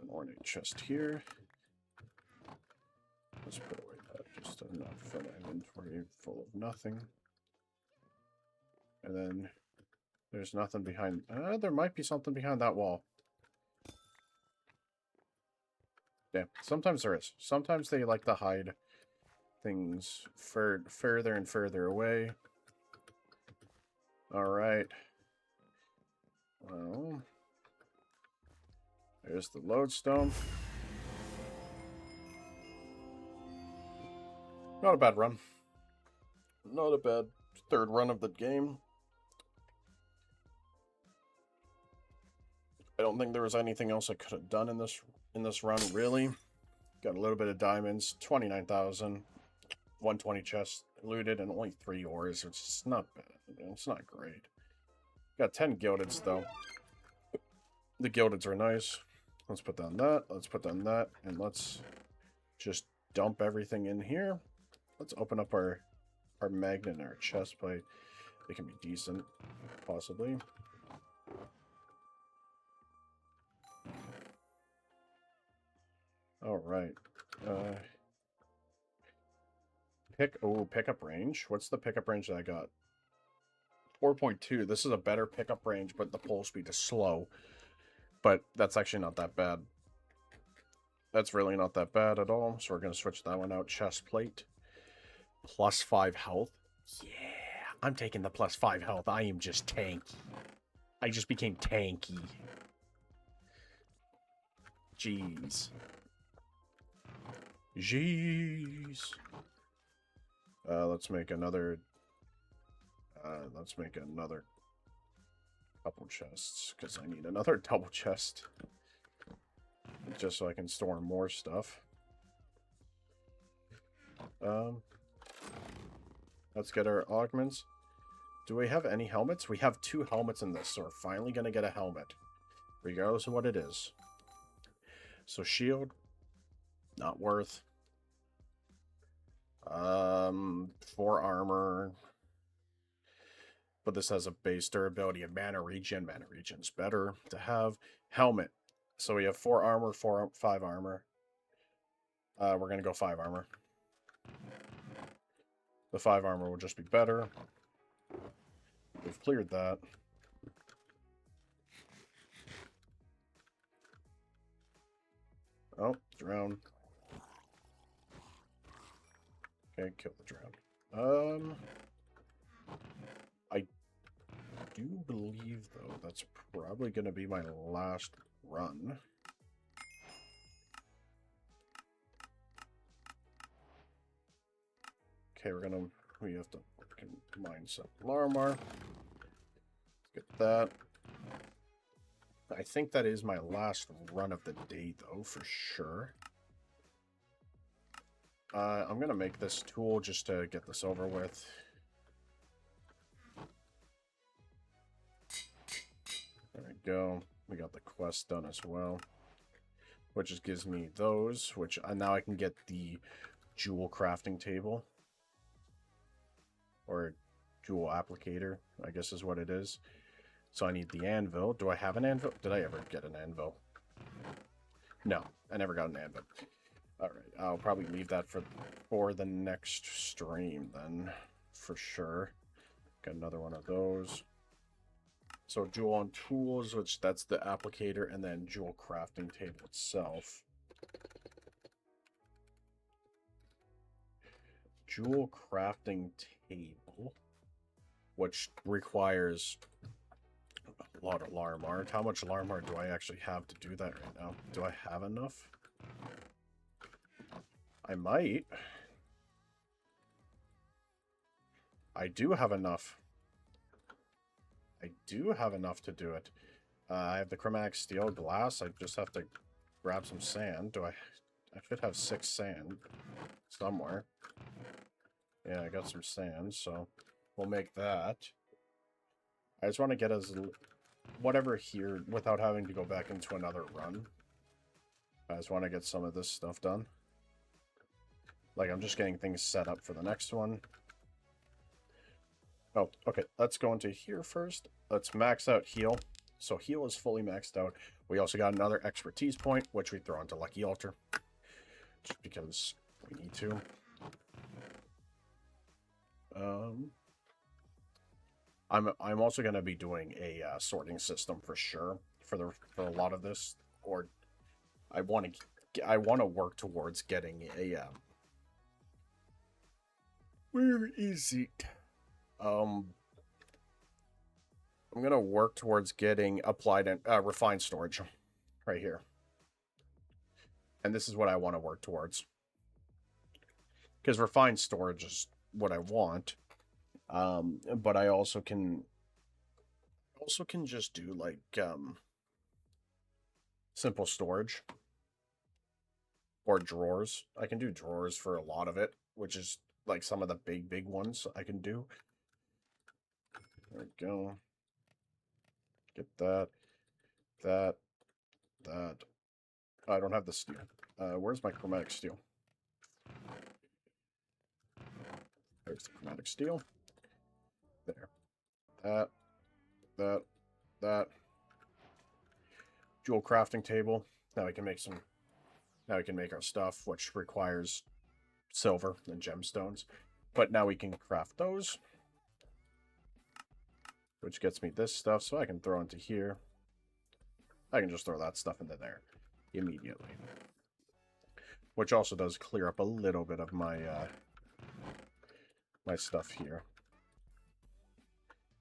A: an ornate chest here. Let's put away that just to not fill my inventory full of nothing. And then there's nothing behind... there might be something behind that wall. Yeah, sometimes there is. Sometimes they like to hide things further and further away. Alright. Well... There's the lodestone. Not a bad run. Not a bad third run of the game. I don't think there was anything else I could have done in this run, really. Got a little bit of diamonds, 29,000, 120 chests looted, and only 3 ores, which is not bad. It's not great. Got 10 gildeds, though. The gildeds are nice. Let's put down that, let's put down that, and let's just dump everything in here. Let's open up our magnet and our chest plate. It can be decent, possibly. All right. Pickup range. What's the pickup range that I got? 4.2. This is a better pickup range, but the pull speed is slow. But that's actually not that bad. That's really not that bad at all. So we're going to switch that one out. Chest plate. Plus 5 health. Yeah, I'm taking the plus 5 health. I am just tanky. I just became tanky. Jeez. Jeez. Let's make another couple chests, because I need another double chest. Just so I can store more stuff. Let's get our augments. Do we have any helmets? We have 2 helmets in this, so we're finally going to get a helmet. Regardless of what it is. So shield. Not worth. 4 armor. But this has a base durability of mana regen. Mana regen's better to have. Helmet. So we have 4 armor, 5 armor. We're going to go 5 armor. The 5 armor will just be better. We've cleared that. Oh, drown. Okay, kill the drown. I do believe, though, that's probably going to be my last run. Okay, we have to mine some Larmar. Let's get that. I think that is my last run of the day, though, for sure. I'm going to make this tool just to get this over with. There we go. We got the quest done as well. Which just gives me those, which now I can get the jewel crafting table. Or jewel applicator, I guess is what it is. So I need the anvil. Do I have an anvil? Did I ever get an anvil? No, I never got an anvil. Alright, I'll probably leave that for the next stream then, for sure. Got another one of those. So jewel on tools, which that's the applicator, and then jewel crafting table itself. Jewel crafting table, which requires a lot of Larmar. How much Larmar do I actually have to do that right now? Do I have enough? I might. I do have enough. I do have enough to do it. I have the chromatic steel glass. I just have to grab some sand. I should have 6 sand somewhere. Yeah, I got some sand, so we'll make that. I just want to get us whatever here without having to go back into another run. I just want to get some of this stuff done. Like, I'm just getting things set up for the next one. Oh, okay. Let's go into here first. Let's max out heal. So heal is fully maxed out. We also got another expertise point, which we throw into Lucky Altar. Just because we need to. I'm also going to be doing a sorting system for sure for a lot of this. Or I want to work towards getting a where is it? I'm going to work towards getting applied and refined storage right here. And this is what I want to work towards. Because refined storage is what I want. But I also can just do like simple storage or drawers. I can do drawers for a lot of it, which is like some of the big ones I can do. There we go. Get that. I don't have the steel. Where's my chromatic steel? There's the chromatic steel. There. That. Jewel crafting table. Now we can make some Now we can make our stuff, which requires silver and gemstones. But now we can craft those, which gets me this stuff, so I can throw into here. I can just throw that stuff into there immediately. Which also does clear up a little bit of my my stuff here.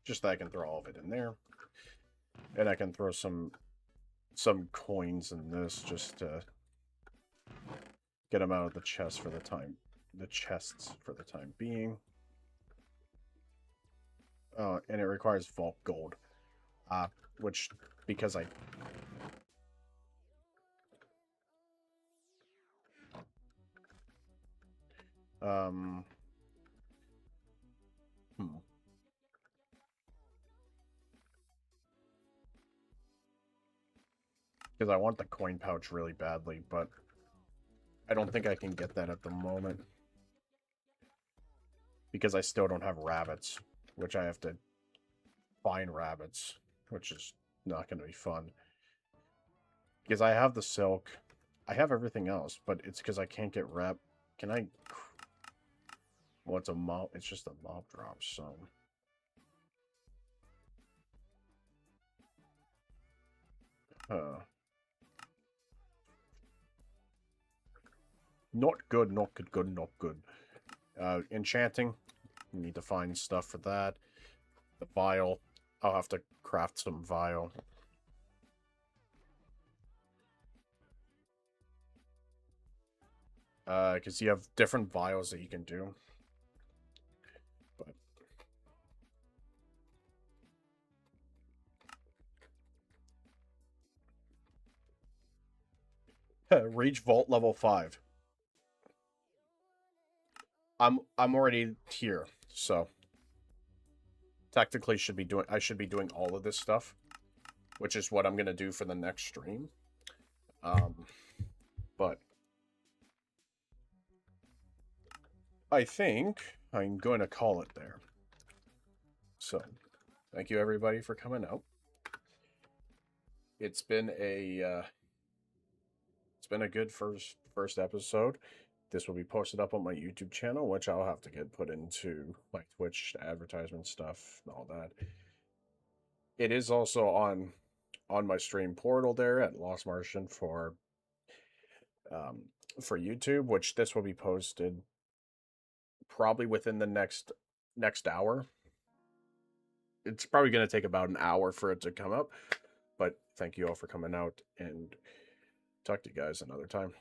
A: Just that I can throw all of it in there. And I can throw some coins in this just to get them out of the chests for the time being. And it requires vault gold. Which, because I... Because I want the coin pouch really badly, but I don't think I can get that at the moment. Because I still don't have rabbits, which I have to find rabbits, which is not going to be fun. Because I have the silk, I have everything else, but it's because I can't get Can I... Well, it's a mob, it's just a mob drop, so... Not good, not good, good, not good. Enchanting. You need to find stuff for that. The vial. I'll have to craft some vial. Because you have different vials that you can do. But... Reach vault level 5. I'm already here, so technically I should be doing all of this stuff, which is what I'm gonna do for the next stream. But I think I'm going to call it there. So, thank you everybody for coming out. It's been a good first episode. This will be posted up on my YouTube channel, which I'll have to get put into my Twitch advertisement stuff and all that. It is also on my stream portal there at Lost Martian for YouTube, which this will be posted probably within the next hour. It's probably going to take about an hour for it to come up, but thank you all for coming out, and talk to you guys another time.